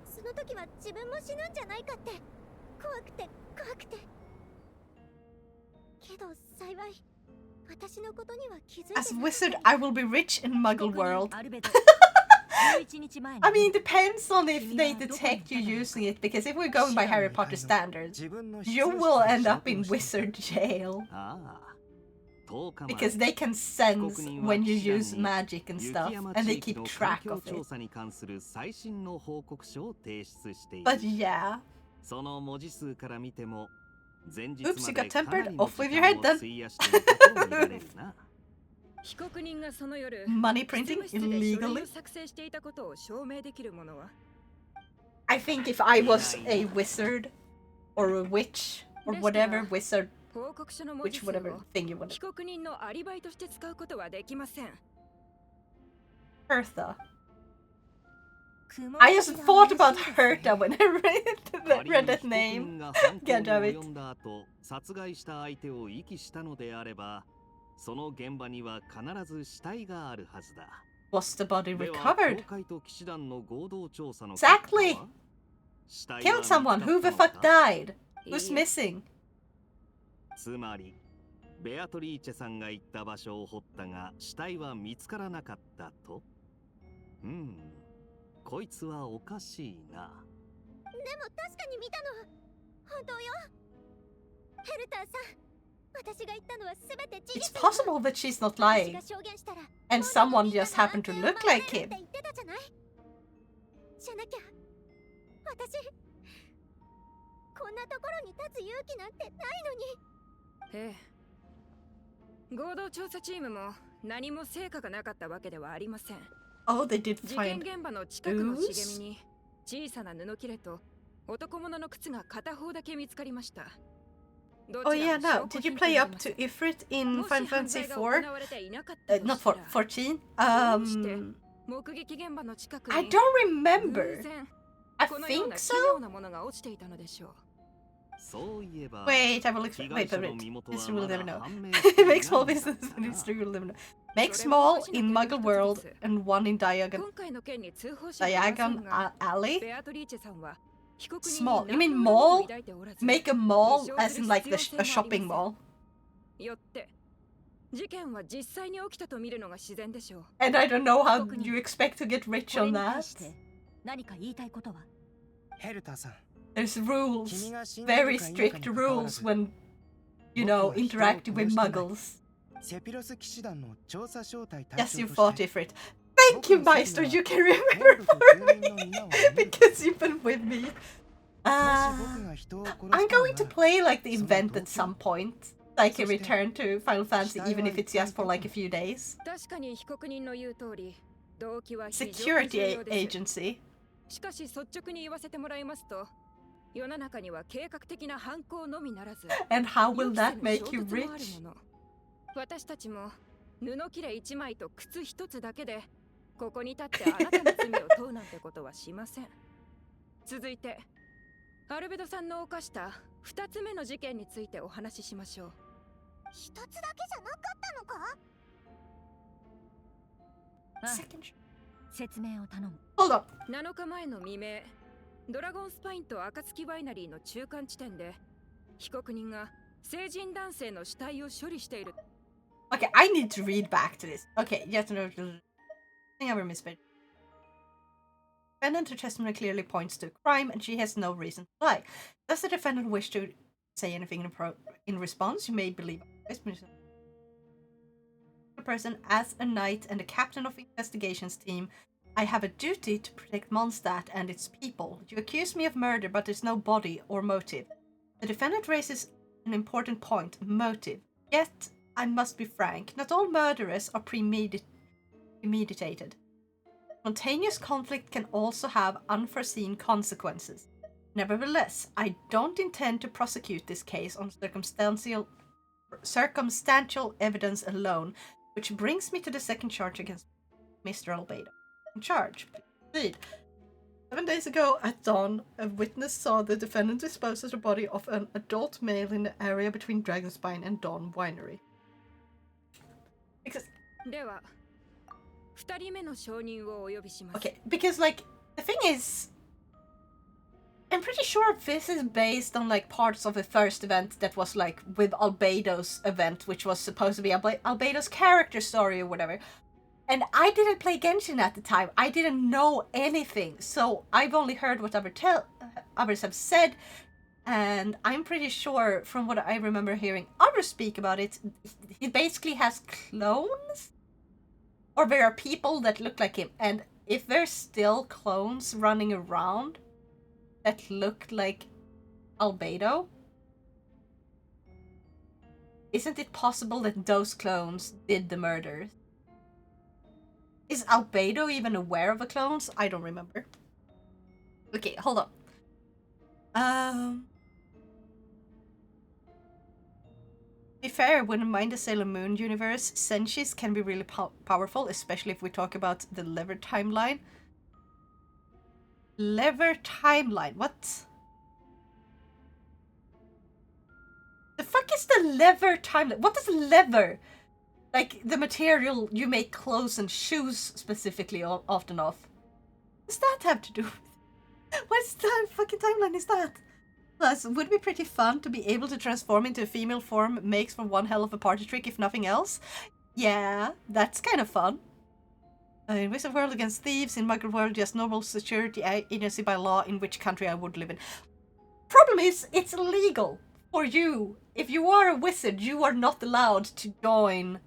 その時は自分も死ぬんじゃないかって怖くてけど幸い私のことには気づいて As wizard, I will be rich in Muggle world. アルベド11日前 I mean, depends on if they detect you using it, because if we're going by Harry Potter standards, you will end up in wizard jail. ああ、10日前 Because they can sense when you use magic and stuff, and they keep track of 調 it. 査に関する最新の報告書を提出している。 But yeah. その文字数から見ても、前日 Oops, ま you で got かな tempered. りの Off with 時 your 間 head を then. 費やしていたと見られるな。被告人がその夜、 Money printing 執務室で書類 illegally. を作成していたことを証明できるものは I think if I was a wizard or a witch or whatever wizard, 報告書の文字 which 数 whatever を thing you want. 被告人のアリバイとして使うことはできません。 Hertha. I just thought about Hertha when I read that name. God damn it. 殺害した相手を遺棄したのであれば、その現場には必ず死体があるはずだ。 Was the body では recovered? 教会と騎士団の合同調査の Exactly. 死体は Killed someone. Who the 見つかった fuck のか died? Who's いいえ missing? つまりベアトリーチェさんが行った場所を掘ったが死体は見つからなかったと。こいつはおかしいな。でも確かに見たの。本当よ。ヘルターさん、私が言ったのは全て事実。 It's possible that she's not lying, and someone just happened to look like him. じゃなきゃ私こんなところに立つ勇気なんてないのに。ええ、合同調査チームも何も成果がなかったわけではありません。Oh, they did 事件 find 現場の近くの茂 ooze? みに小さな布切れと男物の靴が片方だけ見つかりました。 Oh yeah, now, did you play up to Ifrit in Final Fantasy 4? Not 14? I don't remember. I think so? Wait, I will explain. Wait. History will never know. Make small business, but history will never know. Make small in Muggle World and one in Diagon Alley? Small. You mean mall? Make a mall as in like a shopping mall. And I don't know how you expect to get rich on that. There's rules. Very strict rules when, you know, interacting with muggles. Yes, you fought Ifrit. Thank you, Meister, you can remember for me. Because you've been with me. I'm going to play like the event at some point. I can return to Final Fantasy even if it's just for like a few days. Security agency. And how will that make you rich? 私たちも布切れ1枚と靴1つだけでここに立ってあなたの罪を問うなんてことはしません。続いてアルベドさんの犯した2つ目の事件についてお話ししましょう。1つだけじゃなかったのか？説明を頼む。Hold on. 7日前の未明、ドラゴンスパインと暁ワイナリーの中間地点で被告人が成人男性の死体を処理している。Okay, I need to read back to this. Okay, yes, no, I think I misread. Defendant, her testimony clearly points to a crime, and she has no reason to lie. Does the defendant wish to say anything in response? You may believe this person as a knight and a captain of the investigations team. I have a duty to protect Mondstadt and its people. You accuse me of murder, but there's no body or motive. The defendant raises an important point: motive. Yet, I must be frank, not all murderers are premeditated. Spontaneous conflict can also have unforeseen consequences. Nevertheless, I don't intend to prosecute this case on circumstantial evidence alone, which brings me to the second charge against Mr. Albedo. In charge, please. 7 days ago at dawn, a witness saw the defendant dispose of the body of an adult male in the area between Dragonspine and Dawn Winery. Okay, because like the thing is, I'm pretty sure this is based on like parts of the first event that was like with Albedo's event, which was supposed to be Albedo's character story or whatever. And I didn't play Genshin at the time. I didn't know anything, so I've only heard what others have said. And I'm pretty sure, from what I remember hearing others speak about it, he basically has clones? Or there are people that look like him. And if there's still clones running around that look like Albedo, isn't it possible that those clones did the murders? Is Albedo even aware of the clones? I don't remember. Okay, hold on. To be fair, wouldn't mind the Sailor Moon universe. Senshis can be really powerful, especially if we talk about the lever timeline. Lever timeline? What? The fuck is the lever timeline? What is lever? Like, the material you make clothes and shoes specifically often of. What does that have to do with? What is that fucking timeline is that? Plus, it would be pretty fun to be able to transform into a female form. Makes for one hell of a party trick, if nothing else. Yeah, that's kind of fun. In Wizard World against thieves, in Muggle World just normal security agency by law in which country I would live in. Problem is, it's illegal for you. If you are a wizard, you are not allowed to join.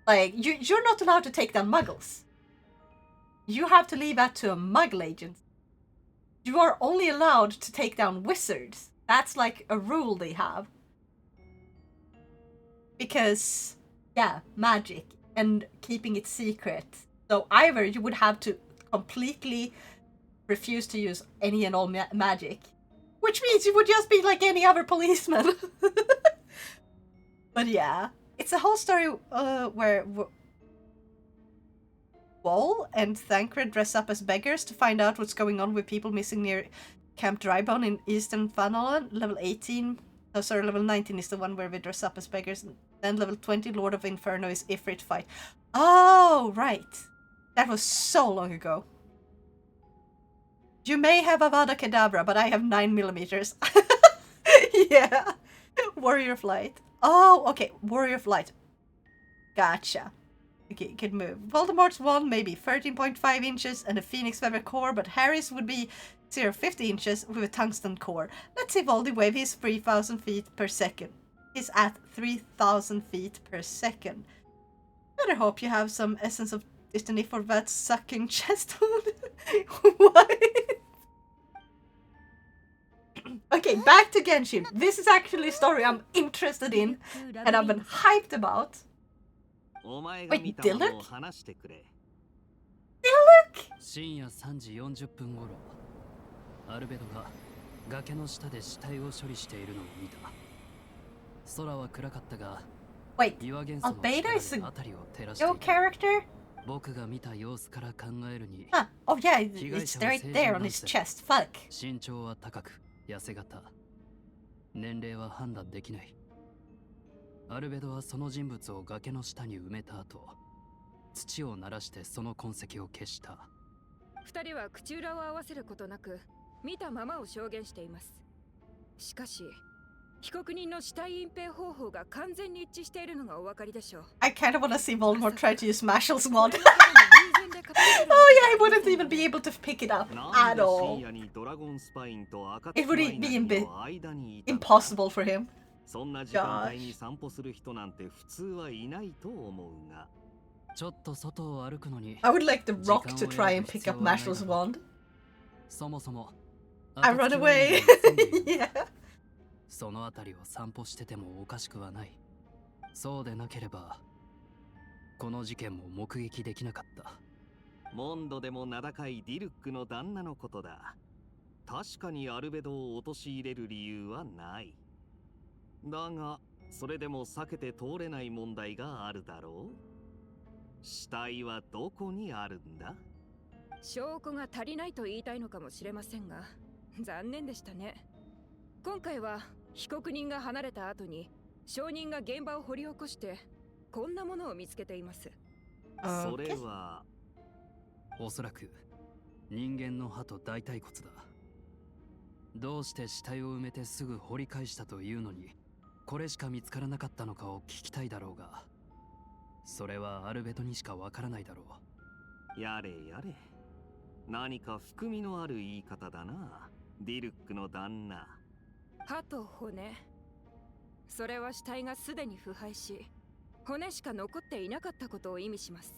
Like, you're not allowed to take down muggles. You have to leave that to a muggle agent. You are only allowed to take down wizards. That's like a rule they have. Because, yeah, magic and keeping it secret. So either you would have to completely refuse to use any and all magic, which means you would just be like any other policeman. But yeah, it's a whole story where Wall and Thancred dress up as beggars to find out what's going on with people missing near Camp Drybone in Eastern Fanalan. Level 18. Oh, sorry, level 19 is the one where we dress up as beggars. Then level 20, Lord of Inferno is Ifrit fight. Oh, right. That was so long ago. You may have Avada Kedavra, but I have 9mm. Yeah. Warrior Flight. Oh, okay. Warrior Flight. Gotcha. Okay, good move. Voldemort's wand may be 13.5 inches and a phoenix feather core, but Harry's would be 0.50 inches with a tungsten core. Let's see Voldy wave. He's 3,000 feet per second. He's at 3,000 feet per second. Better hope you have some essence of destiny for that sucking chest wound. What? Okay, back to Genshin. This is actually a story I'm interested in and I've been hyped about. Wait, Diluc? Diluc? 深夜3時40分頃、アルベドが崖の下で死体を処理しているのを見た。空は暗かったが、 Wait, Albedo is your character? 僕が見た様子から考えるに、 Oh yeah, it's right there on his chest. Fuck. 身長は高く、痩せ型。年齢は判断できない。アルベドはその人物を崖の下に埋めた後、土を鳴らしてその痕跡を消した。二人は口裏を合わせることなく見たままを証言しています。しかし被告人の死体隠蔽方法が完全に一致しているのがお分かりでしょう。 I kind of want to see Voldemort try to use Mashal's wand. Oh yeah, I wouldn't even be able to pick it up at all. It would be impossible for him. そんな時間帯に散歩する人なんて普通はいないと思うが。ちょっと外を歩くのに。 I would like the Rock to try and pick up Mashal's wand. そもそも。I run away. Yeah. そのあたりを散歩しててもおかしくはない。そうでなければ、この事件も目撃できなかった。モンドでも名高いディルックの旦那のことだ。確かにアルベドを陥れる理由はない。だが、それでも避けて通れない問題があるだろう。死体はどこにあるんだ？証拠が足りないと言いたいのかもしれませんが、残念でしたね。今回は被告人が離れた後に証人が現場を掘り起こしてこんなものを見つけています。それはおそらく人間の歯と大腿骨だ。どうして死体を埋めてすぐ掘り返したというのに、これしか見つからなかったのかを聞きたいだろうが、それはアルベドにしかわからないだろう。やれやれ。何か含みのある言い方だな。ディルックの旦那。歯と骨。それは死体がすでに腐敗し、骨しか残っていなかったことを意味します。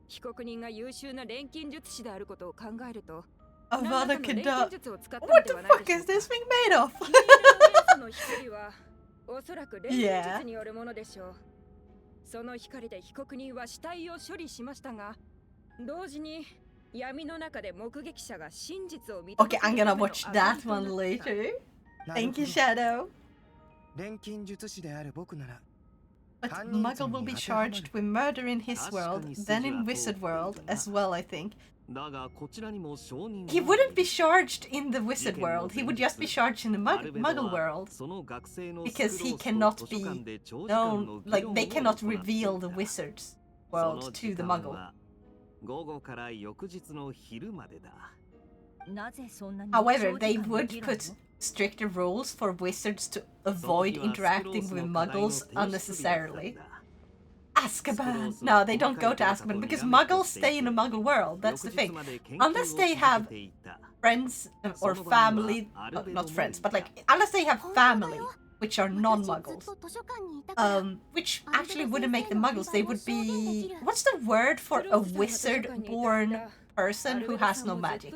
被告人が優秀な錬金術師であることを考えると、Avada Kedavra. What the fuck is this being made of? の光はおそらく錬金術によるものでしょう。その光で被告人は死体を処理しましたが、同時に闇の中で目撃者が真実を見た。Okay, I'm gonna watch that one later. Thank you, Shadow. 錬金術師である僕なら。 But Muggle will be charged with murder in his world, then in Wizard world as well, I think. He wouldn't be charged in the Wizard world, he would just be charged in the Muggle world. Because he cannot be known, like, they cannot reveal the Wizard's world to the Muggle. However, they would put stricter rules for wizards to avoid interacting with muggles unnecessarily. Azkaban! No, they don't go to Azkaban because muggles stay in a muggle world. That's the thing. Unless they have friends or family, not friends, but like, unless they have family which are non-muggles, which actually wouldn't make them muggles. They would be, what's the word for a wizard-born person who has no magic?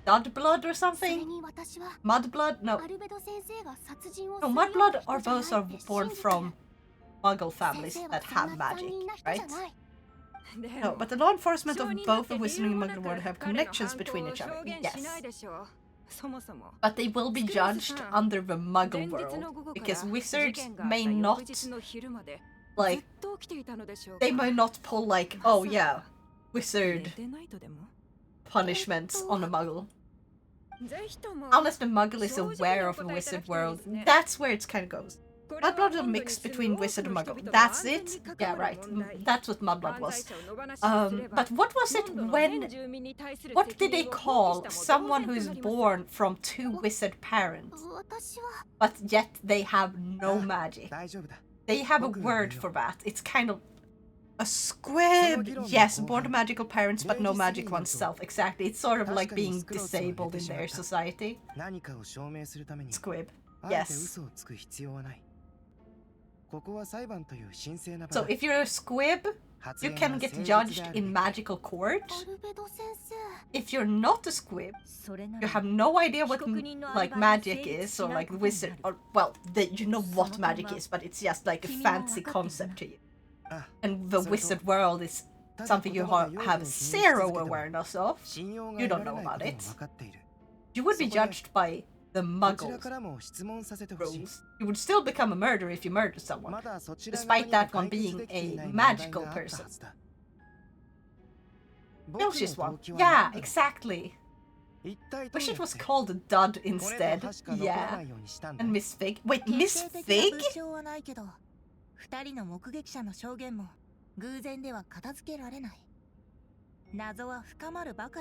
Mudblood or something? Mudblood? No. No, Mudblood or those are born from muggle families that have magic, right? No, but the law enforcement of both the wizarding and muggle world have connections between each other, yes. But they will be judged under the muggle world, because wizards may not, like, they may not pull like, oh yeah, wizard punishments on a muggle. Unless the muggle is aware of the wizard world, that's where it kind of goes. Mudblood is a mix between wizard and muggle. That's it? Yeah, right. That's what Mudblood was. But what was it when... What did they call someone who is born from two wizard parents, but yet they have no magic? They have a word for that. It's kind of... A squib! Yes, born to magical parents, but no magic oneself. Exactly. It's sort of like being disabled in their society. Squib. Yes. So if you're a squib, you can get judged in magical court. If you're not a squib, you have no idea what like magic is, or like wizard, or well, you know what magic is, but it's just like a fancy concept to you. And the wizard world is something you have zero awareness of. You don't know about it. You would be judged by the muggles rules. You would still become a murderer if you murdered someone, despite that one being a magical person. Filch's one. Yeah, exactly. Wish it was called a dud instead. Yeah. And Miss Fig. Wait, Miss Fig?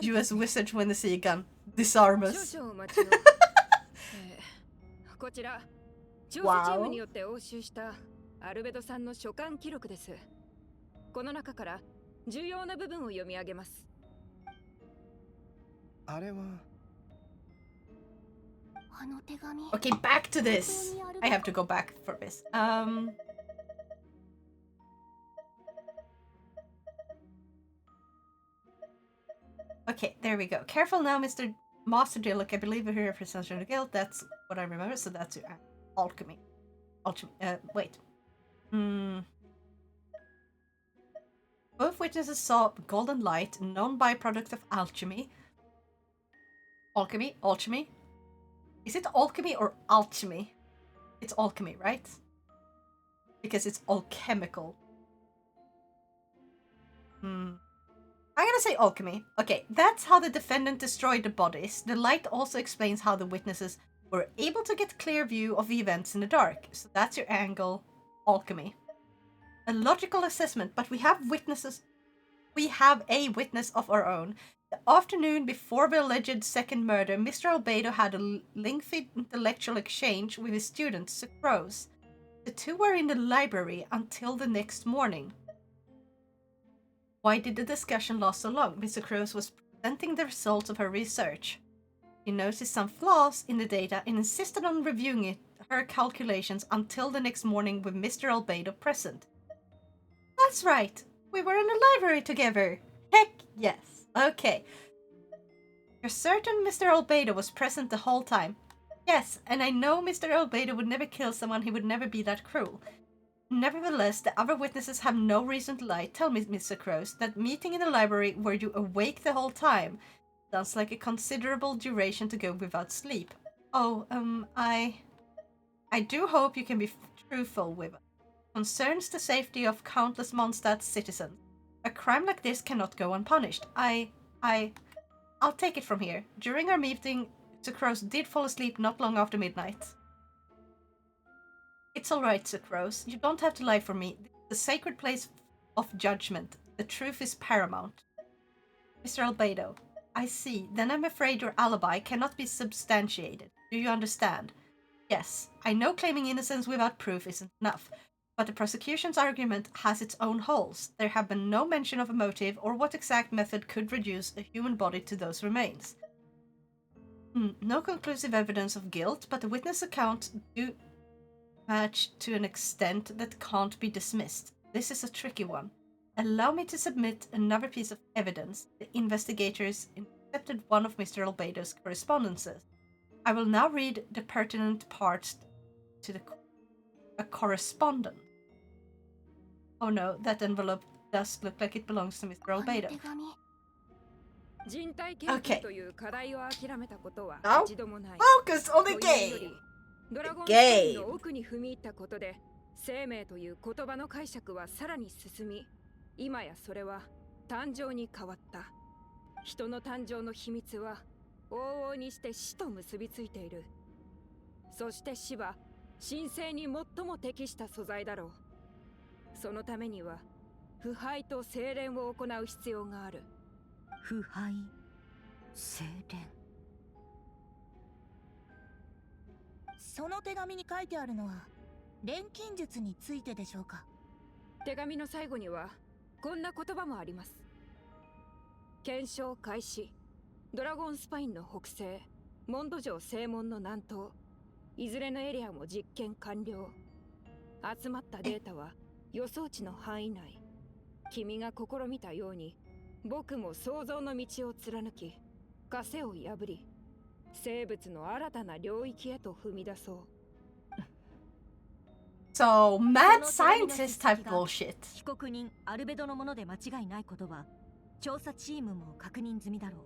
You as wizard when they see a gun. Disarm us. こちら調査チームによって押収したアルベドさんの書簡記録です。この中から重要な部分を読み上げます。あれは Okay, back to this. I have to go back for this. Okay, there we go. Careful now, Mr. Master Dillock. I believe we're here for Sunshine of the Guild. That's what I remember. So that's your alchemy. Wait. Both witnesses saw golden light, non-byproduct of alchemy. Alchemy? Is it alchemy or alchemy? It's alchemy, right? Because it's alchemical. I'm gonna say alchemy. Okay, that's how the defendant destroyed the bodies. The light also explains how the witnesses were able to get clear view of the events in the dark. So that's your angle. Alchemy. A logical assessment, but we have witnesses. We have a witness of our own. The afternoon before the alleged second murder, Mr. Albedo had a lengthy intellectual exchange with his student, Sucrose. The two were in the library until the next morning. Why did the discussion last so long? Mr. Sucrose was presenting the results of her research. She noticed some flaws in the data and insisted on reviewing her calculations until the next morning with Mr. Albedo present. That's right. We were in the library together. Heck yes. Okay. You're certain Mr. Albedo was present the whole time? Yes, and I know Mr. Albedo would never kill someone. He would never be that cruel. Nevertheless, the other witnesses have no reason to lie. Tell me, Mr. Crows, that meeting in the library, were you awake the whole time? Sounds like a considerable duration to go without sleep. Oh, I do hope you can be truthful with us. Concerns the safety of countless Mondstadt citizens. A crime like this cannot go unpunished. I'll take it from here. During our meeting, Mr. Crows did fall asleep not long after midnight. It's alright, Sucrose. You don't have to lie for me. The sacred place of judgment. The truth is paramount. Mr. Albedo, I see. Then I'm afraid your alibi cannot be substantiated. Do you understand? Yes, I know claiming innocence without proof isn't enough, but the prosecution's argument has its own holes. There have been no mention of a motive or what exact method could reduce a human body to those remains. No conclusive evidence of guilt, but the witness accounts do match to an extent that can't be dismissed. This is a tricky one. Allow me to submit another piece of evidence. The investigators intercepted one of Mr. Albedo's correspondences. I will now read the pertinent parts to a correspondent. Oh no, that envelope does look like it belongs to Mr. Albedo. Okay. Now, focus on the game! ドラゴンスパインの奥に踏み入ったことで生命という言葉の解釈はさらに進み、今やそれは誕生に変わった。人の誕生の秘密は往々にして死と結びついている。そして死は神聖に最も適した素材だろう。そのためには腐敗と精錬を行う必要がある。腐敗、精錬。その手紙に書いてあるのは錬金術についてでしょうか。手紙の最後にはこんな言葉もあります。検証開始。ドラゴンスパインの北西、モンド城正門の南東、いずれのエリアも実験完了。集まったデータは予想値の範囲内。君が試みたように僕も想像の道を貫き、枷を破り、生物の新たな領域へと踏み出そう。So, mad scientist type bullshit. 被告人アルベドのもので間違いないことは調査チームも確認済みだろう。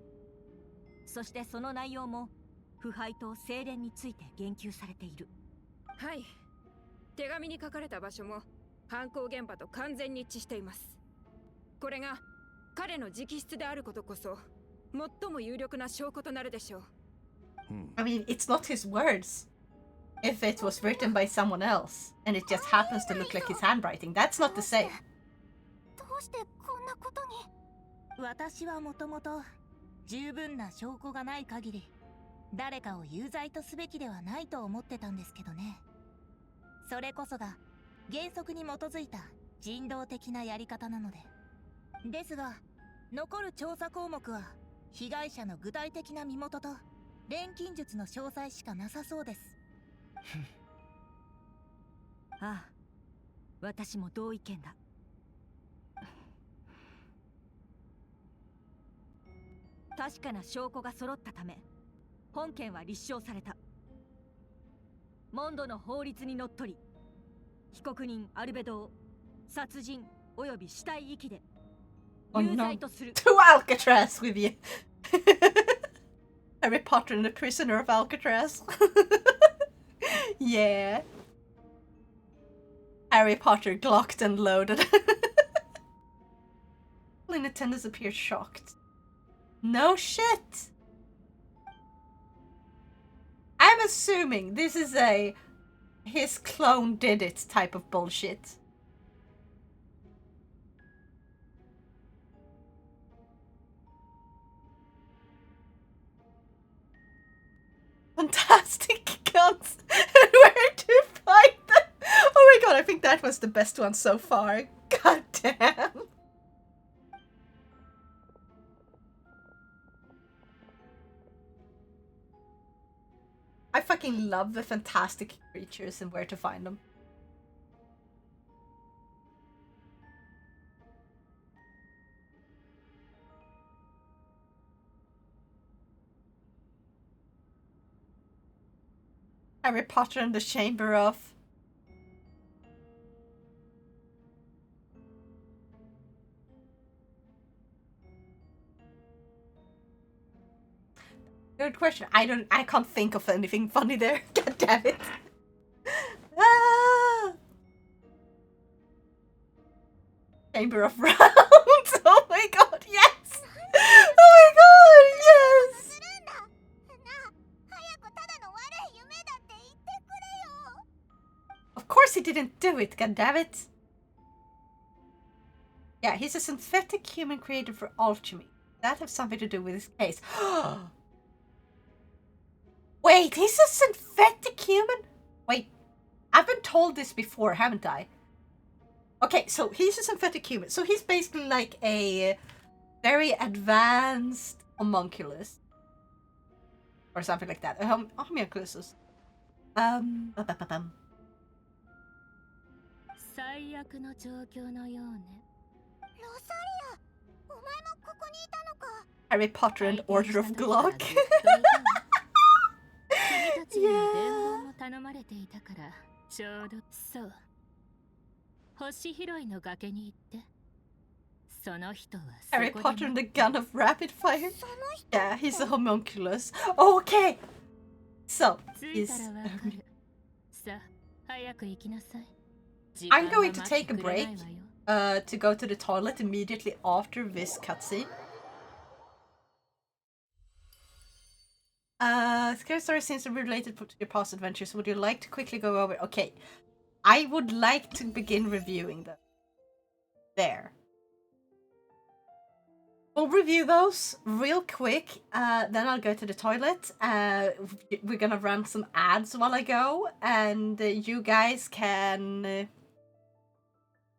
そしてその内容も腐敗と精錬について言及されている。はい。手紙に書かれた場所も犯行現場と完全に一致しています。これが彼の直筆であることこそ最も有力な証拠となるでしょう。I mean, it's not his words. If it was written by someone else, and it just happens to look like his handwriting, that's not the same. どうしてこんなことに。私はもともと十分な証拠がない限り誰かを有罪とすべきではないと思ってたんですけどね。それこそが原則に基づいた人道的なやり方なので。ですが残る調査項目は被害者の具体的な身元と錬金術の詳細しかなさそうです。ああ、私も同意見だ。確かな証拠が揃ったため本件は立証された。モンドの法律にのっとり被告人アルベドを殺人および死体遺棄で有罪とする。To Alcatraz with you. Harry Potter and the Prisoner of Alcatraz. Yeah. Harry Potter glocked and loaded. In attendance appeared shocked. No shit! I'm assuming this is a his clone did it type of bullshit. Fantastic guns and where to find them. Oh my god, I think that was the best one so far. God damn. I fucking love the fantastic creatures and where to find them. Harry Potter and the Chamber of... Good question. I can't think of anything funny there. God damn it. Ah! Chamber of Rounds. Oh my god, yes. Oh my god, yes. Of course he didn't do it, god damn it. Yeah, he's a synthetic human created for alchemy. that have something to do with this case? Wait, he's a synthetic human? Wait, I've been told this before, haven't I? Okay, so he's a synthetic human. So he's basically like a very advanced homunculus. Or something like that. Homunculus. 最悪の状況のようね。ロサリア、お前もここにいたのか。 Harry Potter and Order of Glock. 君たちに伝言も頼まれていたから、ちょうどそう。星拾いの崖に行って。その人は Harry Potter and the Gun of Rapid Fire. Yeah, he's a homunculus. Okay. So, he's... I'm going to take a break to go to the toilet immediately after this cutscene. Scary story seems to be related to your past adventures. Would you like to quickly go over? Okay, I would like to begin reviewing them. There. We'll review those real quick, then I'll go to the toilet. We're gonna run some ads while I go, and you guys can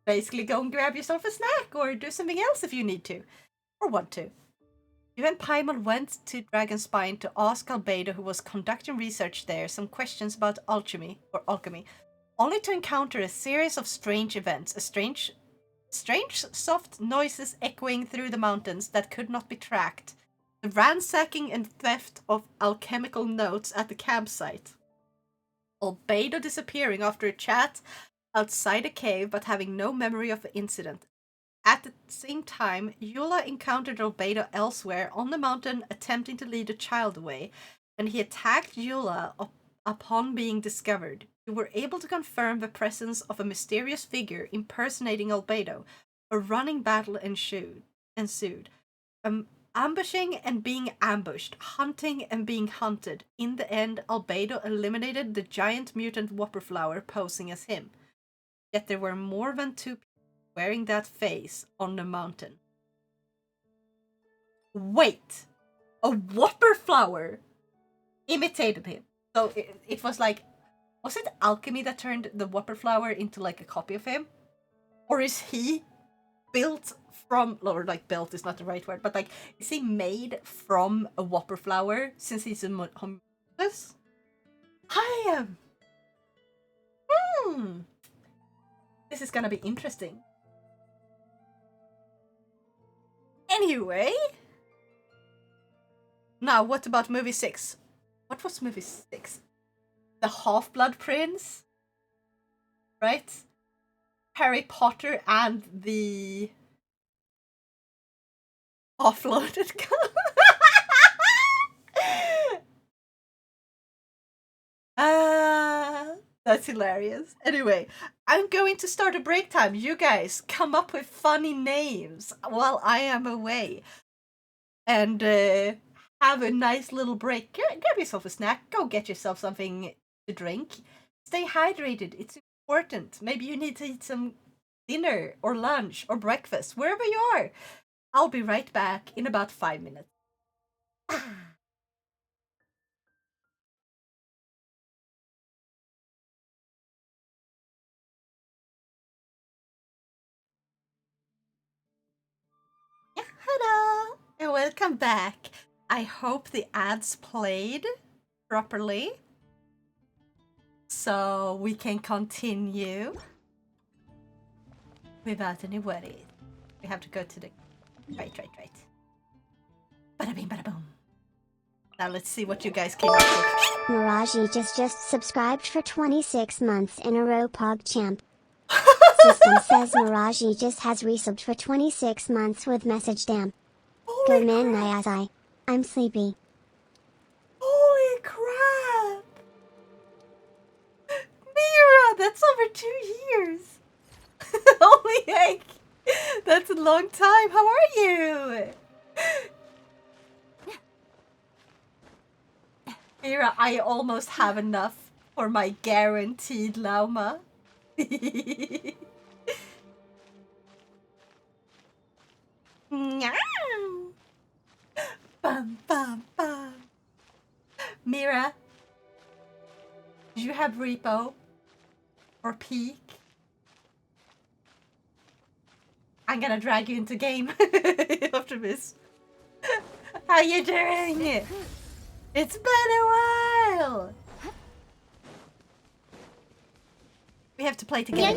basically go and grab yourself a snack or do something else if you need to, or want to. You and Paimon went to Dragonspine to ask Albedo, who was conducting research there, some questions about alchemy, only to encounter a series of strange events, strange soft noises echoing through the mountains that could not be tracked, the ransacking and theft of alchemical notes at the campsite, Albedo disappearing after a chat outside a cave but having no memory of the incident. At the same time, Eula encountered Albedo elsewhere on the mountain attempting to lead a child away, and he attacked Eula upon being discovered. You were able to confirm the presence of a mysterious figure impersonating Albedo. A running battle ensued. Ambushing and being ambushed, hunting and being hunted. In the end, Albedo eliminated the giant mutant Whopperflower posing as him. Yet there were more than 2 people wearing that face on the mountain. Wait! A Whopperflower imitated him. So it was like... Was it alchemy that turned the Whopperflower into like a copy of him? Or is he built from, or like built is not the right word, but like, is he made from a Whopperflower since he's a homunculus? I am. This is gonna be interesting. Anyway. Now, what about movie 6? What was movie 6? The Half-Blood Prince, right? Harry Potter and the offloaded gun. That's hilarious. Anyway, I'm going to start a break time. You guys come up with funny names while I am away. And have a nice little break. Grab yourself a snack. Go get yourself something to drink. Stay hydrated. It's important. Maybe you need to eat some dinner or lunch or breakfast, wherever you are. I'll be right back in about 5 minutes. Hello and welcome back. I hope the ads played properly so we can continue without any worries. We have to go to the right. Bada bing, bada boom. Now let's see what you guys came up with. Miraji just subscribed for 26 months in a row, PogChamp. System says Miraji just has resubbed for 26 months with message damn. Good man, Nyazai. I'm sleepy. Holy crap! Mira, that's over 2 years. Holy heck! That's a long time. How are you? Mira, I almost have enough for my guaranteed llama. have Repo. Or Peak. I'm gonna drag you into game after this. How you doing? It's been a while. We have to play together.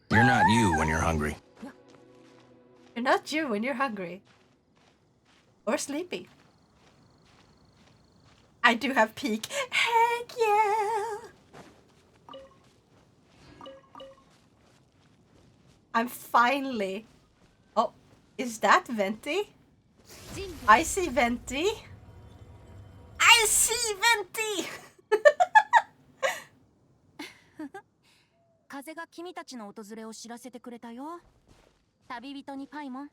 You're not you when you're hungry. You're not you when you're hungry. Or sleepy. I do have Peak. Heck yeah! I'm finally... Oh, is that Venti? I see Venti. I see Venti! 風が君たちの訪れを知らせてくれたよ。旅人にパイモン、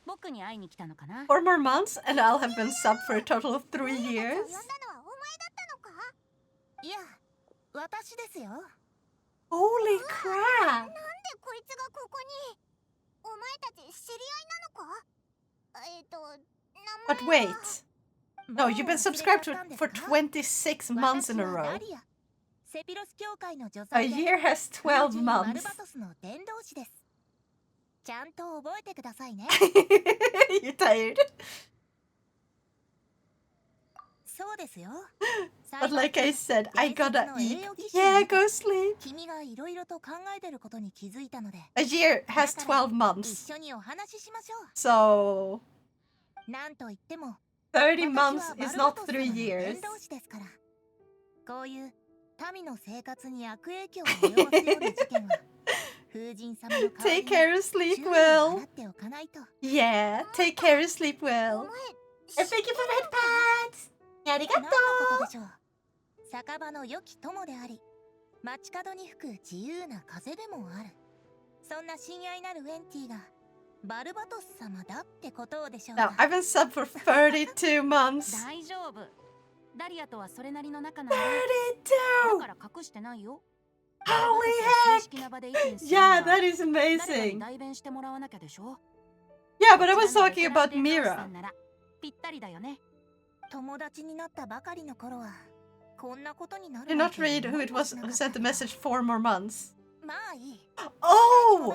僕に会いに来たのかな。 4 more months and I'll have been sub for a total of 3 years. いや、私ですよ。 Holy crap! なんでこいつがここに？お前たち知り合いなのか？But wait. No, you've been subscribed to it for 26 months in a row. A year has 12 months. ちゃんと覚えてくださいね。 You tired? そうですよ。 But like I said, I gotta eat. Yeah, go sleep. 君がいろいろと考えてることに気づいたので。 A year has 12 months. 一緒にお話ししましょう。 So なんと言っても 30 months is not 3 years. こういう民の生活に悪影響を及ぼすような事件は風神様の代わりに Take care and sleep well. 払っておかないと。 Yeah, take care and sleep well. And thank you for red pads. ありがとう。何のことでしょう。酒場の良き友であり、街角に吹く自由な風でもある。そんな親愛なるウェンティがバルバトス様だってことでしょう。 Now, I've been sub for 32 months. 大丈夫。ダリアとはそれなりの仲なんだ。32! だから隠してないよ。 Holy heck! Yeah, that is amazing. 代弁してもらわなきゃでしょ。 Yeah, but I was talking about Mira. ぴったりだよね。友達になったばかりの頃はこんなことになる。 Did not read who it was who sent the message 4 more months. まあいい。 Oh!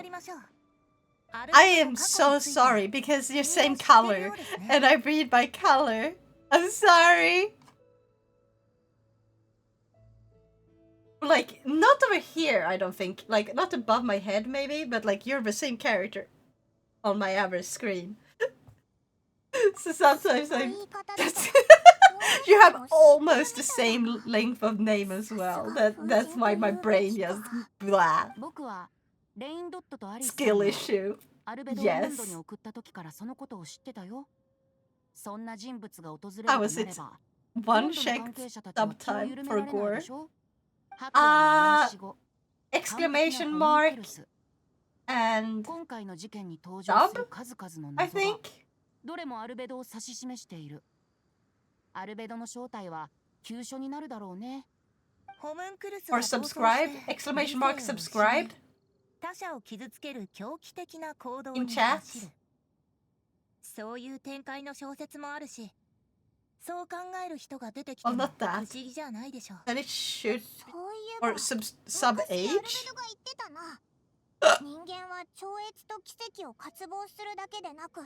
I am so sorry because you're same color and I read by color. I'm sorry. Like, not over here, I don't think. Like, not above my head maybe, but like you're the same character on my average screen. So sometimes I'm... You have almost the same length of name as well. That's why my brain just blah. Skill issue. Yes. How was it? One checked sub time for gore. Exclamation mark and sub, I think. どれもアルベドを指し示している。アルベドの正体は急所になるだろうね。 Or subscribed? Exclamation mark subscribed? 他者を傷つける狂気的な行動 In に chat? 走る。そういう展開の小説もあるし、そう考える人が出てきて Well, も not 不 that. 思議じゃないでしょう。 Then it should... Or sub age? 人間は超越と奇跡を渇望するだけでなく、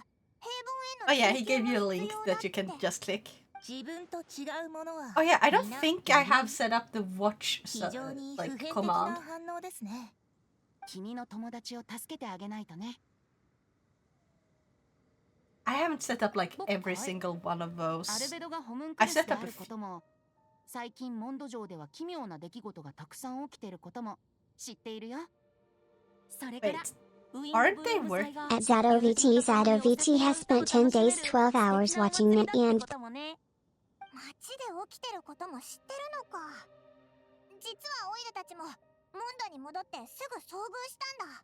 Oh yeah, he gave you a link that you can just click. 自分と違うものは Oh yeah, I don't think I have set up the watch 非常に like 普遍的 command. な反応ですね。君の友達を助けてあげないとね。 I haven't set up like every single one of those. アルベドがホムンク I ルスで set あ up a ることも、最近モンド上では奇妙な出来事がたくさん起きていることも知っているよ。それから Aren't they worth? At ZatoVT, ZatoVT has spent 10 days, 12 hours watching it and 街で起きてることも知ってるのか。実はオイルたちもモンドに戻ってすぐ遭遇したんだ。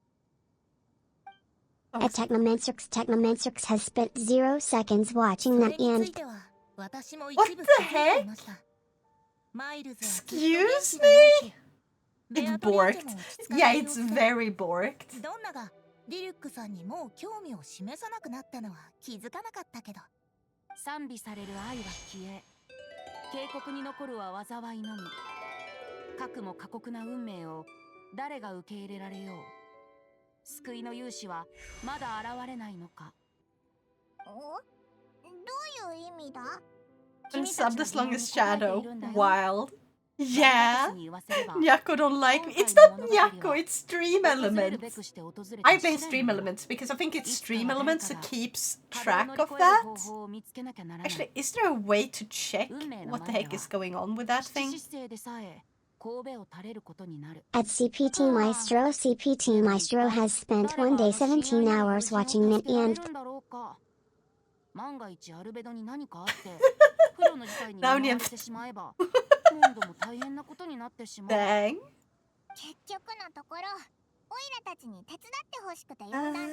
at Technomantrix has spent 0 seconds watching that and 私も What 一部 the 気づいてい heck? ました。マイルズはずっと Excuse 元気がないし me? It's borked. Yeah, it's very borked. どんながディルックさんにもう興味を示さなくなったのは気づかなかったけど。賛美される愛は消え、警告に残るは災いのみ。かくも過酷な運命を誰が受け入れられよう。救いの勇士はまだ現れないのか。どういう意味だ？ And sub this long as Shadow. Wild. Yeah. Nyakko don't like me. It's not Nyakko, it's Stream Elements. I blame Stream Elements because I think it's Stream Elements who keeps track of that. Actually, is there a way to check what the heck is going on with that thing? At CPT Maestro has spent one day 17 hours watching Mint and 万が一アルベドに何かあって不慮の事態に見舞われてしまえばモンドも大変なことになってしまう。Dang. 結局のところオイラたちに手伝ってほしくて呼んだんだろ。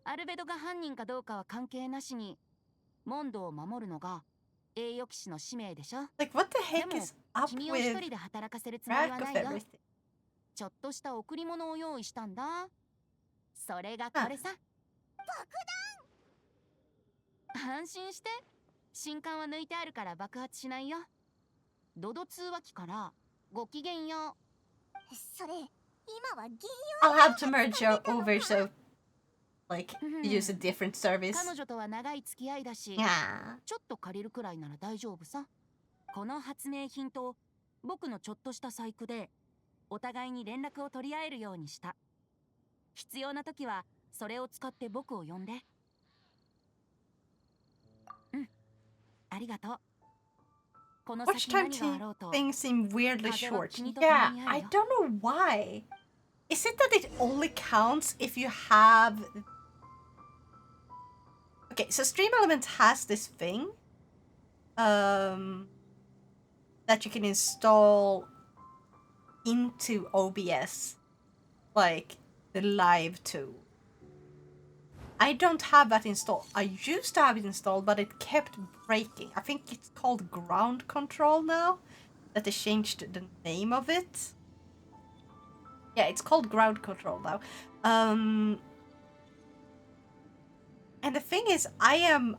アルベドが犯人かどうかは関係なしにモンドを守るのが栄誉騎士の使命でしょ。Like what the heck is up 君を一 with 人で働かせるつもりは track な of いよ。 everything? ちょっとした贈り物を用意したんだ。それがこれさ。安心して。新刊は抜いてあるから爆発しないよ。ドド通話機からごきげんよう。それ今は銀 I'll have to merge over so like use a different service. 彼女とは長い付き合いだし、Yeah. ちょっと借りるくらいなら大丈夫さ。この発明品と僕のちょっとした細工でお互いに連絡を取り合えるようにした。必要な時はそれを使って僕を呼んで。ありがとう。この Watch 先 time 何があろうと。 things seem weirdly 風は short. 君と Yeah, 共にあ I るよ。 don't know why. Is it that it only counts if you have... Okay, so Stream Element has this thing that you can install into OBS, like the live tool. I don't have that installed. I used to have it installed, but it kept breaking. I think it's called ground control now, that they changed the name of it. Yeah, it's called ground control now. And the thing is, I am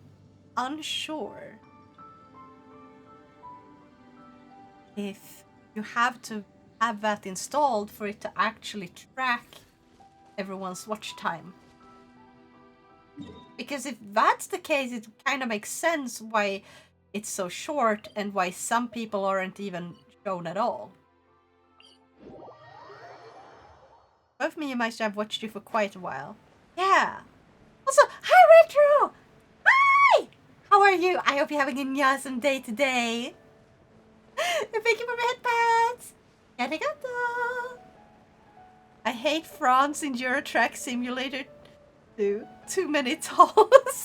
unsure if you have to have that installed for it to actually track everyone's watch time. Because if that's the case, it kind of makes sense why it's so short and why some people aren't even shown at all. Both me and Meister have watched you for quite a while. Yeah. Also, hi Retro! Hi! How are you? I hope you're having an awesome day today. And thank you for my headpads! Arigato! I hate France in Euro Truck Simulator 2. Too many tolls.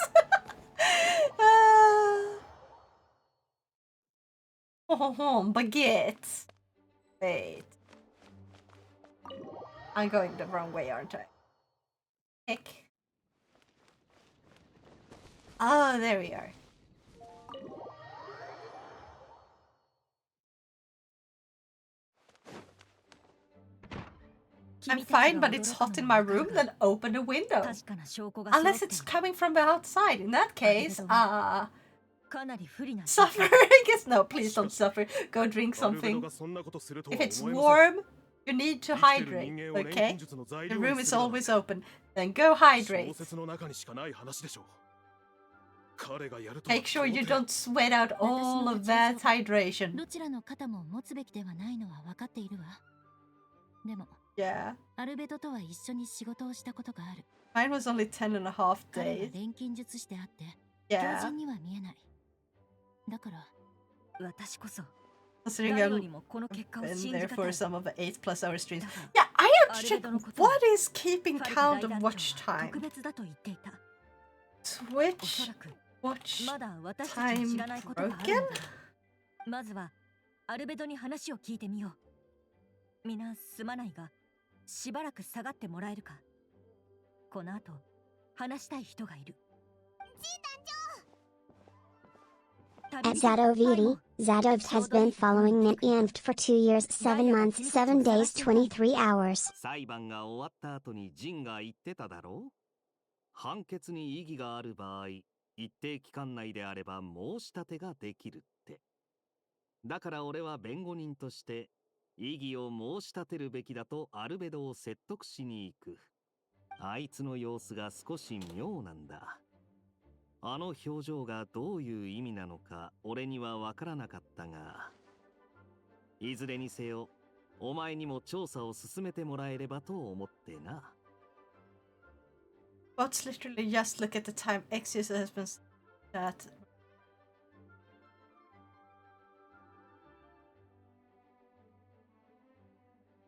Baguette. Wait. I'm going the wrong way, aren't I? Heck. Oh, there we are. I'm fine, but it's hot in my room, then open a window. Unless it's coming from the outside. In that case, suffering is... No, please don't suffer. Go drink something. If it's warm, you need to hydrate, okay? The room is always open. Then go hydrate. Make sure you don't sweat out all of that hydration. どちらの肩も持つべきではないのは分かっているわ。でも、Yeah. アルベドとは一緒に仕事をしたことがある。Mine was only 10.5 彼は days. 錬金術師であって、 Yeah. 強靭には見えない。だから、私こそ Considering 誰 I've よりもこの結果を been 信 there じがた for い。 some of the 8+ hour streams. Yeah, I have to check what is keeping 彼 count と of 大団 watch 長は time. 特別だと言っていた。おそ Switch らく watch まだ私たちの知 time らないことがある broken? のだ。まずはアルベドに話を聞いてみよう。みなすまないが、しばらく下がってもらえるか。この後話したい人がいる。ジン団長、At Zadoviti, Zadovt has been following Nyanft for 2 years, 7 months, 7 days, 23 hours. 裁判が終わった後にジンが言ってただろう。判決に異議がある場合、一定期間内であれば申し立てができるって。だから俺は弁護人として異議を申し立てるべきだとアルベドを説得しに行く。あいつの様子が少し妙なんだ。あの表情がどういう意味なのか俺には分からなかったが、いずれにせよお前にも調査を進めてもらえればと思ってな。What's literally just look at the time Exodus has been that.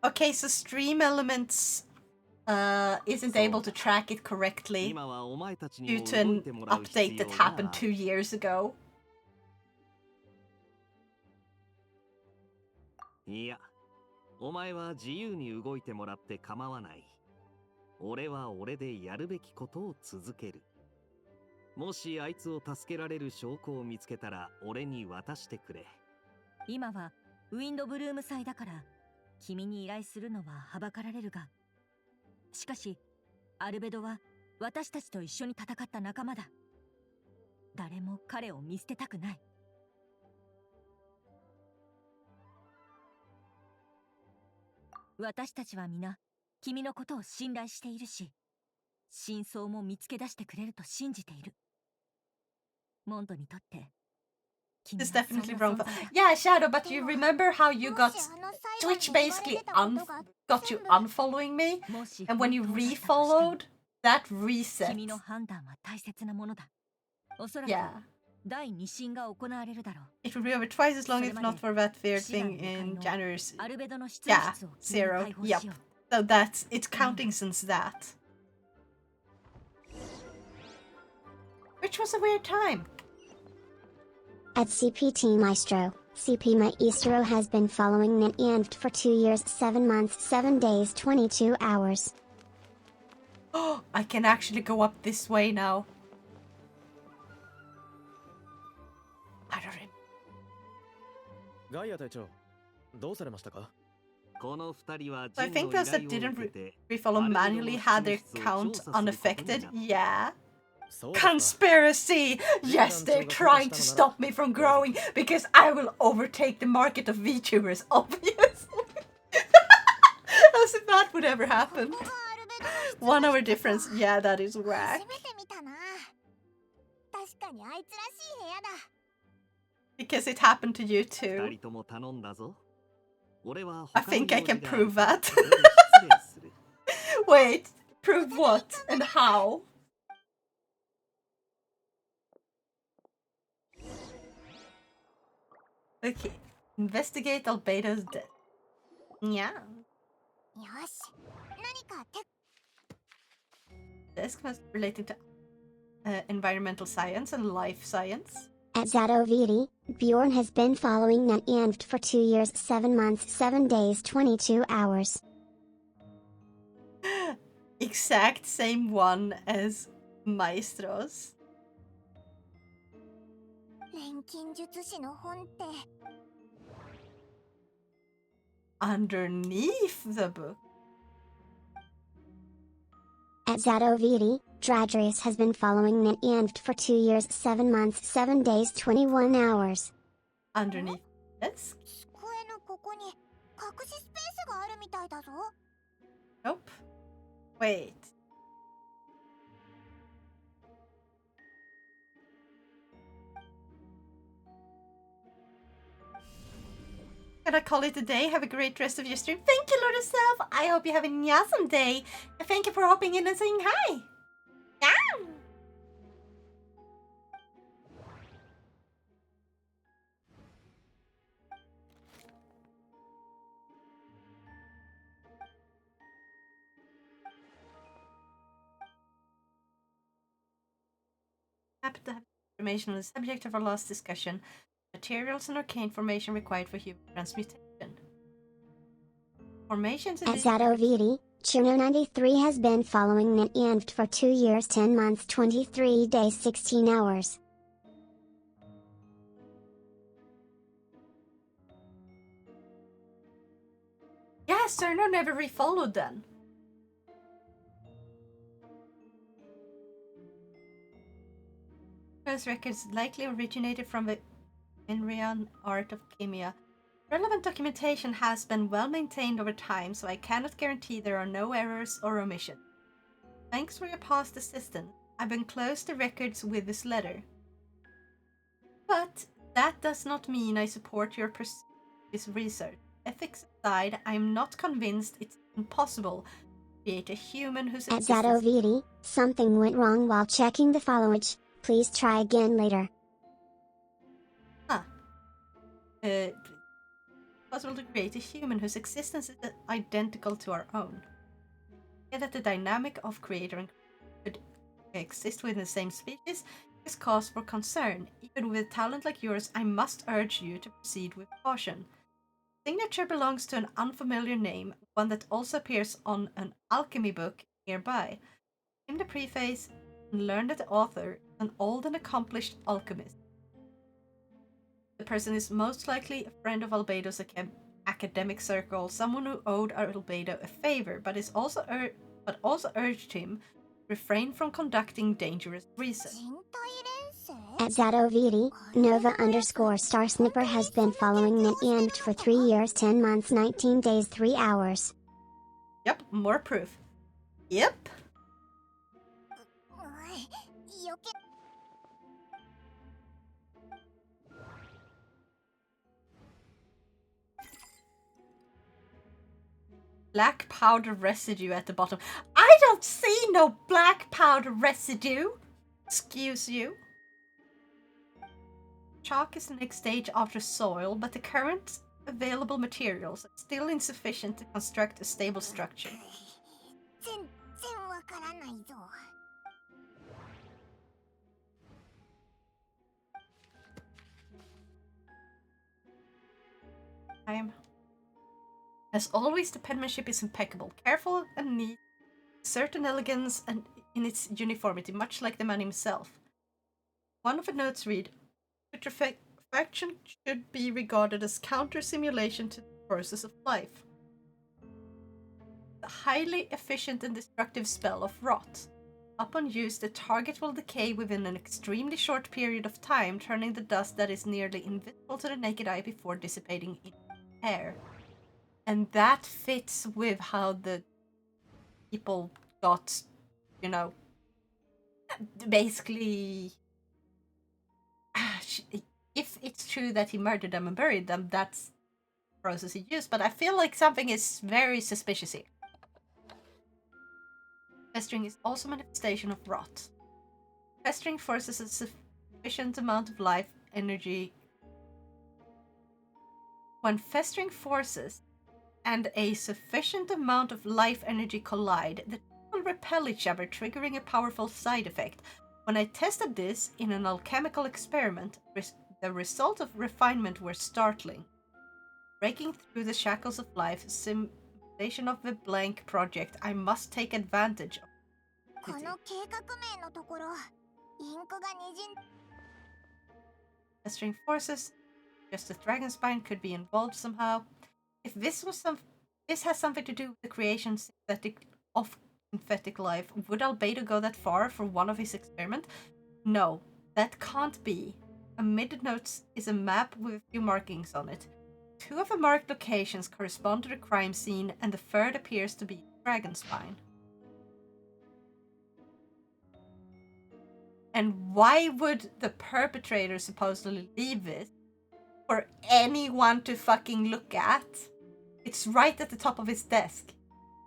Okay, so Stream Elements isn't able to track it correctly due to an update that happened 2 years ago. いや、お前は自由に動いてもらって構わない。俺は俺でやるべきことを続ける。もしあいつを助けられる証拠を見つけたら俺に渡してくれ。今はウィンドブルーム祭だから君に依頼するのははばかられるが、しかしアルベドは私たちと一緒に戦った仲間だ。誰も彼を見捨てたくない。私たちは皆君のことを信頼しているし、真相も見つけ出してくれると信じている。モンドにとってIt's definitely wrong. Yeah, Shadow, but you remember how you got Twitch basically got you unfollowing me, and when you refollowed, that reset. 君の判断は大切なものだ。おそらく 第2審が行われるだろう。It would be over twice as long if not for that weird thing in January. Yeah, 0. Yep. So that's it's counting since that. Which was a weird time. At CPT Maestro, CP Maestro has been following Nyanft for 2 years, 7 months, 7 days, 22 hours. Oh, I can actually go up this way now. I don't remember. ガイア隊長、どうされましたか? So I think those that didn't refollow manually had their count unaffected. Yeah. Conspiracy! Yes, they're trying to stop me from growing because I will overtake the market of VTubers, obviously. As if that would ever happen. 1 hour difference. Yeah, that is whack. Because it happened to you too. I think I can prove that. Wait, prove what and how? Okay, investigate Albedo's death. Yeah. Desk must be related to environmental science and life science. At Zadoviti, Bjorn has been following Nyanft for 2 years, 7 months, 7 days, 22 hours. Exact same one as Maestro's. Underneath the book. At Zadoviti, Dradrius has been following Nyanft for 2 years, 7 months, 7 days, 21 hours. Underneath this? Nope. Wait. Can I call it a day? Have a great rest of your stream. Thank you, Lord Self. I hope you have an awesome day. And thank you for hopping in and saying hi. Yeah. Happy to have information on the subject of our last discussion. Materials and arcane formation required for human transmutation. Formations at Zadoviti, Cherno 93 has been following Nyanft for 2 years, 10 months, 23 days, 16 hours. Yeah, Cerno never refollowed then. Those records likely originated from the Enrian art of Kimia. Relevant documentation has been well maintained over time, so I cannot guarantee there are no errors or omissions. Thanks for your past assistance. I've enclosed the records with this letter. But that does not mean I support your this research. Ethics aside, I'm not convinced it's impossible to create a human whose At Zadoviti, something went wrong while checking the followage. Please try again later. Possible to create a human whose existence is identical to our own. Yet that the dynamic of creator and could exist within the same species is cause for concern. Even with talent like yours, I must urge you to proceed with caution. Signature belongs to an unfamiliar name, one that also appears on an alchemy book nearby. In the preface, learn that the author is an old and accomplished alchemist. The person is most likely a friend of Albedo's academic circle, someone who owed Albedo a favor, but also urged him to refrain from conducting dangerous research. At Zadoviti, Nova_Star Snipper has been following Nityamt for 3 years, 10 months, 19 days, 3 hours. Yep, more proof. Yep. Black powder residue at the bottom. I don't see no black powder residue. Excuse you. Chalk is the next stage after soil, but the current available materials are still insufficient to construct a stable structure. As always, the penmanship is impeccable, careful and neat, certain elegance and in its uniformity, much like the man himself. One of the notes read, "Putrefaction should be regarded as counter-simulation to the process of life. The highly efficient and destructive spell of rot. Upon use, the target will decay within an extremely short period of time, turning the dust that is nearly invisible to the naked eye before dissipating in air." And that fits with how the people got, basically, if it's true that he murdered them and buried them, that's the process he used. But I feel like something is very suspicious here. Festering is also a manifestation of rot. Festering forces a sufficient amount of life energy. When festering forces and a sufficient amount of life energy collide, the two will repel each other, triggering a powerful side effect. When I tested this in an alchemical experiment, the result of refinement were startling. Breaking through the shackles of life, simulation of the blank project, I must take advantage of Festering forces, just the dragon spine could be involved somehow. If this has something to do with the creation of synthetic life, would Albedo go that far for one of his experiments? No, that can't be. Amid notes is a map with a few markings on it. 2 of the marked locations correspond to the crime scene, and the third appears to be dragon spine. And why would the perpetrator supposedly leave this for anyone to fucking look at? It's right at the top of his desk.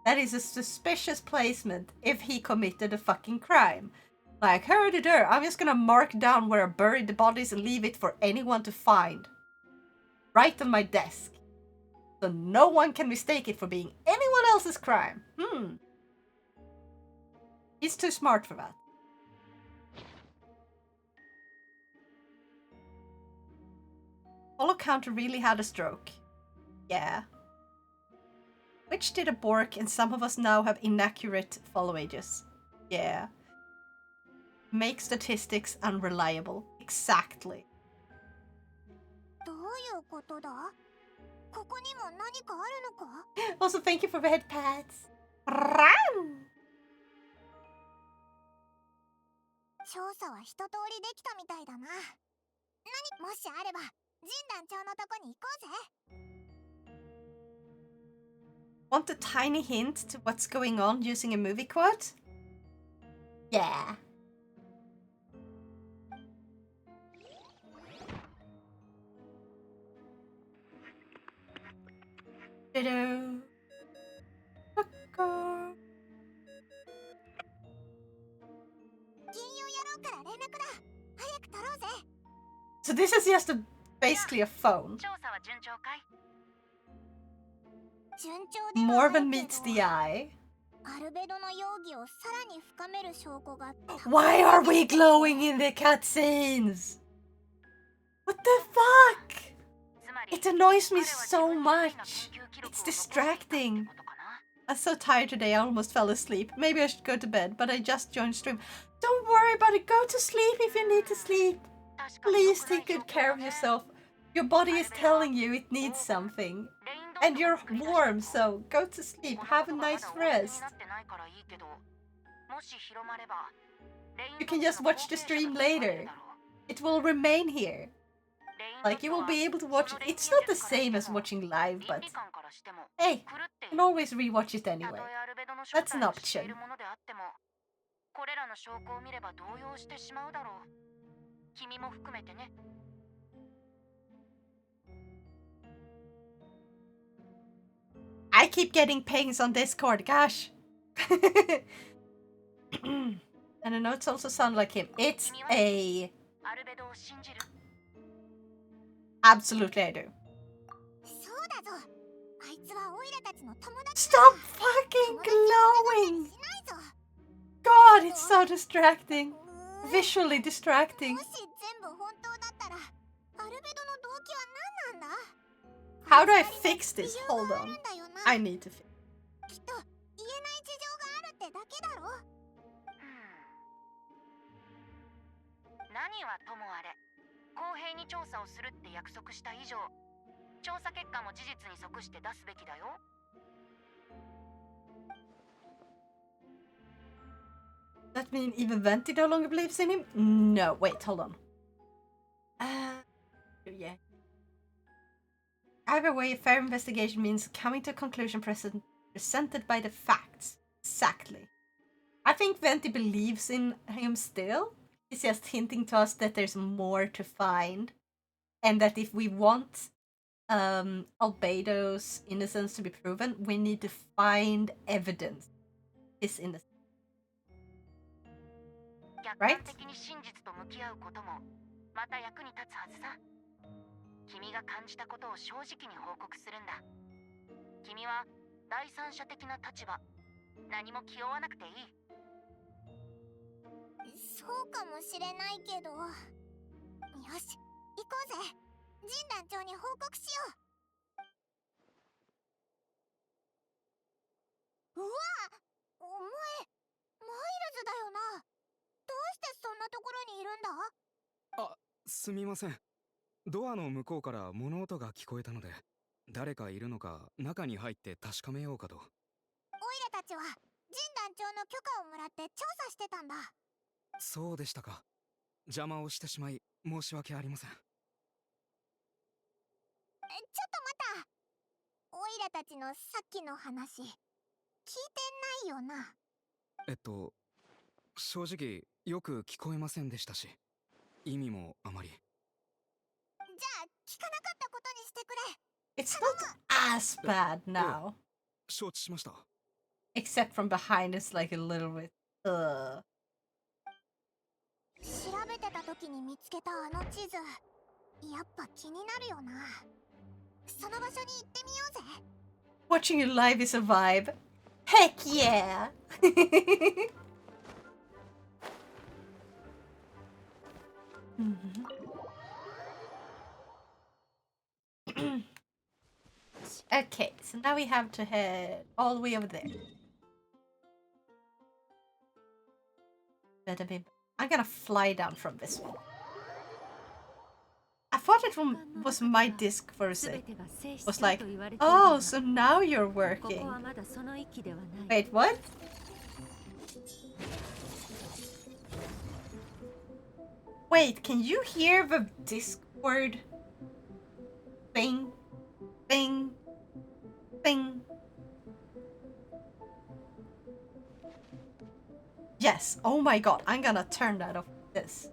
That is a suspicious placement if he committed a fucking crime. Like, her, I'm just gonna mark down where I buried the bodies and leave it for anyone to find. Right on my desk. So no one can mistake it for being anyone else's crime. He's too smart for that. Follow counter really had a stroke. Yeah. Which did a Bork, and some of us now have inaccurate follow ages. Yeah. Make statistics unreliable. Exactly. Also, thank you for the head pats. Ram! 調査は一通りできたみたいだな。もしあれば、ジン団長のとこに行こうぜ。Want a tiny hint to what's going on using a movie quote? Yeah. Hello. So this is just basically a phone. Morven meets the eye. Why are we glowing in the cutscenes? What the fuck? It annoys me so much. It's distracting. I'm so tired today, I almost fell asleep. Maybe I should go to bed, but I just joined stream. Don't worry about it, go to sleep if you need to sleep. Please take good care of yourself. Your body is telling you it needs something. And you're warm, so go to sleep. Have a nice rest. You can just watch the stream later. It will remain here. Like, you will be able to watch it. It's not the same as watching live, but hey, you can always rewatch it anyway. That's an option. I keep getting pings on Discord, gosh. And the notes also sound like him. It's a... Absolutely I do. Stop fucking glowing! God, it's so distracting. Visually distracting. How do I fix this? Hold on. I need to fix it. 何はともあれ、公平に調査をするって約束した以上、調査結果も事実に即して出すべきだよ。That mean even Venti no longer believes in him? No, wait, hold on. Yeah. Either way, a fair investigation means coming to a conclusion presented by the facts. Exactly. I think Venti believes in him still. He's just hinting to us that there's more to find. And that if we want Albedo's innocence to be proven, we need to find evidence. His innocence. Right? 君が感じたことを正直に報告するんだ。君は第三者的な立場、何も気負わなくていい。そうかもしれないけど。よし、行こうぜ。ジン団長に報告しよう。うわ、お前、マイルズだよな。どうしてそんなところにいるんだ？あ、すみません。ドアの向こうから物音が聞こえたので、誰かいるのか中に入って確かめようかと。オイラたちはジン団長の許可をもらって調査してたんだ。そうでしたか。邪魔をしてしまい申し訳ありません。ちょっと待った。オイラたちのさっきの話、聞いてないよな。正直よく聞こえませんでしたし、意味もあまり。じゃあ聞かなかったことにしてくれ。It's not as bad now. 承知しました。Except from behind it's like a little bit. 調べてた時に見つけたあの地図、やっぱ気になるよな。その場所に行ってみようぜ。Watching you live is a vibe. Heck yeah! Okay, so now we have to head all the way over there. I'm gonna fly down from this one. I thought it was my disc for a sec. Was like, oh, so now you're working. Wait, what? Wait, can you hear the Discord? Bing, bing, bing. Yes. Oh my god, I'm gonna turn that off. This.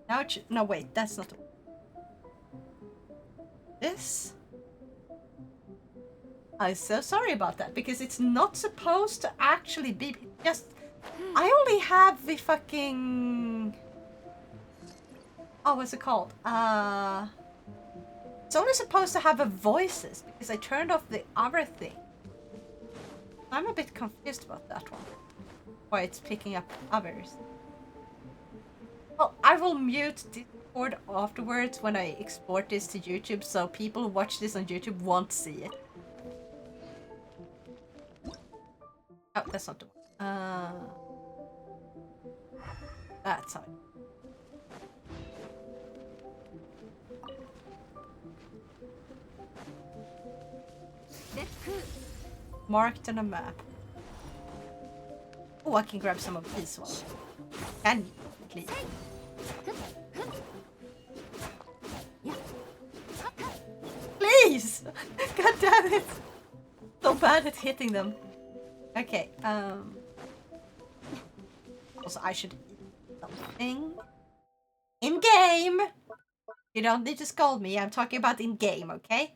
Now it should, no, wait, that's not. This. I'm so sorry about that because it's not supposed to actually be. Just, I only have the fucking. Oh, what's it called? It's only supposed to have the voices because I turned off the other thing. I'm a bit confused about that one. Why it's picking up others. Well, I will mute Discord afterwards when I export this to YouTube so people who watch this on YouTube won't see it. Oh, that's not the one. That's how. Marked on a map. Oh, I can grab some of these ones. Can you, please? Please! God damn it! So bad at hitting them. Okay, also, I should eat something. In-game! You don't need to scold me, I'm talking about in-game, okay?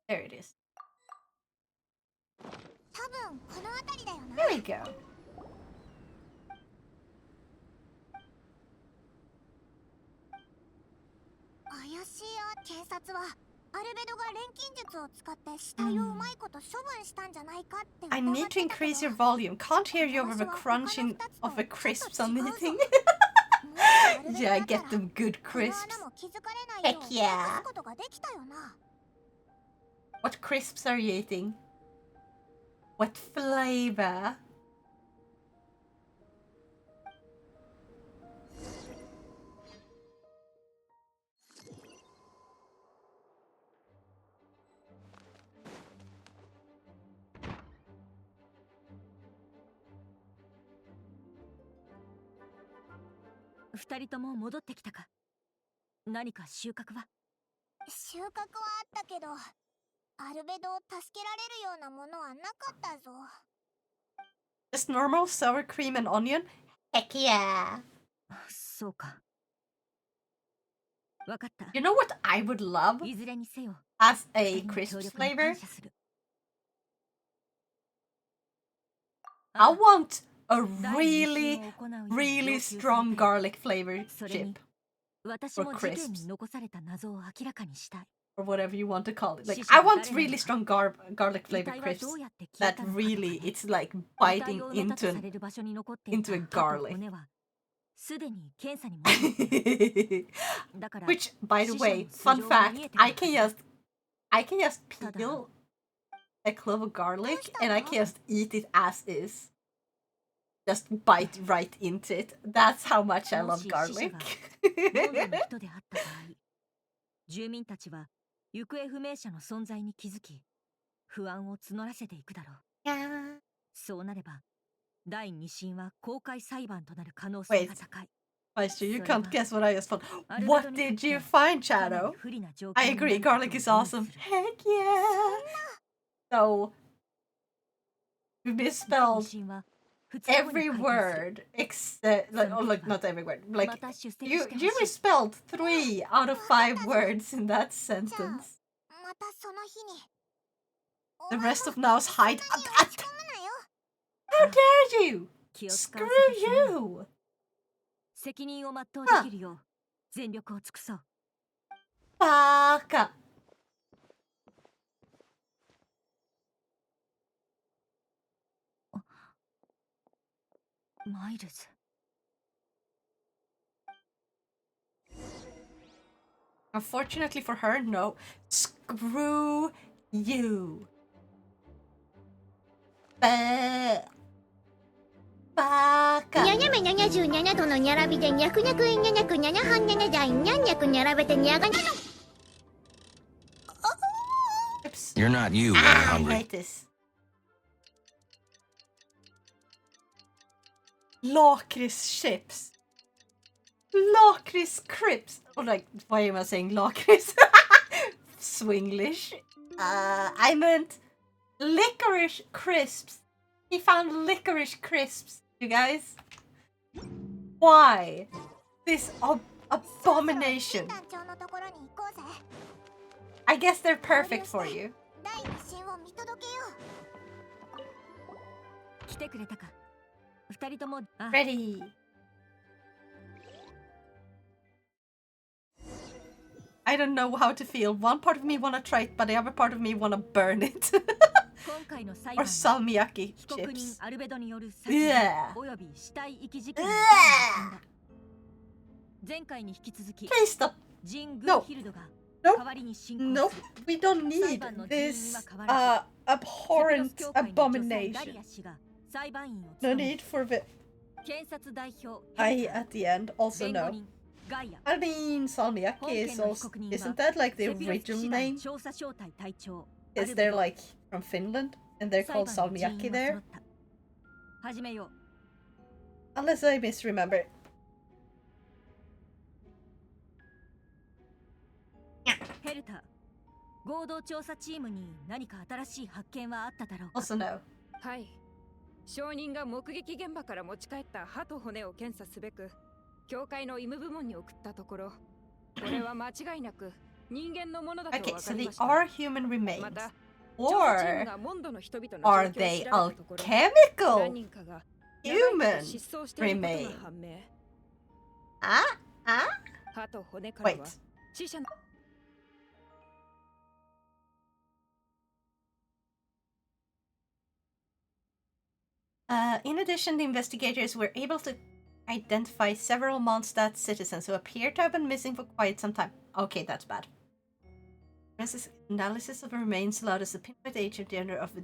There it is. Here we go. I need to increase your volume. Can't hear you over the crunching of the crisps I'm eating. Yeah, get them good crisps. Heck yeah. What crisps are you eating? What flavor? Just normal sour cream and onion? Heck yeah. You know what I would love as a crisps flavor? I want a really strong garlic flavor chip. Or crisps. Or whatever you want to call it. Like, I want really strong garlic flavored crisps that really, it's like biting into a garlic. Which, by the way, fun fact, I can just peel a clove of garlic and I can just eat it as is. Just bite right into it. That's how much I love garlic. Wait, Maestro, you can't guess what I just found. What did you find, Shadow? I agree, garlic is awesome. Heck yeah! So, we misspelled every word except, like, not every word. Like, you misspelled 3 out of 5 words in that sentence. The rest of now's hide. How dare you! Screw you! Baka. Unfortunately for her, no. Screw you. Baka. 77度のニャラビでニャクニャクイニャニャクニャニャハンニャニャジャイニャンニャクニャラベテニャガニャの You're not you when you're I hungry. hate this. Lakrits chips. Lakrits crisps. Or like, why am I saying lakrits? Swinglish. I meant licorice crisps. He found licorice crisps, you guys. Why? This abomination. I guess they're perfect for you. 来てくれたか。二人とも。Ready. I don't know how to feel. One part of me wanna try it, but the other part of me wanna burn it. Or salmiakki chips. Yeah. Please stop. No. Nope. We don't need this abhorrent abomination. No need for the I at the end. Also no. I mean, salmiakki is also, isn't that like the original name? Is there like from Finland and they're called salmiakki there? Unless I misremember. Also no. はい。証人が目撃現場から持ち帰った歯と骨を検査すべく、教会の医務部門に送ったところ、これは間違いなく人間のものだと分かりました。Okay, so they are human remains. また、 Or are they alchemical human remains? Wait. In addition, the investigators were able to identify several Mondstadt citizens who appear to have been missing for quite some time. Okay, that's bad. Analysis of the remains allowed us to pinpoint the age and gender of the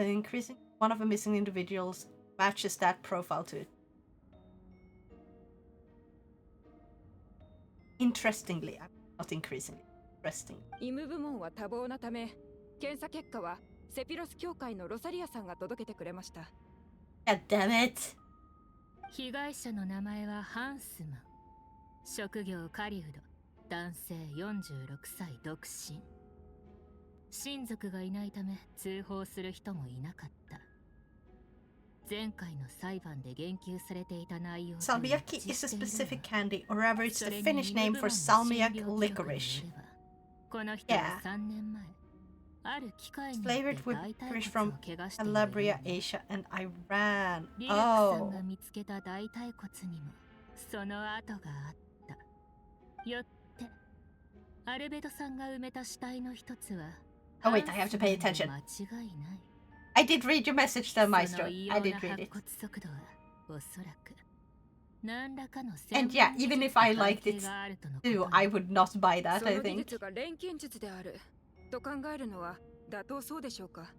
increasing one of the missing individuals matches that profile to it. Interestingly, not increasingly. Interesting. 医務部門は多忙なため、検査結果はセピロス教会のロサリアさんが届けてくれました。God damn it. 被害者の名前はハンスマン。職業カリウド。男性46歳独身。親族がいないため通報する人もいなかった。前回の裁判で言及されていた内容。Salmiakki is a specific candy, or rather it's the Finnish name for salmiak licorice. この人は3年前。It's flavored with licorice from Calabria, Asia, and Iran. リラクさんが見つけた大腿骨にもその跡があった。よってアルベドさんが埋めた死体の一つは Oh wait, I have to pay attention. I did read your message to Maestro. I did read it. And yeah, even if I liked it too, I would not buy that, I think. と考えるのは妥当そうでしょうか。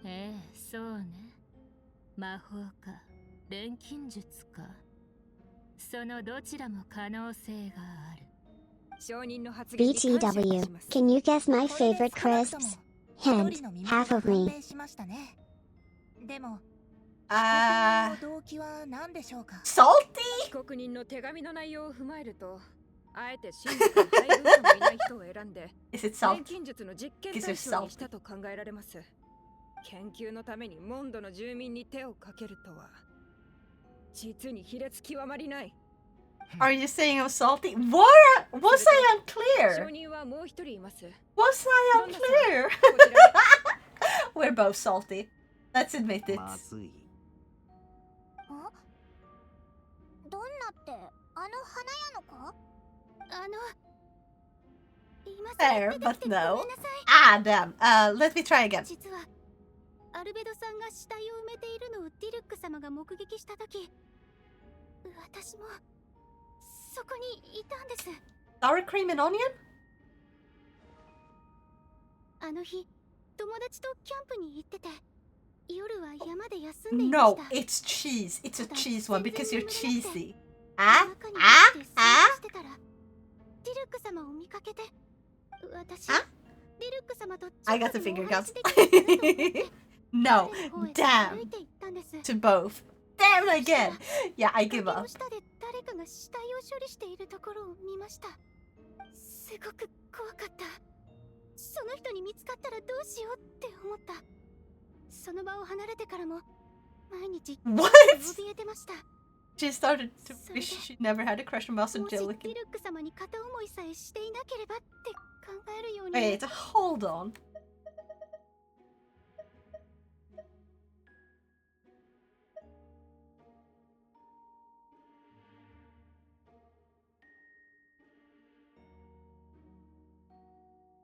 ええ、そうね。魔法か、錬金術か。そのどちらも可能性がある。BTW, can you guess my favorite crisps? Hint, half of me. でも、動機は何でしょうか。Salty? 被告人の手紙の内容を踏まえると、あえて真実に配分もいない人を選んで、錬金術の実験対象にしたと考えられます。研究のためにモンドの住民に手をかけるとは、実に卑劣極まりない。Are you saying I'm salty? What? Was I unclear? 証人はもう一人います。Was I unclear? We're both salty. Let's admit it. どんなって、あの花屋の子？Fair, but no. Ah, damn. Let me try again. 実はアルベドさんが死体を埋めているのをディルック様が目撃したとき、私もそこにいたんです。Sour cream and onion? あの日、友達とキャンプに行ってて、No, it's cheese. It's a cheese one because you're cheesy. Ah? Ah? Ah? Huh? I got the finger guns. No, damn. To both. Damn again. Yeah, I give up. すごく怖かった。その人に見つかったらどうしようって思った。その場を離れてからも毎日怯えてました。 She started to wish she never had a crush on Mouse and Jill. もしディルック様に片思いさえしていなければって考えるように。 Wait, hold on.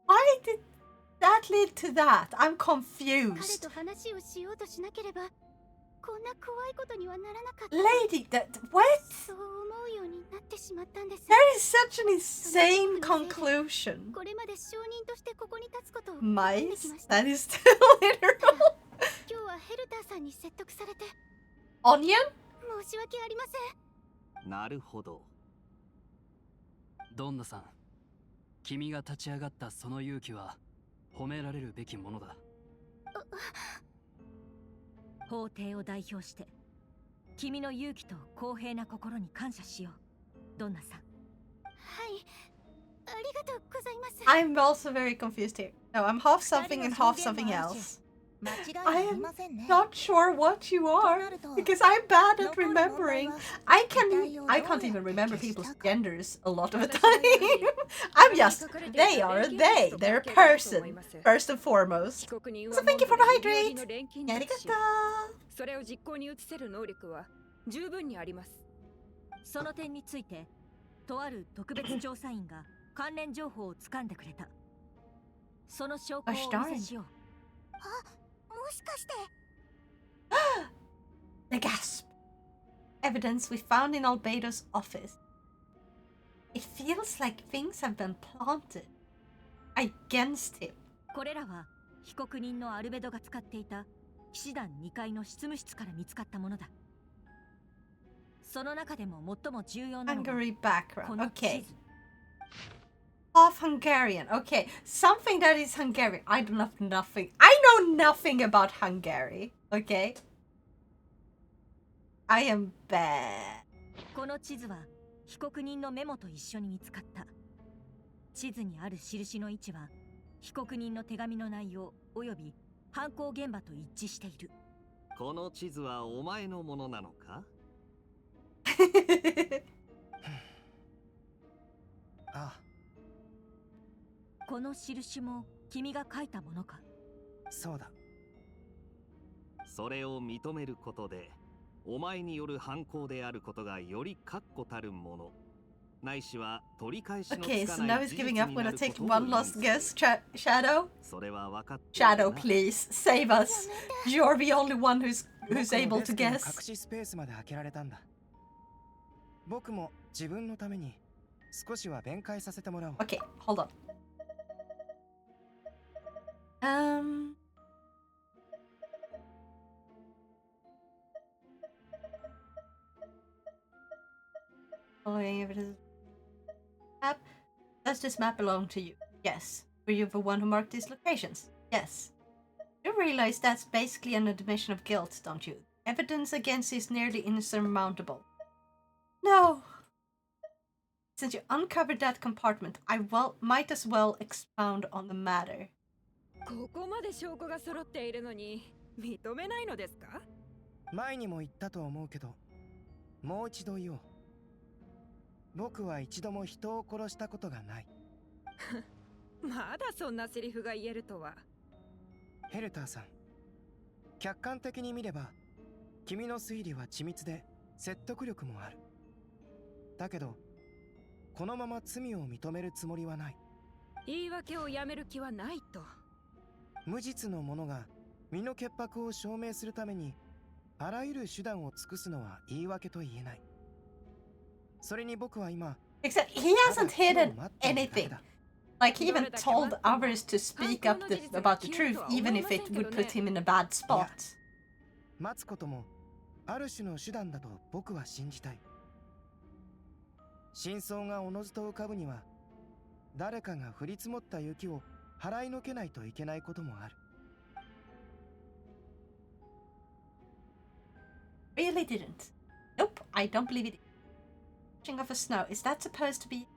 Why did that lead to that? I'm confused. 彼と話をしようとしなければこんな怖いことにはならなかった。 Lady, what? そう思うようになってしまったんです。 That is such an insane conclusion. これまで証人としてここに立つことを Mice? That is too literal. 今日はヘルターさんに説得されて Onion? 申し訳ありません。なるほど。ドンナさん、君が立ち上がったその勇気は褒められるべきものだ。法廷を代表して君の勇気と公平な心に感謝しよう、ドンナさん。はい、ありがとうございます。 I'm also very confused here. No, I'm half something and half something else. I am not sure what you are because I'm bad at remembering. I can't even remember people's genders a lot of the time. I'm just they are they. They're a person first and foremost. So thank you for the hydrate. Arigato. それを実行に移せる能力は十分にあります。その点についてとある特別調査員が関連情報を掴んでくれた。その証拠をお見せしよう。もしかして The gasp. Evidence we found in Albedo's office. It feels like things have been planted against him. これらは被告人のアルベドが使っていた騎士団2階の執務室から見つかったものだ。その中でも最も重要なのが Hungary background. この地 Okay. 図。Half Hungarian. Okay, something that is Hungarian. I do not nothing. I know nothing about Hungary. Okay. I am bad. この地図は被告人のメモと一緒に見つかった。地図にある印の位置は被告人の手紙の内容および犯行現場と一致している。この地図はお前のものなのか？ああ。この印も君が書いたものか？そうだ。それを認めることでお前による犯行であることがより確固たるものないしは取り返しのつかない Okay, so now he's giving up when I take one last guess. Shadow? それは分かっているな。 Shadow, please save us. You're the only one who's able to guess. 隠しスペースまで開けられたんだ。僕も自分のために少しは弁解させてもらおう。 Okay, hold on. Following evidence. Map. Does this map belong to you? Yes. Were you the one who marked these locations? Yes. You realize that's basically an admission of guilt, don't you? Evidence against you is nearly insurmountable. No. Since you uncovered that compartment, I might as well expound on the matter. ここまで証拠が揃っているのに認めないのですか？前にも言ったと思うけど、もう一度言おう。僕は一度も人を殺したことがない。まだそんなセリフが言えるとは。ヘルターさん、客観的に見れば、君の推理は緻密で説得力もある。だけど、このまま罪を認めるつもりはない。言い訳をやめる気はないと。無実の者が身の潔白を証明するためにあらゆる手段を尽くすのは言い訳と言えない。それに僕は今 Except he hasn't hidden anything. Like he even told others to speak up about the truth, even if it would put him in a bad spot. 待つこともある種の手段だと僕は信じたい。真相がおのずと浮かぶには、誰かが降り積もった雪を払いのけないといけないこともある。Really didn't. Nope, I don't believe it. Rushing of a snow, is that supposed to be...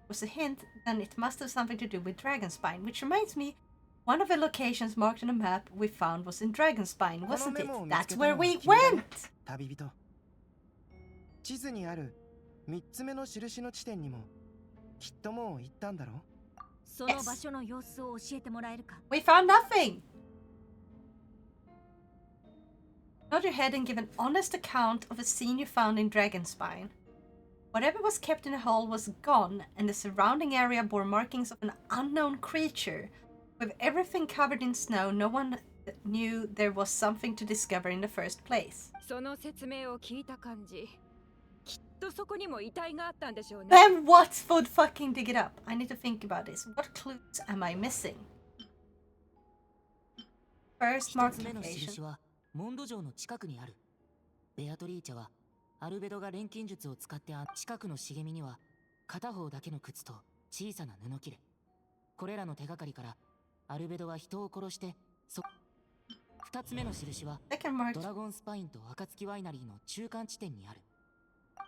Was a hint, then it must have something to do with Dragonspine, which reminds me, one of the locations marked on the map we found was in Dragonspine, wasn't it? That's where we went! 旅人。地図にある3つ目の印の地点にもきっともう行ったんだろう。その場所の様子を教えてもらえるか？ We found nothing! Nod your head and give an honest account of a scene you found in Dragonspine. Whatever was kept in the hole was gone, and the surrounding area bore markings of an unknown creature. With everything covered in snow, no one knew there was something to discover in the first place. その説明を聞いた感じ、きっとそこにも遺体があったんでしょうね。 Then what would fucking dig it up? I need to think about this. What clues am I missing? First marked location. モンド城の近くにある。ベアトリーチェはアルベドが錬金術を使って近くの茂みには片方だけの靴と小さな布切れ。これらの手がかりからアルベドは人を殺して二つ目の印はドラゴンスパインと暁ワイナリーの中間地点にある。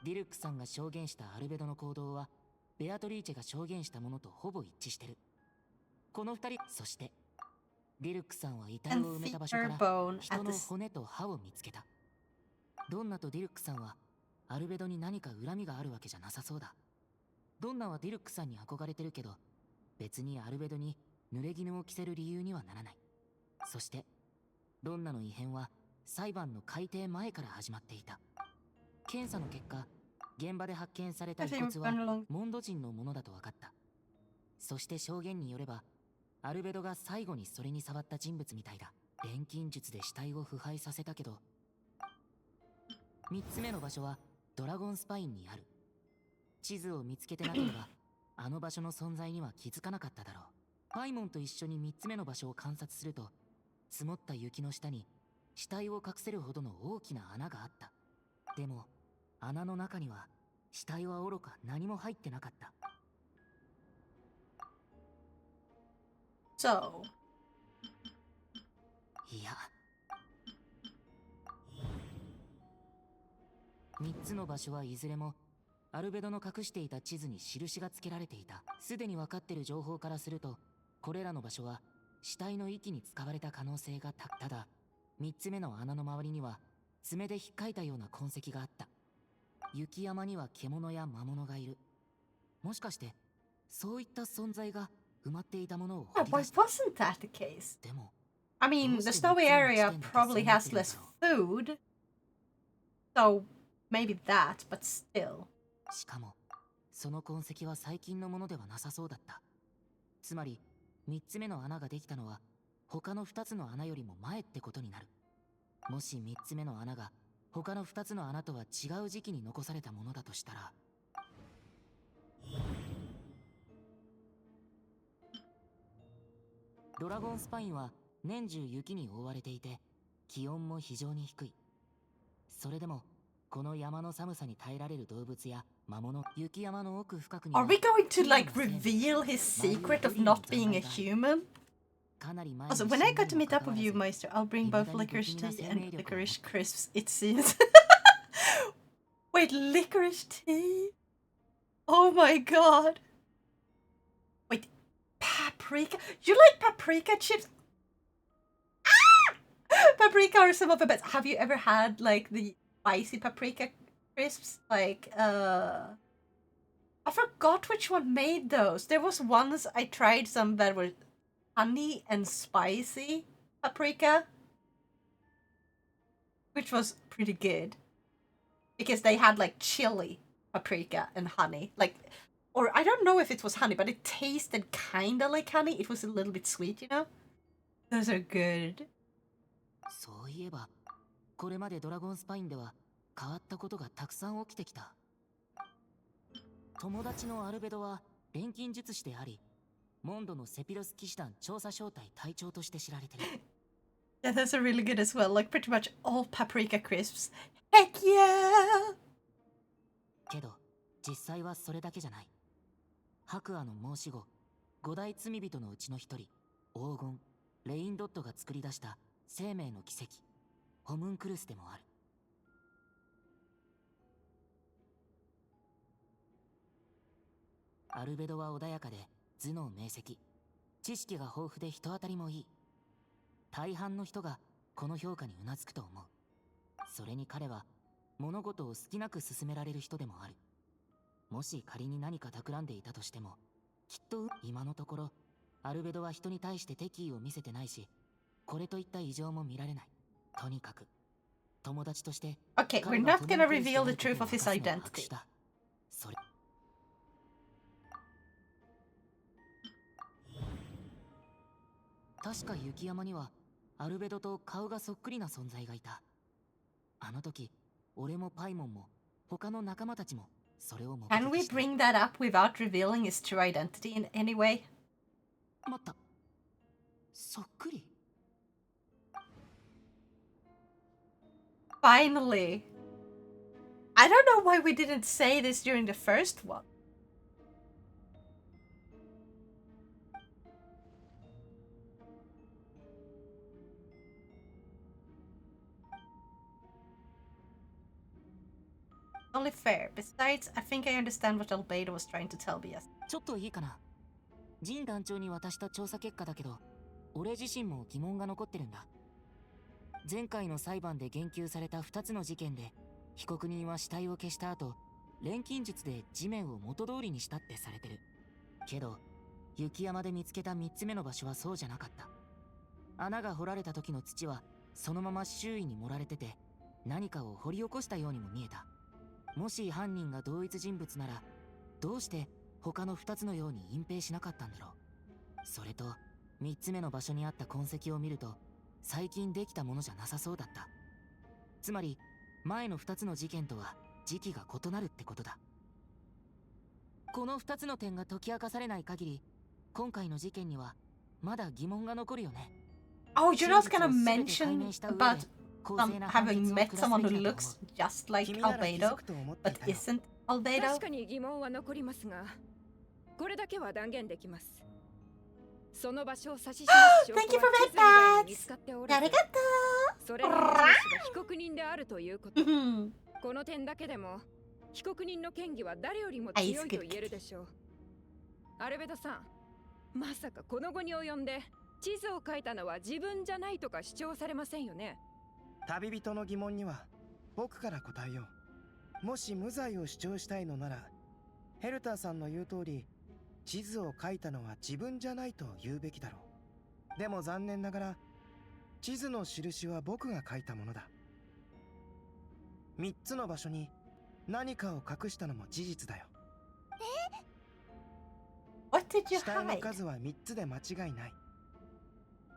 ディルックさんが証言したアルベドの行動はベアトリーチェが証言したものとほぼ一致してる。この二人、そしてディルックさんは遺体を埋めた場所から人の骨と歯を見つけた。ドンナとディルックさんはアルベドに何か恨みがあるわけじゃなさそうだ。ドンナはディルックさんに憧れてるけど、別にアルベドに濡れ衣を着せる理由にはならない。そしてドンナの異変は裁判の改定前から始まっていた。検査の結果、現場で発見された遺骨はモンド人のものだと分かった。そして証言によればアルベドが最後にそれに触った人物みたいだ。錬金術で死体を腐敗させたけど、3つ目の場所はドラゴンスパインにある。地図を見つけてなければあの場所の存在には気づかなかっただろう。パイモンと一緒に3つ目の場所を観察すると、積もった雪の下に死体を隠せるほどの大きな穴があった。でも穴の中には死体はおろか何も入ってなかった。So. いや、3つの場所はいずれもアルベドの隠していた地図に印がつけられていた。すでに分かっている情報からすると、これらの場所は死体の遺棄に使われた可能性がただ、3つ目の穴の周りには爪で引っかいたような痕跡があった。雪山には獣や魔物がいる。もしかしてそういった存在が埋まっていたものを掘り出した。 Why wasn't that the case? I mean, the snowy area probably has less food, so maybe that, but still. しかもその痕跡は最近のものではなさそうだった。つまり3つ目の穴ができたのは他の2つの穴よりも前ってことになる。もし3つ目の穴が他の2つの穴とは違う時期に残されたものだとしたら、ドラゴンスパインは年中雪に覆われていて気温も非常に低い。それでもこの山の寒さに耐えられる動物や魔物、雪山の奥深くには Are we going to like reveal his secret of not being a human? Also, when I got to meet up with you, Meister, I'll bring both licorice tea and licorice crisps, it seems. Wait, licorice tea? Oh my god. Wait, paprika? You like paprika chips? Ah! Paprika are some of the best. Have you ever had like the spicy paprika crisps? Like, I forgot which one made those. There was once I tried some that were honey and spicy paprika, which was pretty good because they had like chili paprika and honey, like, or I don't know if it was honey, but it tasted kind of like honey. It was a little bit sweet, you know. Those are good. そういえばこれまでドラゴンスパインでは変わったことがたくさん起きてきた。友達のアルベドは錬金術師であり、モンドのセピロス騎士団調査小隊隊長として知られてる。Yeah, those are really good as well. Like pretty much all paprika crisps. Heck yeah! けど実際はそれだけじゃない。白亜の申し子、五大罪人のうちの一人、黄金レインドットが作り出した生命の奇跡、ホムンクルスでもある。アルベドは穏やかで頭脳明晰、知識が豊富で人当たりもいい。大半の人がこの評価にうなずくと思う。それに彼は物事を好きなく進められる人でもある。もし仮に何か企んでいたとしても、きっと今のところアルベドは人に対して敵意を見せてないし、これといった異常も見られない。とにかく友達として。 Okay, we're not gonna reveal the truth of his identity. それ確か雪山にはアルベドと顔がそっくりな存在がいた。あの時俺もパイモンも他の仲間たちもそれを目撃した。 Can we bring that up without revealing his true identity in any way? 待った、そっくり。 Finally! I don't know why we didn't say this during the first one. Only fair. Besides, I think I understand what Albedo was trying to tell me. ちょっといいかな。ジン団長に渡した調査結果だけど、俺自身も疑問が残ってるんだ。前回の裁判で言及された2つの事件で、被告人は死体を消した後、錬金術で地面を元通りにしたってされてる。けど、雪山で見つけた3つ目の場所はそうじゃなかった。穴が掘られた時の土はそのまま周囲に盛られてて、何かを掘り起こしたようにも見えた。もし犯人が同一人物なら、どうして他の2つのように隠蔽しなかったんだろう。それと3つ目の場所にあった痕跡を見ると、最近できたものじゃなさそうだった。つまり前の2つの事件とは時期が異なるってことだ。この2つの点が解き明かされない限り、今回の事件にはまだ疑問が残るよね。 Oh, you're not gonna mention about having met someone who looks just like Albedo, but isn't Albedo? 確かに疑問は残りますが、これだけは断言できます。その場所を指し示す証拠は地図以外に見つかっておらず、それらの人種が被告人であるということ。この点だけでも被告人の嫌疑は誰よりも強いと言えるでしょう。アルベドさん、まさかこの後に及んで地図を書いたのは自分じゃないとか主張されませんよね。旅人の疑問には僕から答えよう。もし無罪を主張したいのなら、ヘルターさんの言う通り、地図を書いたのは自分じゃないと言うべきだろう。でも残念ながら、地図の印は僕が書いたものだ。3つの場所に何かを隠したのも事実だよ。What did you 死体の hide? 数は3つで間違いない。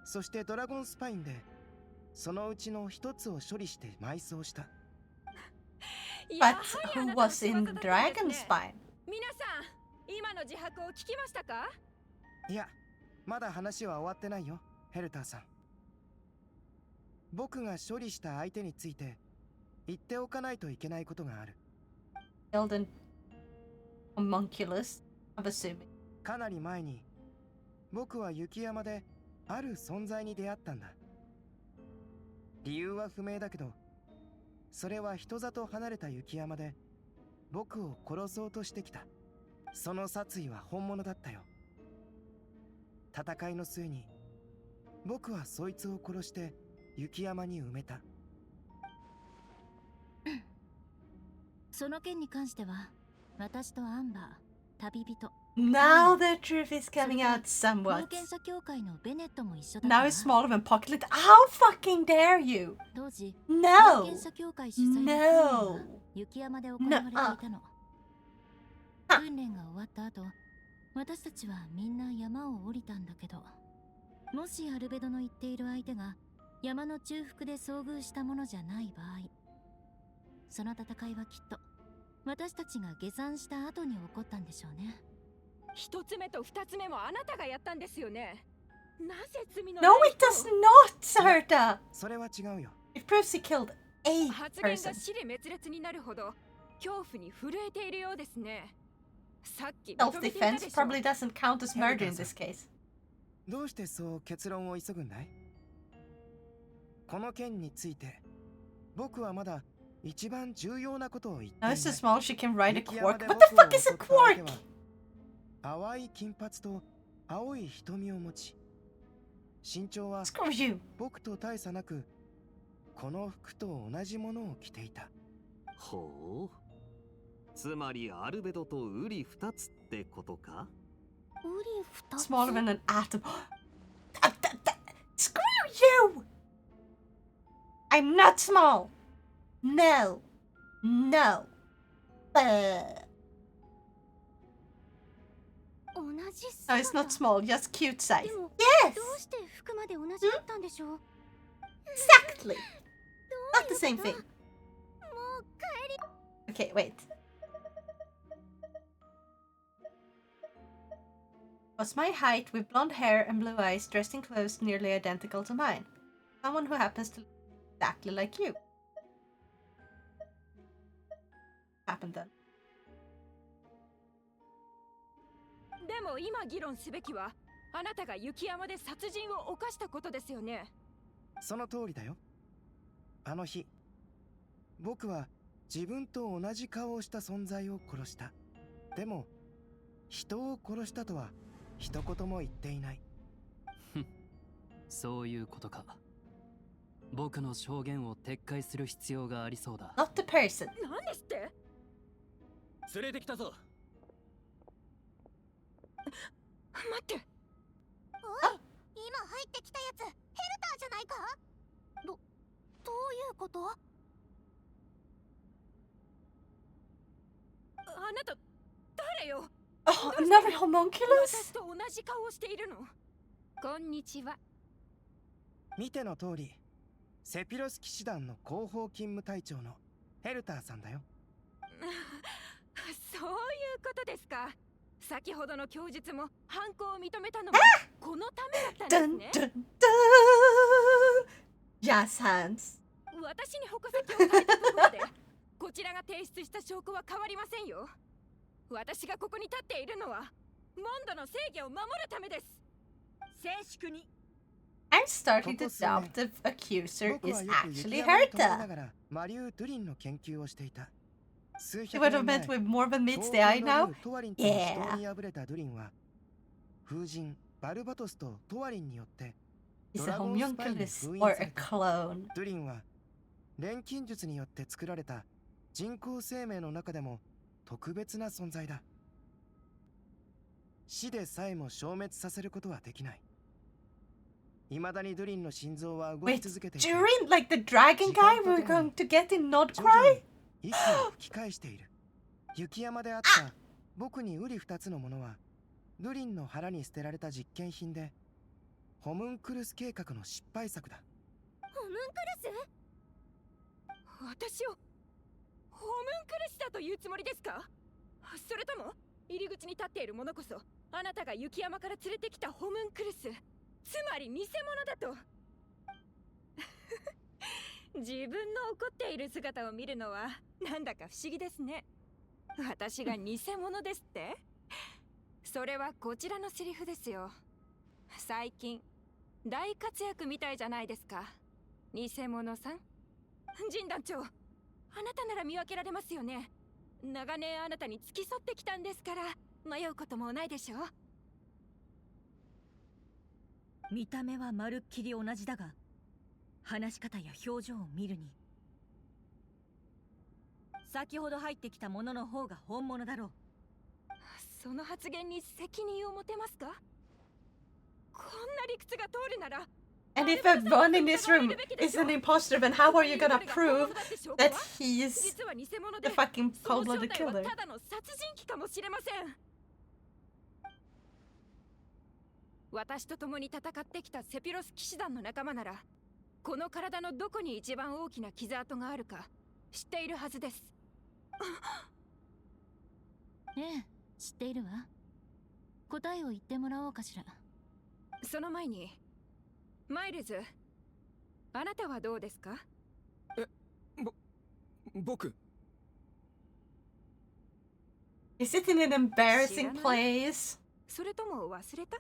そしてドラゴンスパインでそのうちの1つを処理して埋葬した。 But who was in Dragon Spine? 皆さん、今の自白を聞きましたか？いや、まだ話は終わってないよ、ヘルターさん。僕が処理した相手について言っておかないといけないことがある。 Killed an homunculus, I'm assuming. かなり前に僕は雪山である存在に出会ったんだ。理由は不明だけど、それは人里離れた雪山で僕を殺そうとしてきた。その殺意は本物だったよ。戦いの末に僕はそいつを殺して雪山に埋めた。その件に関しては、私とアンバー、旅人。Now the truth is coming out somewhat. 冒険者協会のベネットも一緒だった Now わ。 it's smaller than Pocket Lit. How fucking dare you? 当時、 No! 冒険者協会主催の訓練 No! が雪山で行われていたの。訓練が終わった後、私たちはみんな山を降りたんだけど、もしアルベドの言っている相手が山の中腹で遭遇したものじゃない場合、その戦いはきっと私たちが下山した後に起こったんでしょうね。一つ目と二つ目もあなたがやったんですよね。No, it does not, Herta. それは違うよ。 It proves he killed a 発言 person. が死で滅裂になるほど恐怖に震えているようですね。さっき認めていたでし Self-defense ょ。 probably doesn't count as murder in this case. どうしてそう結論を急ぐんだい？この件について僕はまだ一番重要なことを言っていな Now い。 it's so small she can ride a 雪山 quark. で What 僕 the を fuck is 襲 a った相手 quark? は淡い金髪と青い瞳を持ち、身長は Screw you. 僕と大差なくこの服と同じものを着ていた。ほう。つまりアルベドとウリ二つってことか？ Smaller than an atom. Screw you! I'm not small. No. No. No, it's not small, just cute size. Yes! どうして服まで同じだったんでしょう？ Exactly. Not the same thing. Okay, wait. Was my height with blonde hair and blue eyes dressed in clothes nearly identical to mine. Someone who happens to look exactly like you. Happened then. でも今議論すべきはあなたが雪山で殺人を犯したことですよね。その通りだよ。あの日、僕は自分と同じ顔をした存在を殺した。でも、人を殺したとは一言も言っていない。そういうことか。僕の証言を撤回する必要がありそうだ。Not the person. 何ですって？連れてきたぞ。待って。おい、今入ってきたやつ、ヘルターじゃないか？どういうこと？あなた誰よ？ Oh, another homunculus? 私と同じ顔をしているの？こんにちは。見ての通り、セピロス騎士団の広報勤務隊長のヘルターさんだよ。そういうことですか。先ほどの供述も犯行を認めたのもこのためだったんですね。Jazz hands. 私に矛先を変えたところでこちらが提出した証拠は変わりませんよ。私がここに立っているのはモンドの正義を守るためです。静粛に。I'm starting to doubt the accuser 僕は is よく actually 雪山に泊まりな Herta. がらマリュー・ドゥリンの研究をしていた。数 She 百 would have 年前 met with more than meets the eye now? トワリンとの死 Yeah. 闘に敗れたドゥリンは風神バルバトスとトワリンによって Is ド a ラゴンスパイに homunculus 封印 or さ a れた。 clone? ドゥリンは錬金術によって作られた人工生命の中でも特別な存在だ。死でさえも消滅させることはできない。未だにドゥリンの心臓は動き Wait, 続けていて、 during like the dragon guy we're going to get in Not 徐々 Cry? に息を吹き返している。雪山であった僕にウリ二つのものはドゥリンの腹に捨てられた実験品でホムンクルス計画の失敗作だ。ホムンクルス？私をホムンクルスだというつもりですか？それとも入り口に立っているものこそあなたが雪山から連れてきたホムンクルス、つまり偽物だと。自分の怒っている姿を見るのはなんだか不思議ですね。私が偽物ですって？それはこちらのセリフですよ。最近大活躍みたいじゃないですか、偽物さん。陣団長、あなたなら見分けられますよね。長年あなたに付き添ってきたんですから迷うこともないでしょう。見た目はまるっきり同じだが、話し方や表情を見るに先ほど入ってきたものの方が本物だろう。その発言に責任を持てますか？こんな理屈が通るなら。 And if everyone in this room is an imposter, then how are you gonna prove that he's the fucking cold-blooded killer? ただの殺人鬼かもしれません。私と共に戦ってきたセピロス騎士団の仲間なら、この体のどこに一番大きな傷跡があるか知っているはずです。ええ、知っているわ。答えを言ってもらおうかしら。その前にマイルズ、あなたはどうですか？僕 Is it in an embarrassing place? それとも忘れた？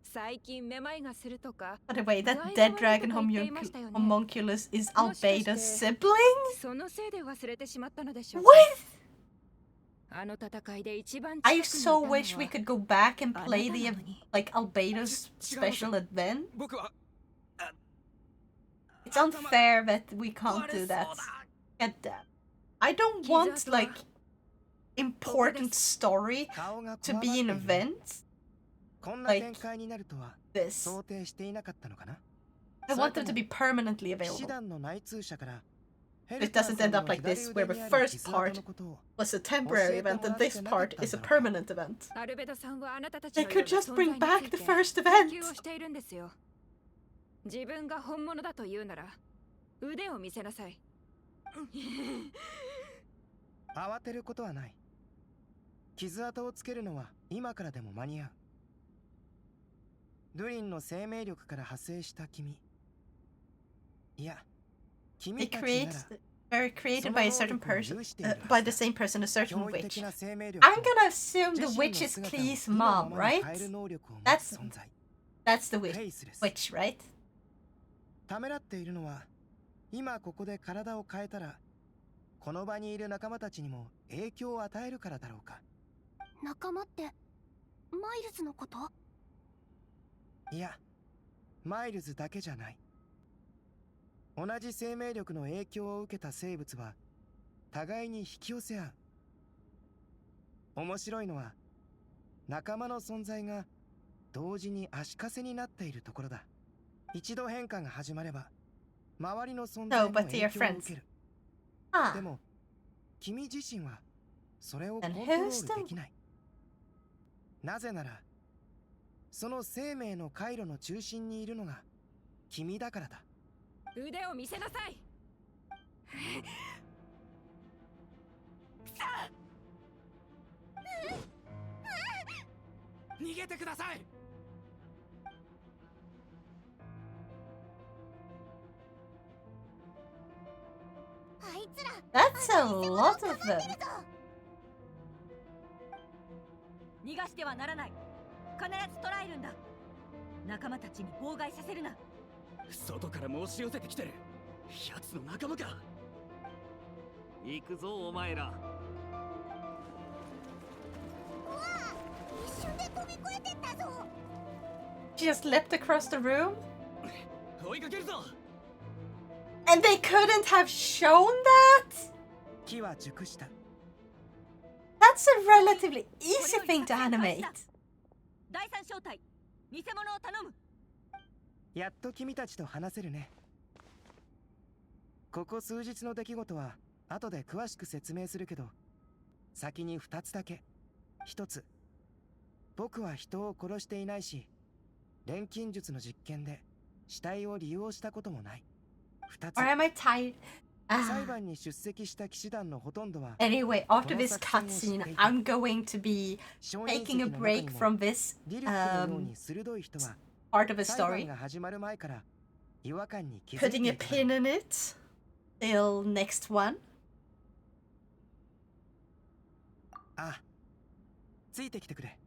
最近めまいがするとか。 By the way, that dead dragon homunculus is Albedo's sibling? そのせいで忘れてしまったのでしょう。 What? あの戦いで一番 I so wish we could go back and play the like Albedo's special event. It's unfair that we can't do that. Get that. I don't want like important story to be an event. Like this. I want them to be permanently available. It doesn't end up like this, where the first part was a temporary event and this part is a permanent event. They could just bring back the first event. 自分が本物だと言うなら腕を見せなさい。慌てることはない。傷跡をつけるのは今からでも間に合う。ドゥリンの生命力から派生した君。いや、君たちなら Were created by a certain person, by the same person, a certain witch. I'm gonna assume the witch is Klee's mom, right? That's the witch, right? ためらっているのは、今ここで体を変えたら、この場にいる仲間たちにも影響を与えるからだろうか。仲間って、マイルズのこと？いや、マイルズだけじゃない。同じ生命力の影響を受けた生物は互いに引き寄せ合う。面白いのは仲間の存在が同時に足かせになっているところだ。一度変化が始まれば周りの存在も影響を受ける。でも君自身はそれをコントロールできない。なぜならその生命の回路の中心にいるのが君だからだ。腕を見せなさい。逃げてください。あいつら That's a lot of them. 逃がしてはならない。必ず捕らえるんだ。仲間たちに妨害させるな。外からも押し寄せてきてる。奴の仲間か。行くぞお前ら。うわあ、一瞬で飛び越えてったぞ。 She just leapt across the room? 追いかけるぞ。 And they couldn't have shown that? 木は熟した。 That's a relatively easy thing to animate. 第三小隊、偽物を頼む。やっと君たちと話せるね。ここ数日の出来事は後で詳しく説明するけど、先に2つだけ。1つ、僕は人を殺していないし、錬金術の実験で死体を利用したこともない。2つ、 Or am I tired? 裁判に出席した騎士団のほとんどは Anyway, after this cutscene, I'm going to be taking a break from this part of the story, putting a pin in it till next one. あ、ついてきてくれ。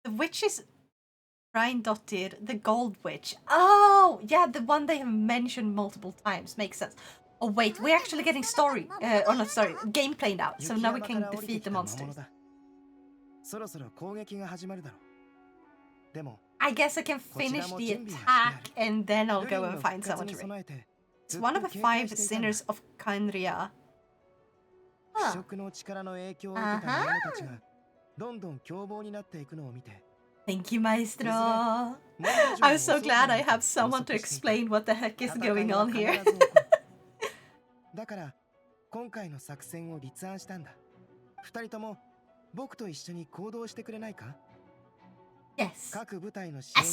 The witch is Rhine-Dottir, the Gold Witch. Oh, yeah, the one they have mentioned multiple times. Makes sense. Oh, wait, we're actually getting story. Oh, not story. Gameplay now. So now we can defeat the monsters. そろそろ攻撃が始まるだろう。でも、 I guess I can finish the attack and then I'll go and find someone to raid. It's one of the 5 sinners of Khaenri'ah. 腐食の力の影響を受けた者たちがどんどん凶暴になっていくのを見て。 Thank you, Maestro. I'm so glad I have someone to explain what the heck is going on here. だから今回の作戦を立案したんだ。2人とも僕と一緒に行動してくれないか？ Yes. 各部隊の支援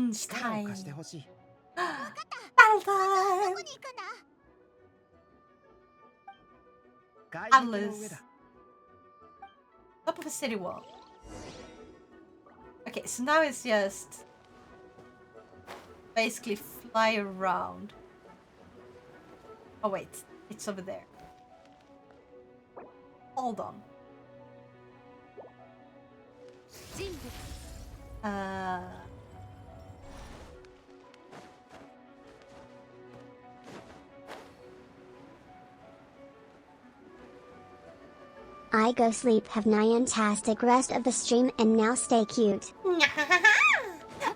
に力を貸してほしい。Battle time. どこに行くんだ？ 外壁の上だ。 Top of a city wall. Okay, so now it's just basically fly around. Oh wait, it's over there. Hold on. I go sleep. Have Nyantastic rest of the stream and now stay cute.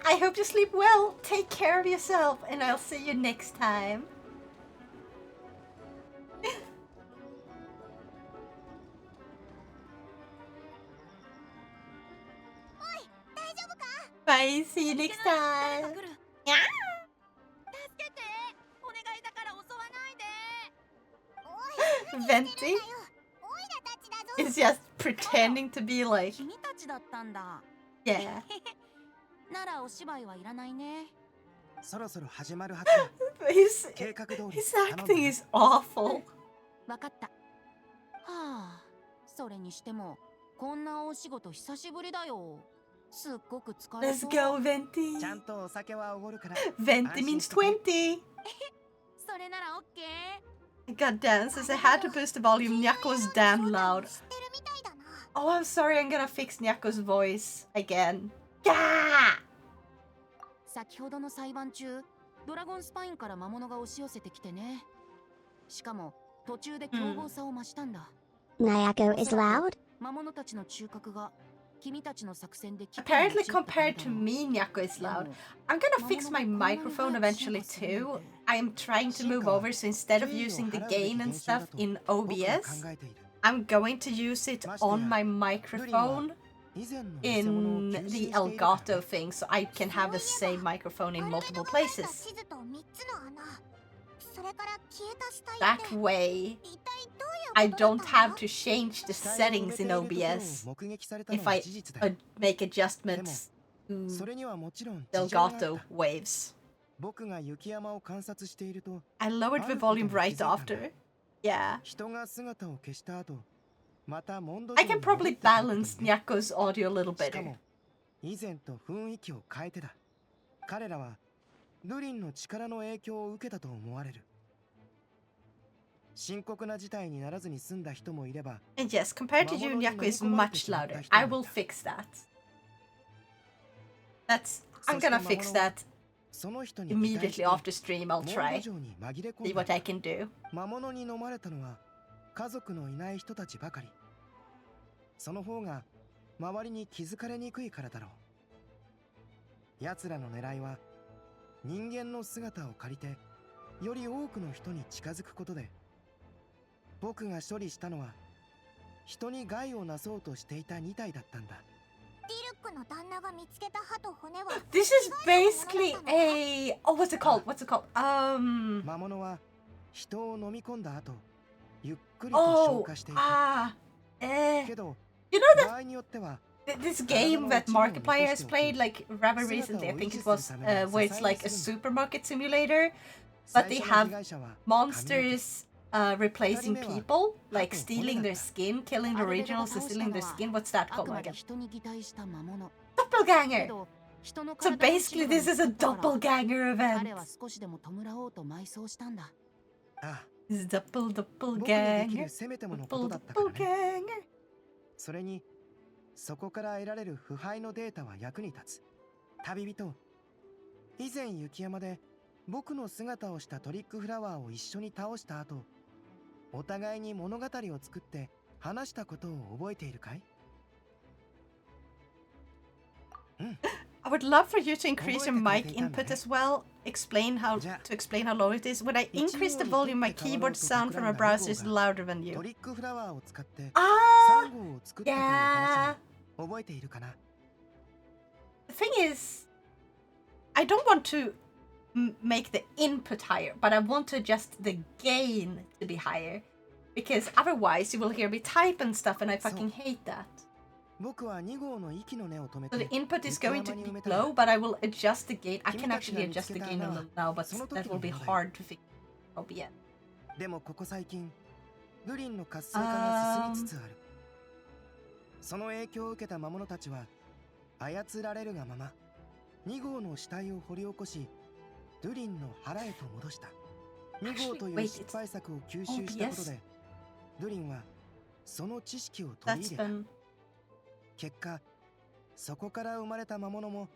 I hope you sleep well. Take care of yourself and I'll see you next time. Bye, see you next time. Venti is just pretending to be like, yeah. His acting is awful. わかった。はあ、それにしてもこんな大仕事久しぶりだよ。すっごく疲れ Let's そう。 go, Venti. ちゃんとお酒はおごるから。 Venti means 20. それならオッケー。 God damn, since I had to boost the volume, Nyakko's damn loud. Oh, I'm sorry, I'm gonna fix Nyakko's voice again. Yeah! 先ほどの裁判中、ドラゴンスパインから魔物が押し寄せてきてね。しかも途中で凶暴さを増したんだ。Nyakko is loud? 魔物たちの中核が君たちの作戦で Apparently, compared to me, Nyakko is loud. I'm gonna fix my microphone eventually too. I'm trying to move over, so instead of using the gain and stuff in OBS, I'm going to use it on my microphone in the Elgato thing, so I can have the same microphone in multiple places. That way, I don't have to change the settings in OBS if I make adjustments to Elgato waves. I lowered the volume right after. Yeah. I can probably balance Nyakko's audio a little better. 以前と雰囲気を変えてだ。彼らはルリンの力の影響を受けたと思われる。深刻な事態にならずに済んだ人もいれば。And yes, compared to you, Nyakko is much louder. I will fix that. I'm gonna fix that immediately after stream. I'll try. See what I can do. 魔物に飲まれたのは家族のいない人たちばかり。その方が周りに気づかれにくいからだろう。奴らの狙いは人間の姿を借りてより多くの人に近づくことで、僕が処理したのは人に害をなそうとしていた2体だったんだ。 This is basically a... Oh, what's it called? What's it called? 魔物は人を飲み込んだ後、ゆっくりと消化していく。けど、You know 場合によっては this game that Markiplier has played like rather recently, I think it was, where it's like a supermarket simulator, but they have monsters replacing people, like stealing their skin, killing the originals and stealing their skin. What's that called again? Doppelganger! So basically this is a doppelganger event. This doppelganger. Doppelganger. それにそこから得られる腐敗のデータは役に立つ。旅人、以前雪山で僕の姿をしたトリックフラワーを一緒に倒した後、お互いに物語を作って話したことを覚えているかい？ I would love for you to increase your mic input as well. Explain how low it is. When I increase the volume, my keyboard sound from my browser is louder than you. Ah, yeah. The thing is, I don't want to make the input higher, but I want to adjust the gain to be higher, because otherwise you will hear me type and stuff, and I fucking hate that. So the input is going to be low, but I will adjust the gain. I can actually adjust the gain a little now, but that will be hard to fix. Oh, yeah. でもここ最近、ルリンの活性化が進みつつある。その影響を受けた魔物たちは、操られるがまま2号の死体を掘り起こしドゥリンの腹へと戻した。2号という失敗作を吸収したことでドゥリンはその知識を取り入れた。結果そこから生まれた魔物も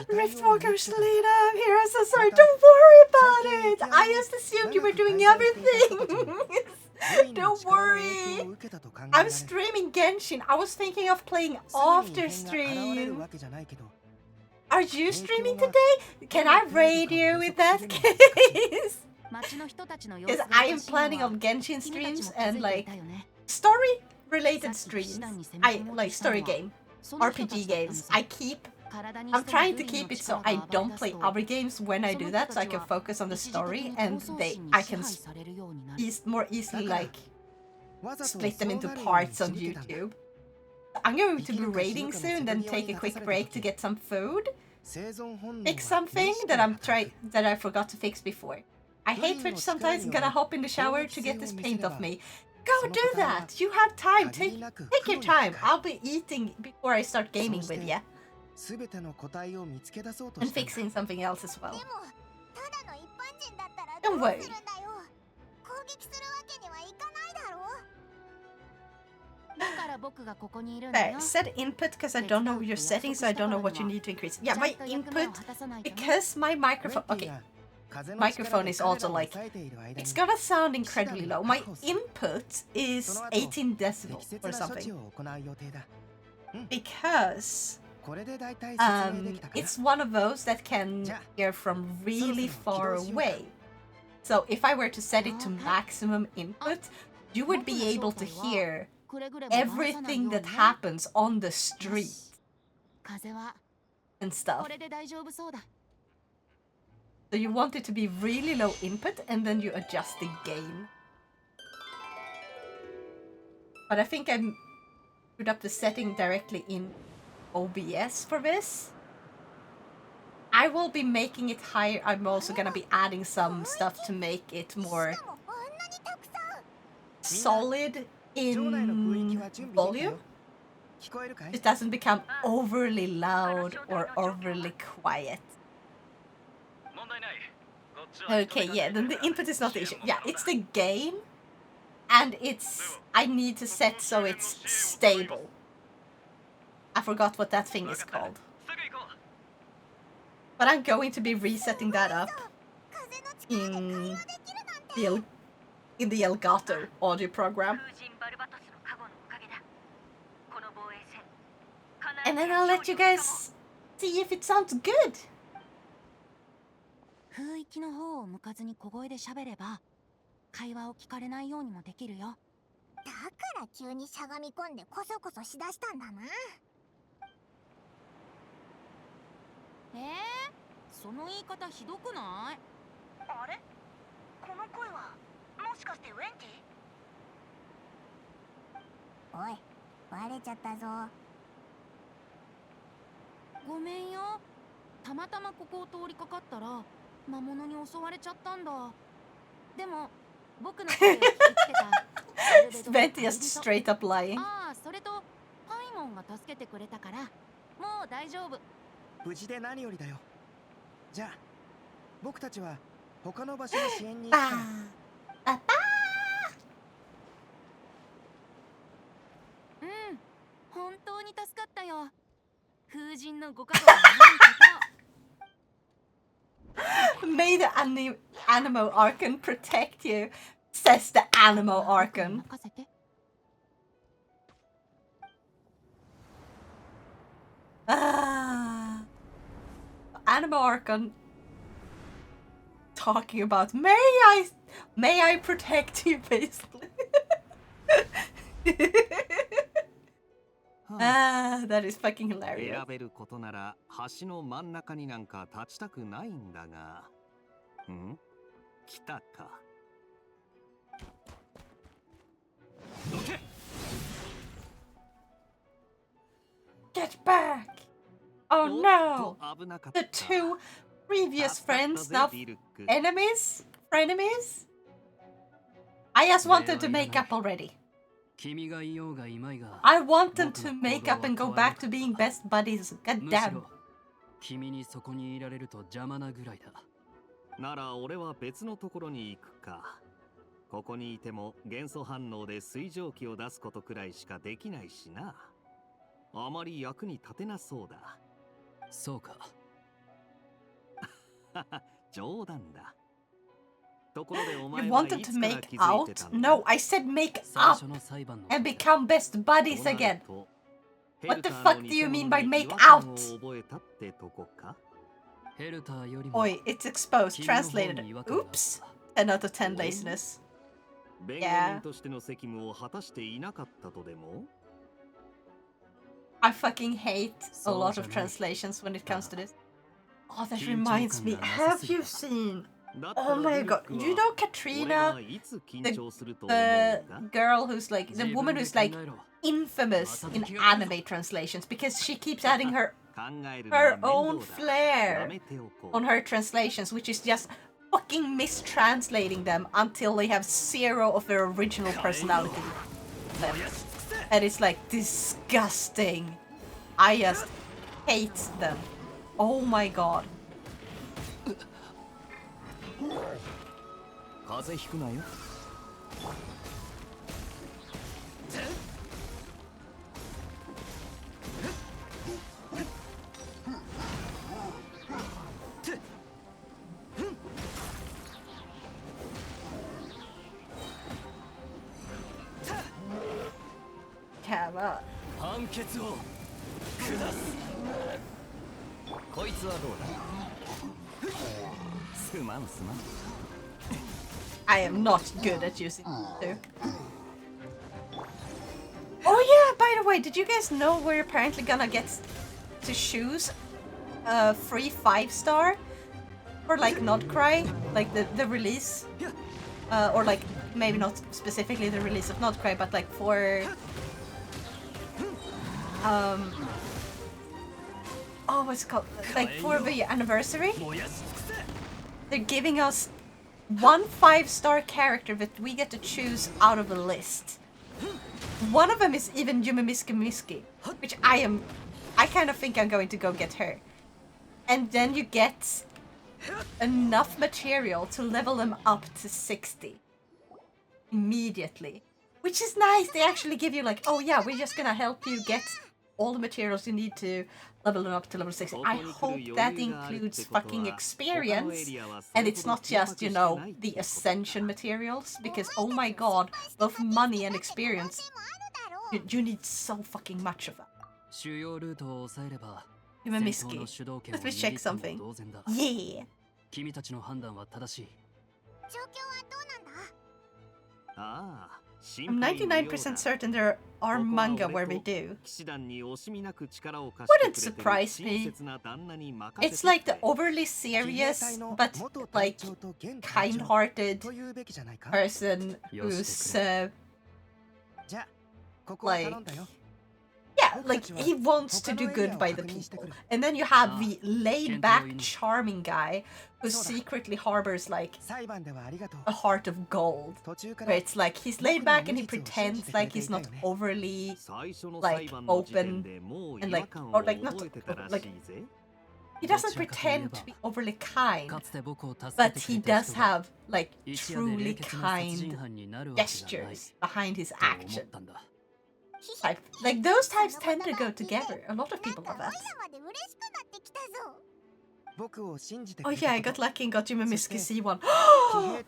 Riftwalker Selena, I'm here. I'm so sorry. Don't worry about it. I just assumed you were doing everything. Don't worry. I'm streaming Genshin. I was thinking of playing after stream. Are you streaming today? Can I raid you with that case? Because I am planning on Genshin streams and like story related streams. I like story game, RPG games. I'm trying to keep it so I don't play other games when I do that, so I can focus on the story and I can more easily like split them into parts on YouTube. I'm going to be raiding soon, then take a quick break to get some food. Fix something that I forgot to fix before. I hate Twitch sometimes. Gotta hop in the shower to get this paint off me. Go do that. You have time. Take your time. I'll be eating before I start gaming with you. And fixing something else as well. Don't worry. There, set input because I don't know your settings, so I don't know what you need to increase. Yeah, my input, because my microphone, okay, microphone is also like, it's gonna sound incredibly low. My input is 18 decibels or something. Because it's one of those that can hear from really far away. So if I were to set it to maximum input, you would be able to hear everything that happens on the street and stuff. So you want it to be really low input and then you adjust the gain. But I think I put up the setting directly in OBS for this. I will be making it higher. I'm also gonna be adding some stuff to make it more solid in volume. It doesn't become overly loud or overly quiet. Okay, yeah, then the input is not the issue. Yeah, it's the gain, and I need to set so it's stable. I forgot what that thing is called. But I'm going to be resetting that up in the Elgato audio program. And then I'll let you guys see if it sounds good. 雰囲気の方を向かずに小声で喋れば会話を聞かれないようにもできるよ。だから急にしゃがみ込んでコソコソしだしたんだな。その言い方ひどくない？あれ？この声はもしかしてウェンティ？おい、バレちゃったぞ。ごめんよ。たまたまここを通りかかったら魔物に襲われちゃったんだ。でも僕の声を聞きつけた。Splitzy just straight up lying. ああ、それとパイモンが助けてくれたからもう大丈夫。無事で何よりだよ。じゃあ僕たちは他の場所に支援に行くから。本当に助かったよ。風神のご加護がないこと。May the Animo Archon protect you, says the Animo Archon. Animo Archon talking about may I protect you basically. That is fucking hilarious. 選べることなら橋の真ん中になんか立ちたくないんだが。来たか。どけ。Get back! Oh no! The two previous friends, now enemies? Frenemies? I just wanted to make up already. I want them to make up and go back to being best buddies. God damn. 君にそこにいられると邪魔なぐらいだ。なら俺は別のところに行くか。ここにいても元素反応で水蒸気を出すことくらいしかできないしな。あまり役に立てなそうだ。そうか。冗談だ。ところでお前 You は wanted い to つから make 気づいてた out? んだ No, I said make up and become best buddies again. What the fuck do you mean by make out? Oi, it's exposed. Translated. Oops. 10 out of 10 laziness. 弁護人としての責務を果たしていなかったとでも I fucking hate a lot of translations when it comes to this. Oh, that reminds me. Have you seen? Oh my god. You know Katrina? The girl who's like, the woman who's like infamous in anime translations because she keeps adding her own flair on her translations, which is just fucking mistranslating them until they have zero of their original personality left. And it's like disgusting. I just hate them. Oh my god. 風邪ひくなよ。判決を下す。こいつはどうだ。すまんすまん。I am not good at using two. Oh yeah, by the way, did you guys know we're apparently gonna get to choose a free 5-star for like Not Cry, like the release, or like maybe not specifically the release of Not Cry, but like for oh, what's it called? Like for the anniversary, they're giving us one 5-star character that we get to choose out of a list. One of them is even Yume Miski, which I kind of think I'm going to go get her. And then you get enough material to level them up to 60 immediately, which is nice. They actually give you like, oh yeah, we're just gonna help you get all the materials you need to level them up to level 60. I hope that includes fucking experience and it's not just, you know, the ascension materials, because oh my god, both money and experience, you need so fucking much of that. Yume Miski. Let me check something. Yeah. 君たちの判断は正しい。状況はどうなんだ？ああ。I'm 99% certain there are manga where we do. Wouldn't surprise me. It's like the overly serious but like kind-hearted person who's like, yeah, like he wants to do good by the people. And then you have the laid-back, charming guy who secretly harbors like a heart of gold. Where it's like he's laid back and he pretends like he's not overly like open and like, or like not like, he doesn't pretend to be overly kind, but he does have like truly kind gestures behind his action. Like those types tend to go together. A lot of people have that. Oh yeah, I got lucky and got Yume Miski C1.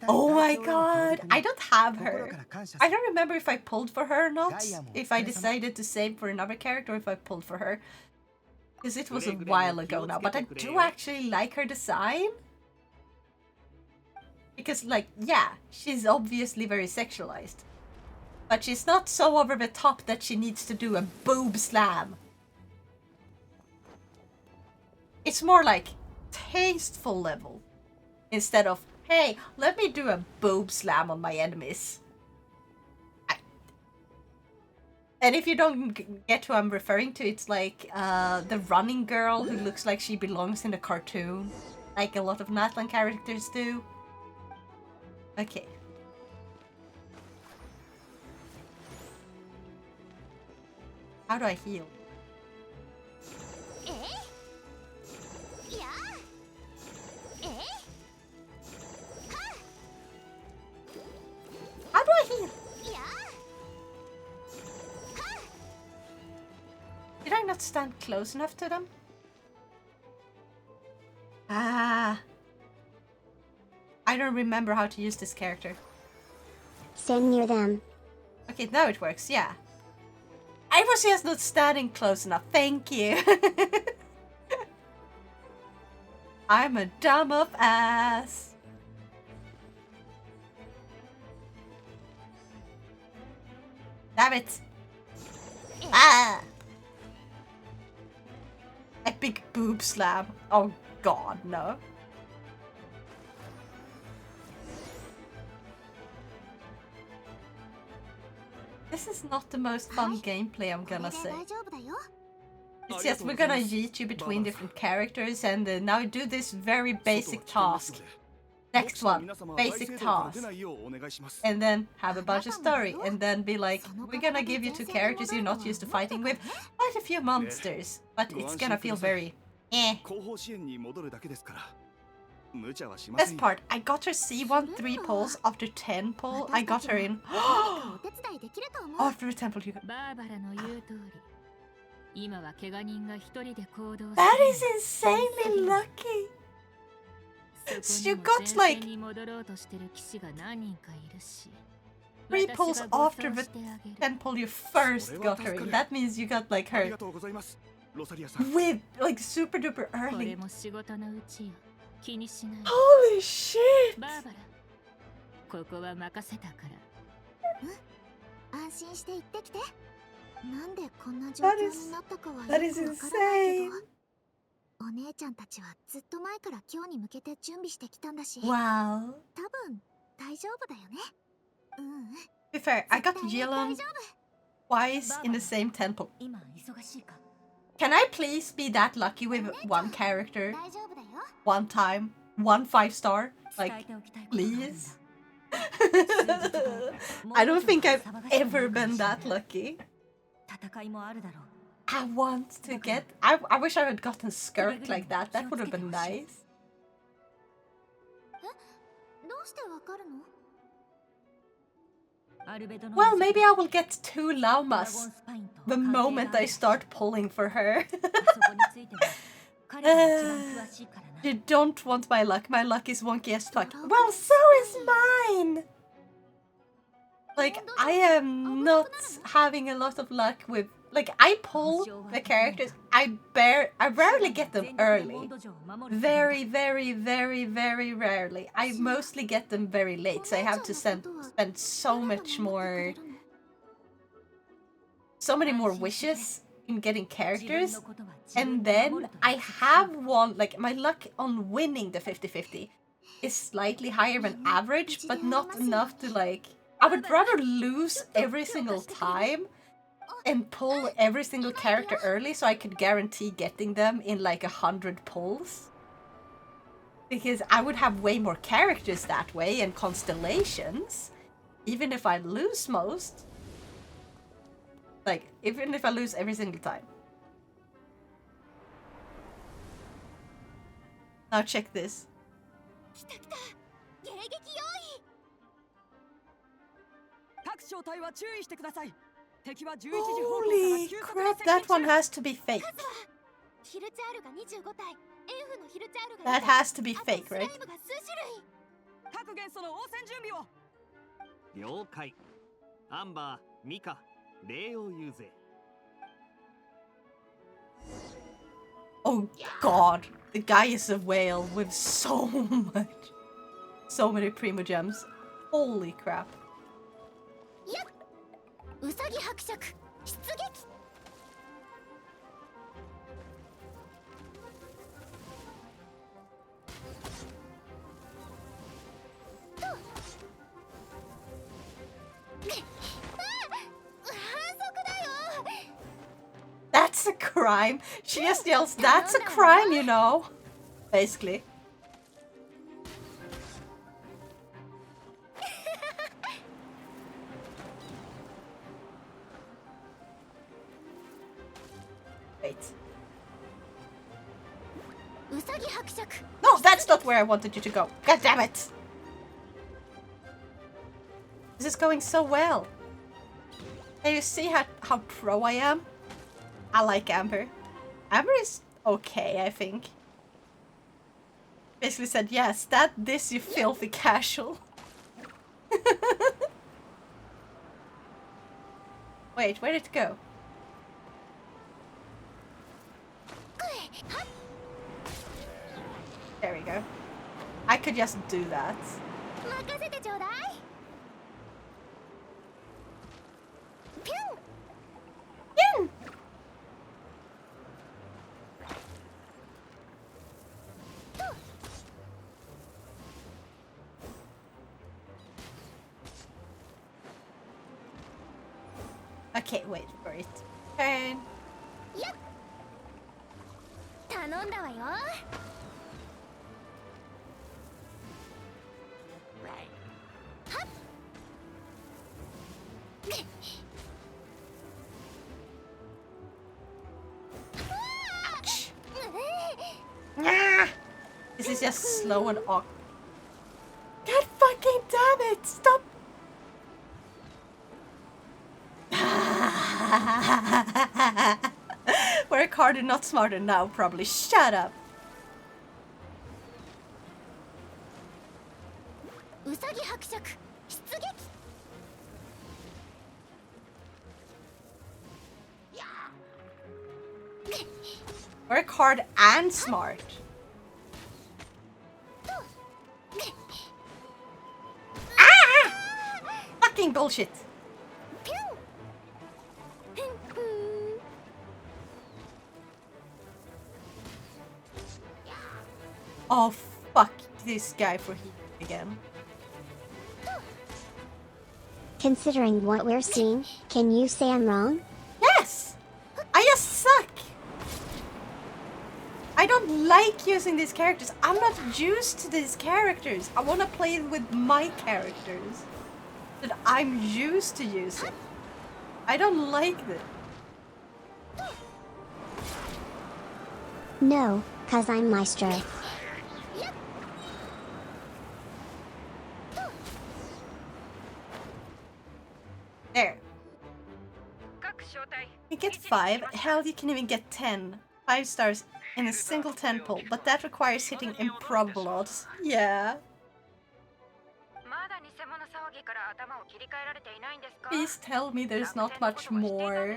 Oh my god, I don't have her. I don't remember if I pulled for her or not. If I decided to save for another character or if I pulled for her. Because it was a while ago now, but I do actually like her design. Because like, yeah, she's obviously very sexualized. But she's not so over the top that she needs to do a boob slam. It's more like tasteful level. Instead of, hey, let me do a boob slam on my enemies. And if you don't get who I'm referring to, it's like the running girl who looks like she belongs in a cartoon. Like a lot of Natlan characters do. Okay. How do I heal? How do I heal? Did I not stand close enough to them? Ah. I don't remember how to use this character. Stand near them. Okay, now it works, yeah. I was just not standing close enough. Thank you. I'm a dumb up ass. Damn it. Ah. Epic boob slam. Oh god, no. This is not the most fun gameplay, I'm gonna say. It's just we're gonna yeet you between different characters and now do this very basic task. Next one, basic task. And then have a bunch of story and then be like, we're gonna give you 2 characters you're not used to fighting with, quite a few monsters, but it's gonna feel very eh. Best part, I got her C1 3 pulls after 10 pull. I got her in after 10 pull. That is insanely lucky. You got like 3 pulls after the 10 pull you first got her in. That means you got like her with like super duper early. Holy shit! That is insane! Wow. To be fair, I got Yelon twice in the same temple. Can I please be that lucky with 1 character? 1 time? 1 5-star? Like, please? I don't think I've ever been that lucky. I want to get... I wish I had gotten Skirk like that. That would have been nice. Well, maybe I will get 2 llamas the moment I start pulling for her. You don't want my luck. My luck is wonky as fuck. Well, so is mine! Like, I am not having a lot of luck with... Like, I pull the characters. I rarely get them early. Very, very, very, very rarely. I mostly get them very late, so I have to spend so much more... So many more wishes in getting characters. And then I have one... Like, my luck on winning the 50-50 is slightly higher than average, but not enough to, like... I would rather lose every single time and pull every single character early so I could guarantee getting them in like 100 pulls. Because I would have way more characters that way and constellations. Even if I lose most. Like, even if I lose every single time. Now check this. Holy crap, that one has to be fake. That has to be fake, right? Oh god, the guy is a whale with so many primo gems. Holy crap. That's a crime. She just yells, that's a crime, you know. Basically. Wait. No, that's not where I wanted you to go. God damn it! This is going so well. Can you see how pro I am? I like Amber. Amber is okay, I think. Basically said, yeah, stat this, you filthy casual. Wait, where did it go? There we go. I could just do that. Pew! Okay, wait for it. Turn. Yep. This is just slow and awkward. God fucking damn it! Stop! Work harder, not smarter now, probably. Shut up! Work hard and smart. Ah! Fucking bullshit. Oh, fuck this guy for healing again. Considering what we're seeing, can you say I'm wrong? Yes! I just suck! I don't like using these characters. I'm not used to these characters. I want to play with my characters that I'm used to using. I don't like this. No, cause I'm Maestro. There. You get 5. Hell, you can even get 10. 5 stars in a single 10 pull, but that requires hitting improbable odds. Yeah. Please tell me there's not much more.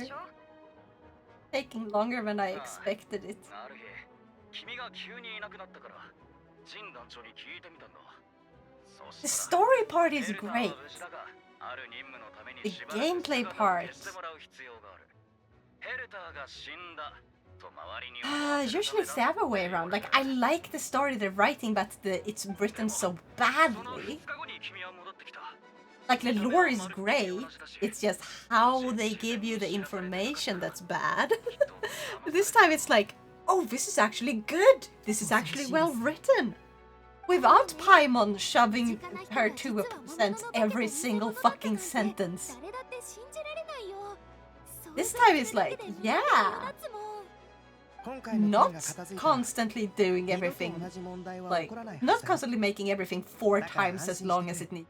Taking longer than I expected it. The story part is great. The gameplay part. Usually it's the other way around. Like, I like the story they're writing, but it's written so badly. Like, the lore is great. It's just how they give you the information that's bad. But this time it's like, oh, this is actually good. This is actually well written. Without Paimon shoving her to a sense every single fucking sentence. This time it's like, yeah. Not constantly doing everything, like, not constantly making everything 4 times as long as it needs.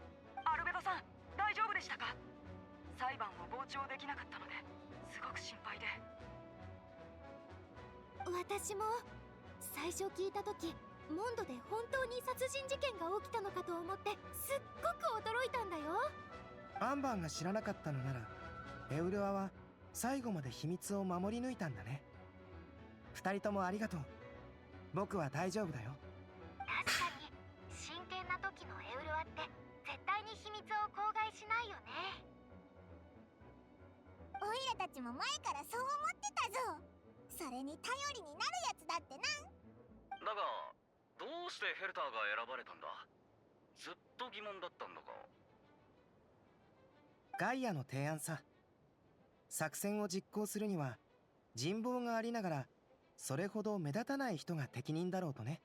ガイアの提案さ。作戦を実行するには人望がありながらそれほど目立たない人が適任だろうとね。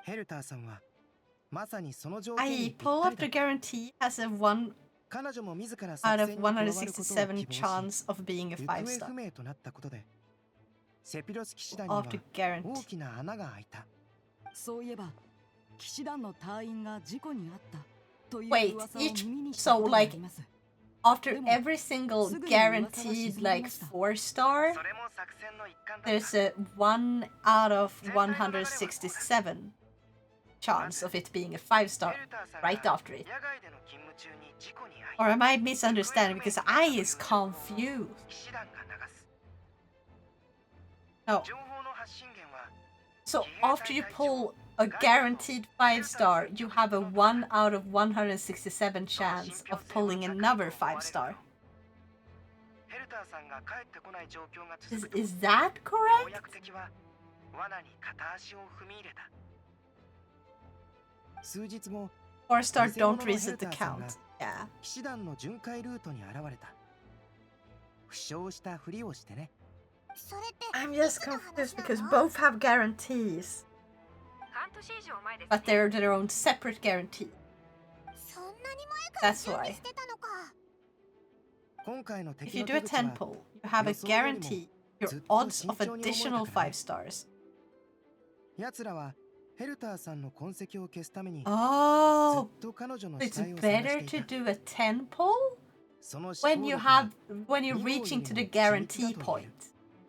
ヘルターさんはまさにその条件にぴったりだ。pull up the guarantee has a 1 out of 167 chance of being a 5 star. 不明となったことでセピロス騎士団には After guarantee. 大きな穴が開いた。そういえば騎士団の隊員が事故に遭ったという Wait, 噂を each 耳にしたこ so とがあ like ります。 after every single guaranteed like 4-star, there's a 1 out of 167 chance of it being a 5-star right after it. Or am I misunderstanding because I is confused? No. So after you pull a guaranteed 5-star, you have a 1 out of 167 chance of pulling another 5-star. Is that correct? 数日後、 4-star don't reset the count. Yeah. 騎士団の巡回ルートに現れた。負傷したふりをしてね。 I'm just confused because both have guarantees. But they're their own separate guarantee. That's why. If you do a 10 pull, you have a guarantee your odds of additional 5 stars. 奴らはヘルターさんの痕跡を消すために Oh, ずっと彼女の it's 死体を探 better してい to た。 do a 10 pull その when you 思考力 have when you're reaching to the guarantee point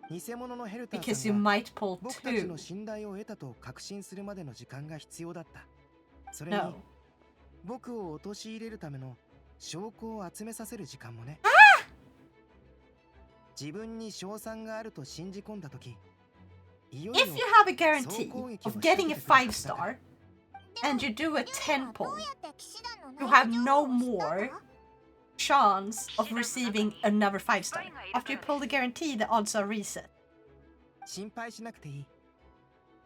偽物のヘルター because さ you んが might pull 僕たち 2. の信頼を得たと確信するまでの時間が必要だった。それに No. 僕を陥れるための証拠を集めさせる時間もね。自分に勝算があると信じ込んだとき、いよいよ If you have a guarantee of getting a 5-star and you do a 10 pull, you have no more chance of receiving another 5-star. After you pull the guarantee, the odds are reset. 心配しなくていい。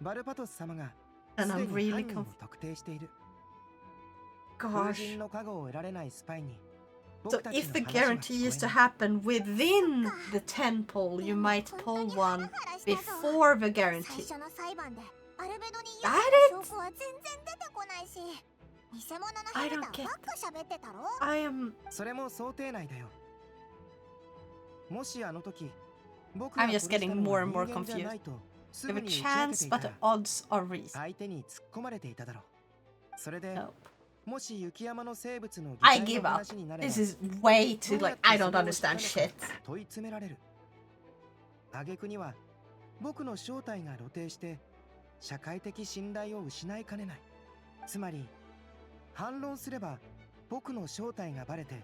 バルパトス様が And すで I'm に really 犯人を confused. 特定している。 Gosh. 風神の加護を得られないスパイに So 僕たち if の the 話は guarantee is 聞 to こえない。 happen within the 10 pull, you might pull one before the guarantee. 最初の裁判でアルベドに Got 嫌な it? 証拠は全然出てこないし、偽物の I ヘル don't ター get ばっか喋ってたろ。 I am それも想定内だよ。もしあの時、僕 I'm が just 殺した getting の more は and 人 more 間じゃ confused. ないとす You ぐ have a に打ち明け chance, てい but た the ら odds are reset. 相手に突っ込まれていただろう。それで Nope. もし雪山の生物の I 擬 give 態の up. 話になれば This is way ど too うやっ like て I そ don't れを understand 知ったの shit. か問い詰められる。挙句には僕の正体が露呈して社会的信頼を失いかねない。つまり反論すれば僕の正体がバレて、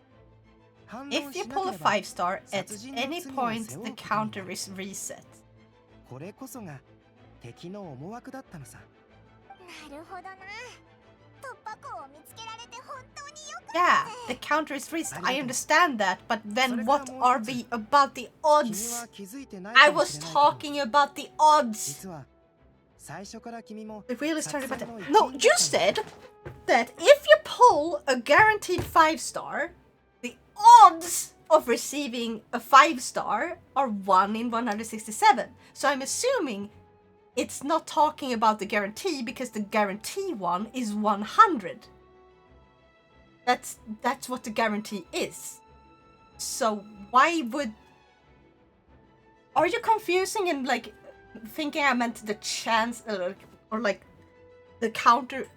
反論 If し you な pull け a れば 5-star, at 殺人の any 罪を point 背負 the うことにな counter る。 is reset. これこそが敵の思惑だったのさ。なるほどな。突破口を見つけられて本当によく Yeah, the counter is reset. I understand that, but then what are we about the odds? 気づいてない I かも was しれないけど、 talking about the odds. 実は最初から君も I really started about 作戦の that. 一 No, 員 you だったんだ。 said that if you pull a guaranteed 5-star, the odds of receiving a 5-star are 1 in 167. So I'm assuming it's not talking about the guarantee because the guarantee one is 100. That's what the guarantee is. So why would... Are you confusing and like thinking I meant the chance or like the counter?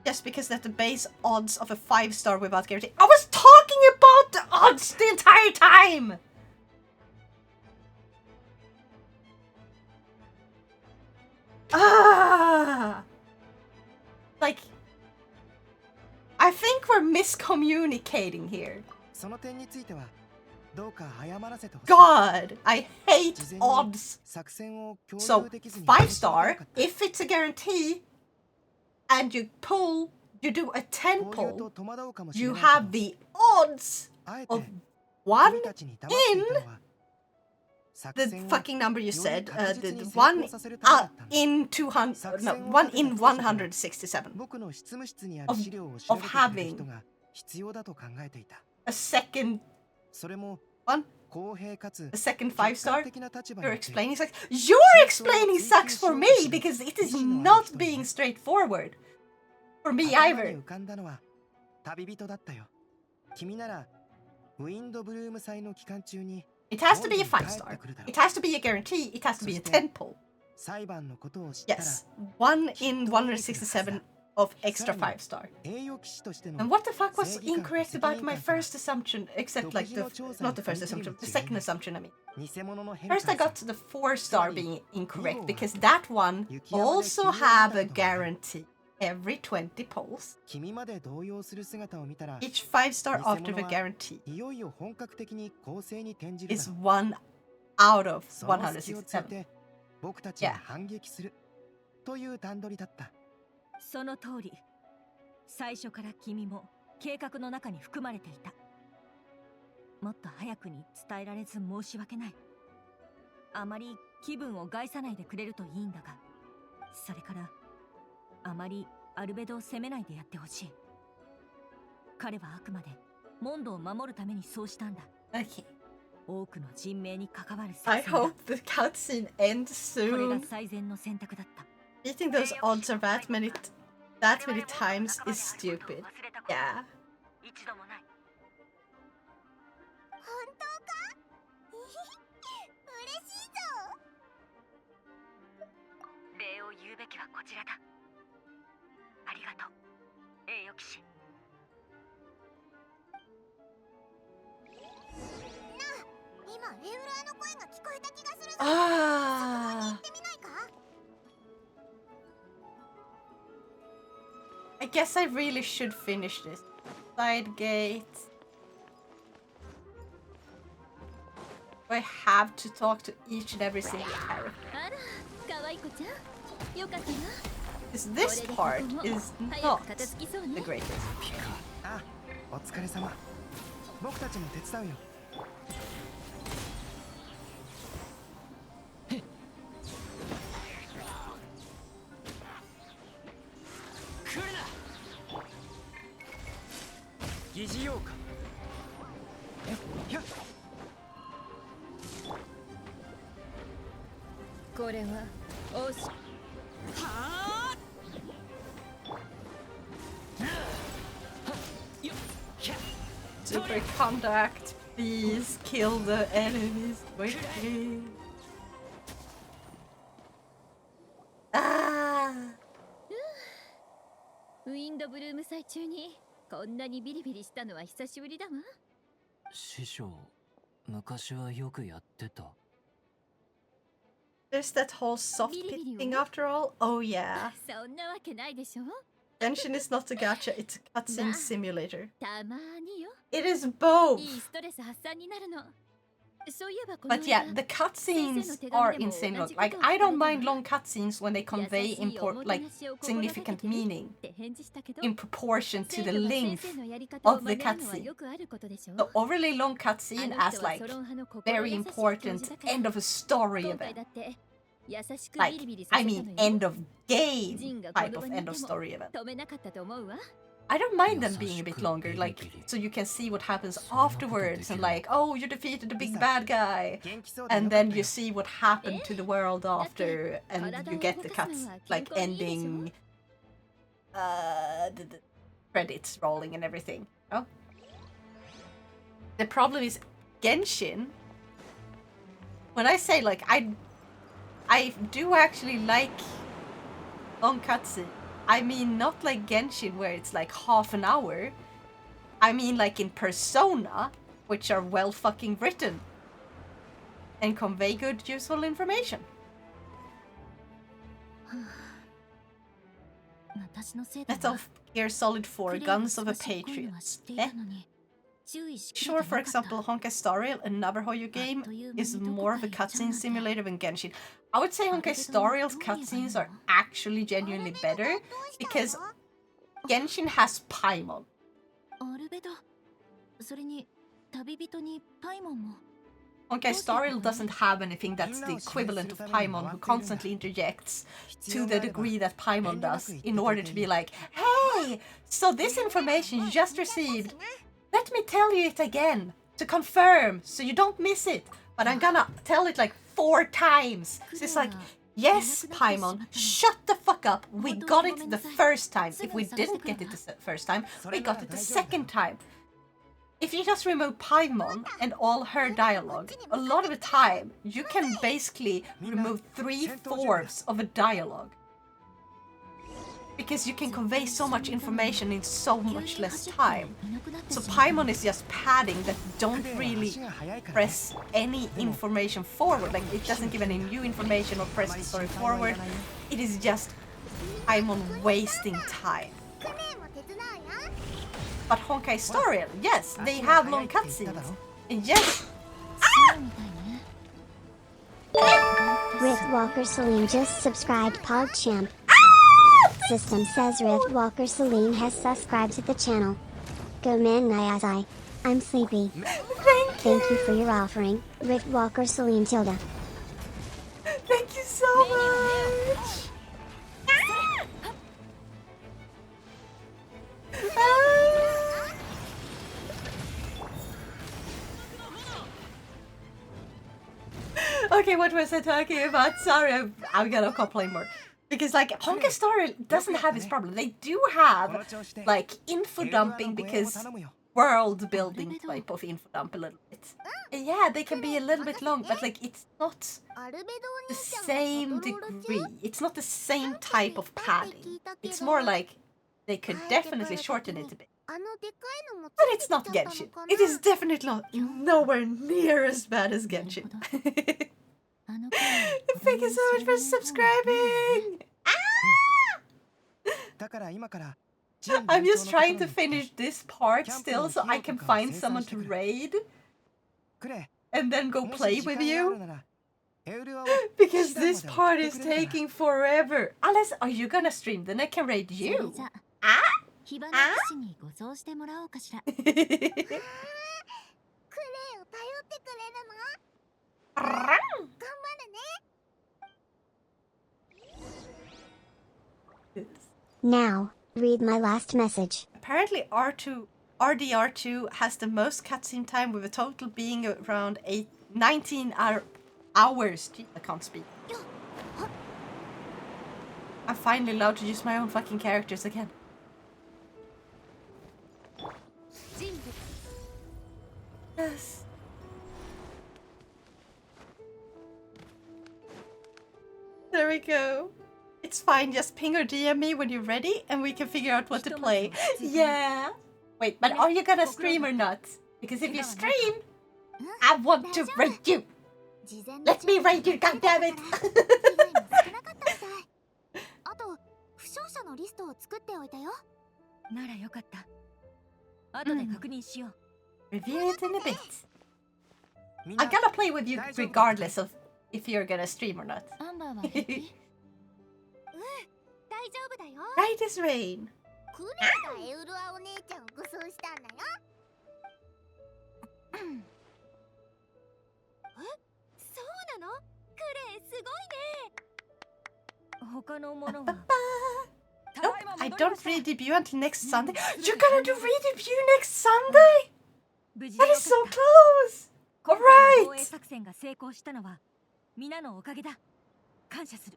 Just because that's the base odds of a 5-star without guarantee. I was talking about the odds the entire time! Like, I think we're miscommunicating here. その点についてはどうか謝らせてほしい。 God, I hate 事前に odds. 作戦を共 So, 有できずに 5-star, if it's a guarantee, and you do a 10こう言う pull, と戸惑うかもしれ you ないけど、 have the odds あえ of て 1君たちに黙っていたのは the 作戦を fucking number you より said, 確実 the に成 one 功させるためだったんだ。 in 200, 作 no, 戦を 1立てた in 人々は167僕の執務室にある of, 資料を調 of べてくれる having 人が必要だと考えていた。 a second それも one, 公平かつ a second 客観 5-star. 的な立場 You're において explaining sucks. You're explaining sucks for me because it is not being straightforward for me 頭に either. 浮かんだのは旅人だったよ。君ならウィンドブルーム祭の期間中に It has to be a 5-star. It has to be a guarantee. It has to be a 10 pull. 裁判のことを知ったら Yes, 1 in 167 of extra 5-star. And what the fuck was incorrect about my first assumption, except like not the first assumption, the second assumption, I mean. First I got the 4-star being incorrect, because that one also have a guarantee every 20 pulls. Each 5-star after the guarantee is 1 out of 167. 僕たちは反撃するという段取りだった。その通り。最初から君も計画の中に含まれていた。もっと早くに伝えられず申し訳ない。あまり気分を害さないでくれるといいんだが、それからあまりアルベドを責めないでやってほしい。彼はあくまでモンドを守るためにそうしたんだ。Okay. 多くの人命に関わる I hope the cutscene ends soon. これが最善の選択だった。Eating those odds are that many times is stupid. Yeah. 一度もない。本当か？嬉しいぞ。礼を言うべきはこちらだ。ありがとう、栄誉騎士。今エウラーの声が聞こえた気がするぞ。そこまで行ってみないか？ I guess I really should finish this. Side gate. I have to talk to each and every single character. Because this part is not the greatest. あ、お疲れ様。僕たちも手伝うよ。疑似用か。ひゃっ。これはおし。はあ。Super contact, please kill the enemies quickly. Ah. ウィンドブルーム最中にこんなにビリビリしたのは久しぶりだわ。師匠、昔はよくやってた。There's that whole soft pit thing after all. Oh yeah. そんなわけないでしょ。Genshin is not a gacha, it's a cutscene simulator. たまによ。 It is both. いいストレス発散になるの。But yeah, the cutscenes are insane long. Like, I don't mind long cutscenes when they convey significant meaning in proportion to the length of the cutscene. The overly long cutscene as like very important end of a story event. Like, I mean end of game type of end of story event. I don't mind them being a bit longer, like, so you can see what happens afterwards, and like, oh, you defeated the big bad guy, and then you see what happened to the world after, and you get the cuts, like, ending, the credits rolling and everything. Oh. The problem is, Genshin, when I say, like, I do actually like long cutscenes. I mean, not like Genshin, where it's like half an hour. I mean, like in Persona, which are well fucking written and convey good, useful information. That's of Gear Solid 4, Guns of a Patriot. Eh? Sure, for example, Honkai Star Rail, another Hoyo game, is more of a cutscene simulator than Genshin. I would say Honkai Star Rail's cutscenes are actually genuinely better, because Genshin has Paimon. Honkai Star Rail doesn't have anything that's the equivalent of Paimon, who constantly interjects to the degree that Paimon does, in order to be like, hey, so this information you just received, let me tell you it again, to confirm, so you don't miss it. But I'm gonna tell it like 4 times. So it's like, yes, Paimon, shut the fuck up. We got it the first time. If we didn't get it the first time, we got it the second time. if you just remove Paimon and all her dialogue, a lot of the time you can basically remove 3/4 of a dialogue. Because you can convey so much information in so much less time. So Paimon is just padding that don't really press any information forward. Like, it doesn't give any new information or press the story forward. It is just Paimon wasting time. But Honkai's story, yes, they have long cutscenes. And yes. Rift Walker Celine just subscribed PogChamp. System says Rift Walker Celine has subscribed to the channel. Go man Nyazai. I'm sleepy. Thank you for your offering, Rift Walker Celine Tilda. Thank you so much. Okay, what was I talking about? Sorry, I'm gonna complain more. Because, like, Honkai's story doesn't have its problem. They do have, like, info dumping because world building type of info dump a little bit. And yeah, they can be a little bit long, but, like, it's not the same degree. It's not the same type of padding. It's more like they could definitely shorten it a bit. But it's not Genshin. It is definitely nowhere near as bad as Genshin. Thank you so much for subscribing! I'm just trying to finish this part still so I can find someone to raid. And then go play with you. Because this part is taking forever. Unless, are you gonna stream? Then I can raid you. Ah? Ah? Now, read my last message. Apparently RDR2 has the most cutscene time with a total being around 19 hours. Gee, I can't speak. I'm finally allowed to use my own fucking characters again. Yes. There we go. It's fine, just ping or DM me when you're ready and we can figure out what to play. Yeah. Wait, but are you gonna stream or not? Because if you stream, I want to raid you. Let me raid you, goddammit! Review it in a bit. I'm gonna play with you regardless of if you're gonna stream or not. Right as rain. Nope, I don't re-debut until next Sunday. You're gonna do re-debut next Sunday? That is so close! Alright!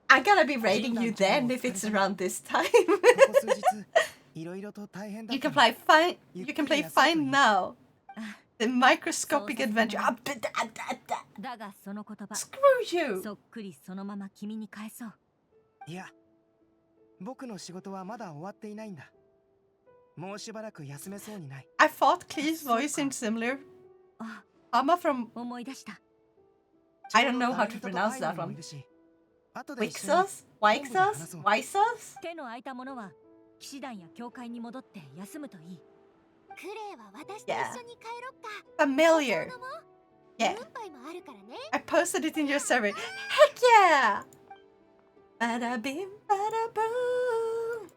I'm gonna be raiding you then if it's around this time. You can play fine now. The microscopic adventure. Screw you! いや、僕の仕事はまだ終わっていないんだ。もうしばらく休めそうにない。I thought Clee's voice in similar. Ama from. I don't know how to pronounce that one. Wixos? Wixos? Wixos? 手の空いたものは騎士団や教会に戻って休むといい。クレイは私と一緒に帰ろっか。Familiar. Yeah. I posted it in your server. Heck yeah! Bada bim, bada boom.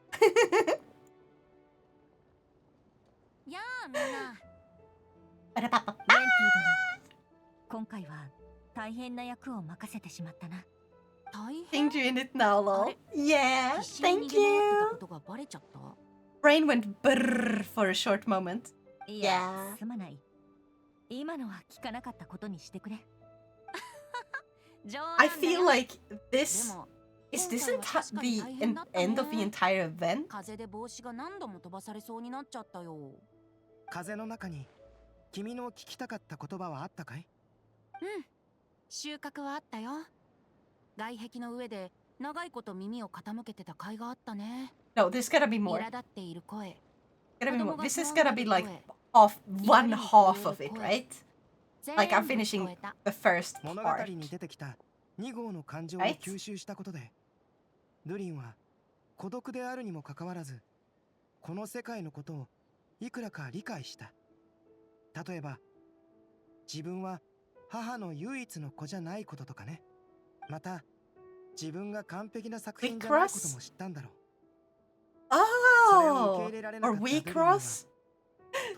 やあみんな。バラパパパ。メンティー殿、今回は大変な役を任せてしまったな。Think you in it now, lol. Yeah, thank you. Brain went brrr for a short moment. いや、すまない。今のは聞かなかったことにしてくれ。I feel like this is this the end of the entire event? 風の中に君の聞きたかった言葉はあったかい？収穫はあったよ。外壁の上で長いこと耳を傾けてた甲斐があったね。No, there's gotta be more. 苛立っている声。Gotta be more. This is gotta be like one half of it, right? Like I'm finishing the first 物語 part. に出てきた2号の感情を吸収したことで、ルリンは孤独であるにもかかわらず、この世界のことをいくらか理解した。例えば、自分は母の唯一の子じゃないこととかね。また、自分が完璧な作品じゃないことも知ったんだろう。Oh, or we cross?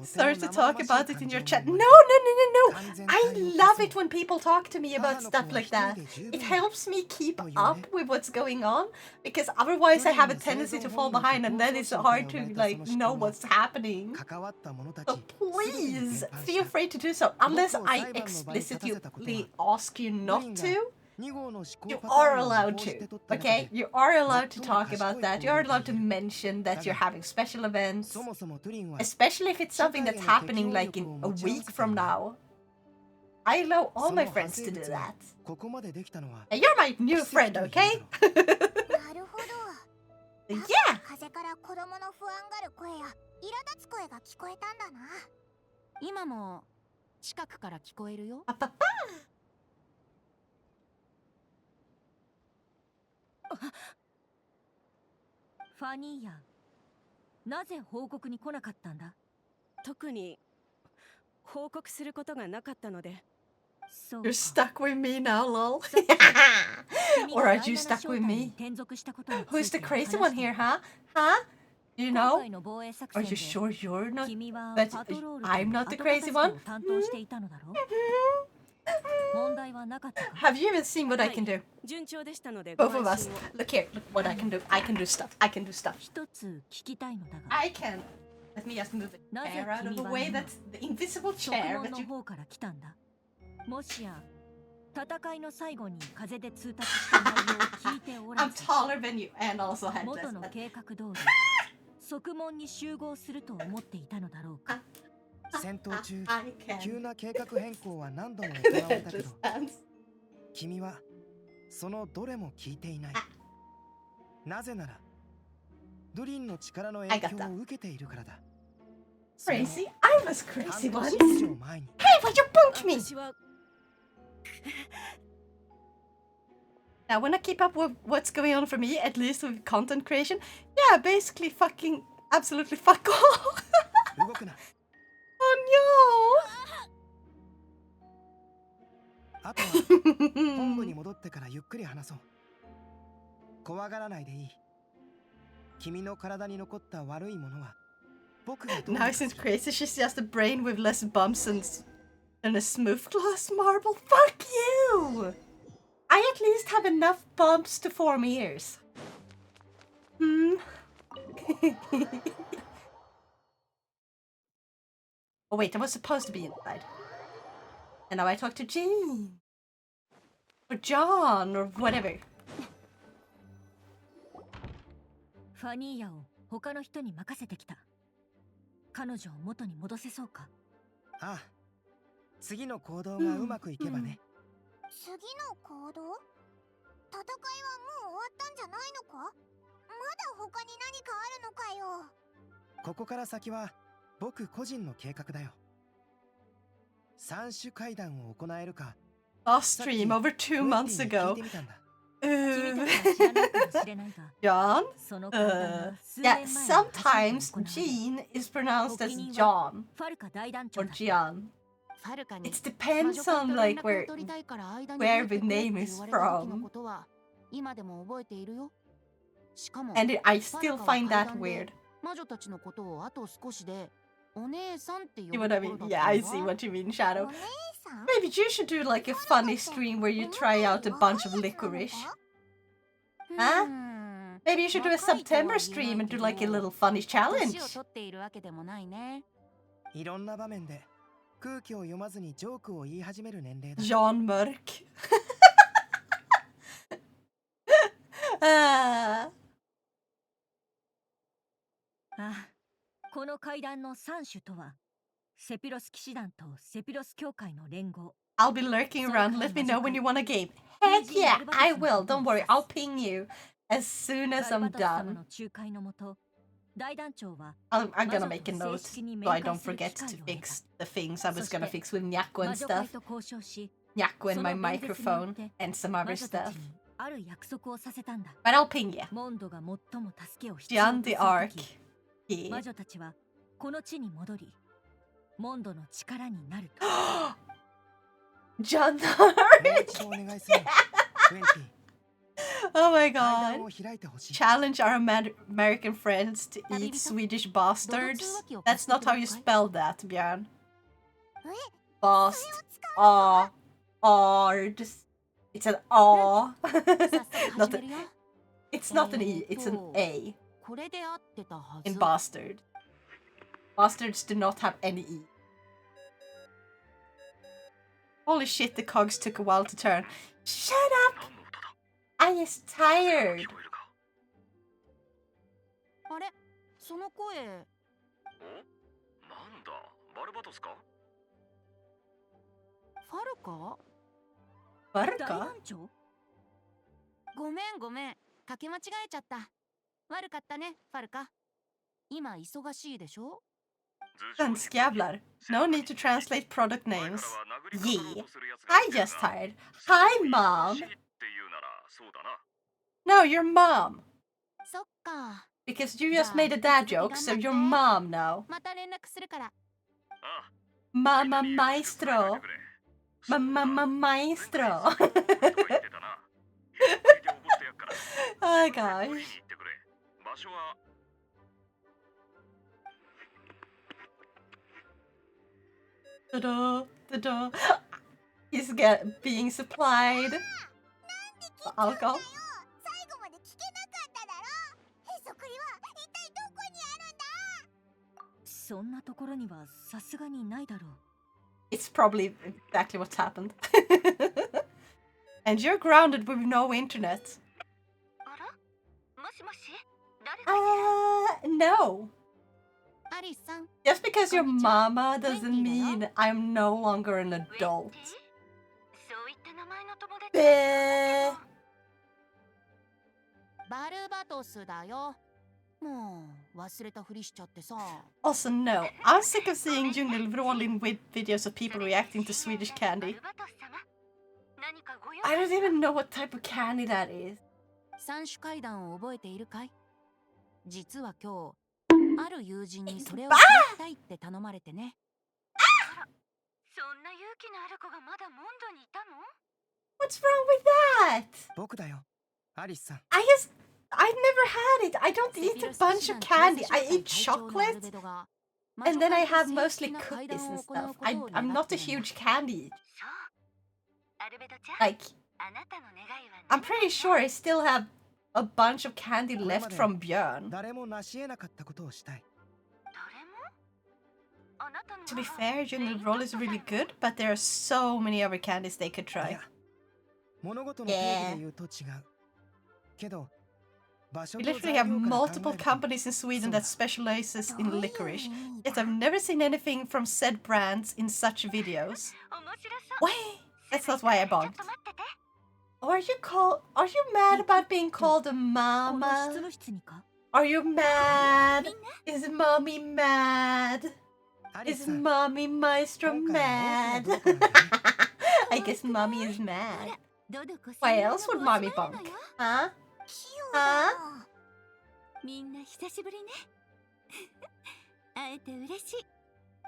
Start to talk about it in your chat. No, no, no, no, no. I love it when people talk to me about stuff like that. It helps me keep up with what's going on, because otherwise I have a tendency to fall behind, and then it's hard to like know what's happening. So please feel free to do so, unless I explicitly ask you not to. You are allowed to, okay? You are allowed to talk about that. You are allowed to mention that you're having special events, especially if it's something that's happening like in a week from now. I allow all my friends to do that. And you're my new friend, okay? Yeah! 風から子供の不安がる声や苛立つ声が聞こえたんだな。今も近くから聞こえるよ。ファニーヤ、なぜ報告に来なかったんだ？特に報告することがなかったので。You're stuck with me now, lol. Or are you stuck with me? Who's the crazy one here, huh? Huh? You know? Are you sure you're not? That I'm not the crazy one? Have you even seen what I can do? Both of us. Look here. Look what I can do. I can do stuff. I can do stuff. I can. Let me just move the chair out of the way. That's the invisible chair that you... もしや戦いの最後に風で通達した内容を聞いておらず I'm taller than you and also headless. 元の計画通り側門に集合すると思っていたのだろうか。戦闘中、急な計画変更は何度も行われたけど、君はそのどれも聞いていない。なぜなら、ドリンの力の影響を受けているからだ。Crazy? I was crazy once. Hey, why'd you bunk me? Now, when I keep up with what's going on for me, at least with content creation, yeah, basically fucking absolutely fuck all. Oh no! あとは本部に戻ってからゆっくり話そう。怖がらないでいい。君の体に残った悪いものは僕がどう Now since crazy, she's just a brain with less bumps and a smooth glass marble. Fuck you! I at least have enough bumps to form ears. Hmm. Oh wait, I was supposed to be inside. And now I talk to Jean. Or John, or whatever. ファニーヤを他の人に任せてきた。彼女を元に戻せそうか？ああ、次の行動がうまくいけばね。次の行動？戦いはもう終わったんじゃないのか？まだ他に何かあるのかよ。ここから先は僕個人の計画だよ。三種会談を行えるか。Last stream over 2 months ago. John? Yeah, sometimes Jean is pronounced as John. Or Gian. It depends on like where the name is from. And I still find that weird. See what I mean? Yeah, I see what you mean, Shadow. Maybe you should do like a funny stream where you try out a bunch of licorice. Huh? Maybe you should do a September stream and do like a little funny challenge. いろんな場面で空気を読まずにジョークを言い始める年齢だ。Jean Murk. ああ、この階段の3種とはセピロス騎士団とセピロス教会の連合。 I'll be lurking around. Let me know when you want a game. Heck yeah, I will. Don't worry. I'll ping you as soon as I'm done. I'm gonna make a note so I don't forget to fix the things I was gonna fix with Nyakko and stuff. Nyakko and my microphone and some other stuff. But I'll ping you. Beyond the arc. Yeah. John Oh my god. Challenge our American friends to eat Swedish bastards. That's not how you spell that, Björn. Bastards. It's an A. Not a, it's not an E, it's an A. In bastard. Bastards do not have any E. Holy shit, the cogs took a while to turn. Shut up! I is tired. あれ、その声。なんだ、バルバトスか？ファルカ？ファルカ？ごめんごめん、かけ間違えちゃった。悪かったね、ファルカ。今忙しいでしょSvenskjävlar. No need to translate product names. Yeah. I just tired. Hi, Mom. No, your mom. そっか。 Because you just made a dad joke, so your mom now. また連絡するから。Mama Maestro. Mama Maestro. Oh gosh. The door is being supplied. Alcohol. そんなところにはさすがにないだろう。 It's probably exactly what's happened. And you're grounded with no internet. No. Just because you're mama doesn't mean I'm no longer an adult. Bleh. バルバトスだよ。もう忘れたふりしちゃってさ。 Also, no. I'm sick of seeing Djungelvrål with videos of people reacting to Swedish candy. I don't even know what type of candy that is. 三種階段を覚えているかい？実は今日、ある友人にそれをくれたいって頼まれてね。そんな勇気のある子がまだモンドにいたの？ What's wrong with that? 僕だよ、アリスさん。 I've never had it. I don't eat a bunch of candy. I eat chocolate. And then I have mostly cookies and stuff. I'm not a huge candy eater. Like, I'm pretty sure I still have a bunch of candy left from Björn. To be fair, Djungelvrål is really good, but there are so many other candies they could try. Yeah. We literally have multiple companies in Sweden that specializes in licorice, yet I've never seen anything from said brands in such videos. Wait, that's not why I bonked. Are you mad about being called a mama? Are you mad? Is mommy mad? Is mommy Maestro mad? I guess mommy is mad. Why else would mommy bonk? Huh? Huh? みんな久しぶりね。会えて嬉しい。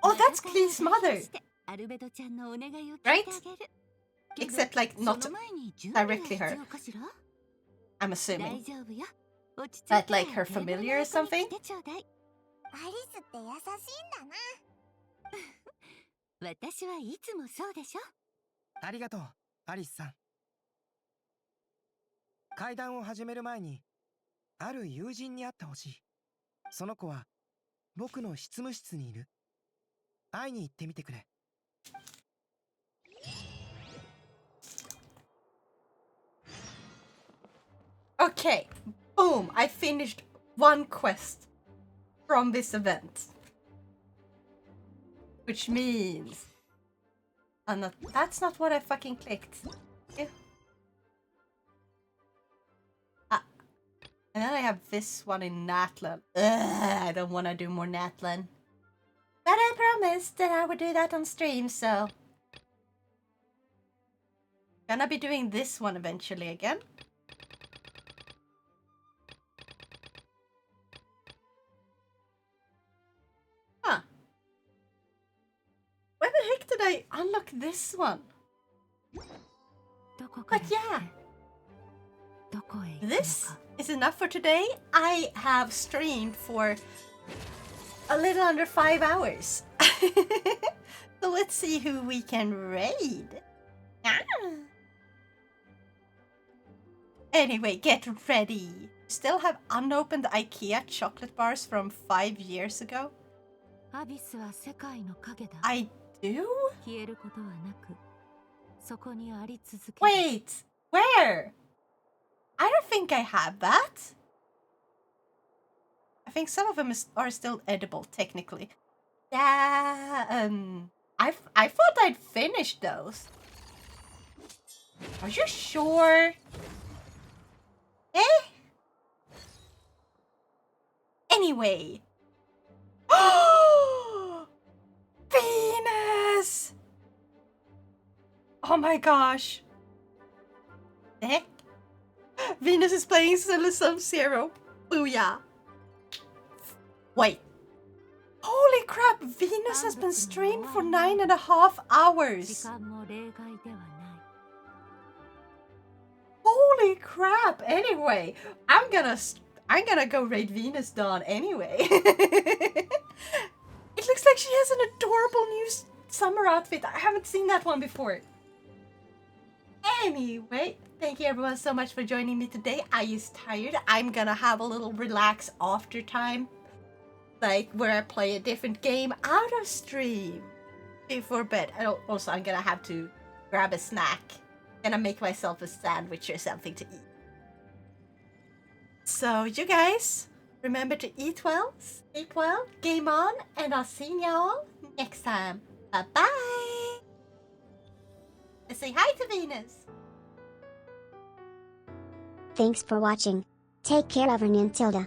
Oh, that's Clee's mother. アルベドちゃんのお願いを聞いて Right? あげる。 Except like not directly her. I'm assuming. 大丈夫よ。落ち着い But て like her familiar or something? アリスって優しいんだな。私はいつもそうでしょ。ありがとう、アリスさん。会談を始める前に、ある友人に会ってほしい。その子は僕の執務室にいる。会いに行ってみてくれ。Okay, boom, I finished one quest from this event. Which means... I'm not... That's not what I fucking clicked. Ew. Ah. And then I have this one in Natlan. Ugh, I don't want to do more Natlan. But I promised that I would do that on stream, so... Gonna be doing this one eventually again. Huh. When the heck did I unlock this one? But yeah. This is enough for today. I have streamed for a little under 5 hours. So let's see who we can raid. Ah. Anyway, get ready. Still have unopened IKEA chocolate bars from 5 years ago? I do? Wait, where? I don't think I have that. I think some of them are still edible, technically. Yeah, I thought I'd finished those. Are you sure? Eh? Anyway. Venus! Oh my gosh. The heck? Venus is playing Sub-Zero. Booyah. Wait. Holy crap, Venus has been streamed for 9.5 hours. Holy crap. Anyway, I'm gonna go raid Venus Dawn anyway. It looks like she has an adorable new summer outfit. I haven't seen that one before. Anyway, thank you everyone so much for joining me today. I is tired. I'm gonna have a little relax after time. Like where I play a different game out of stream before bed. Also, I'm gonna have to grab a snack. Gonna make myself a sandwich or something to eat. So you guys, remember to eat well, sleep well, game on, and I'll see y'all next time. Bye-bye! Say hi to Venus! Thanks for watching. Take care of Nintilda.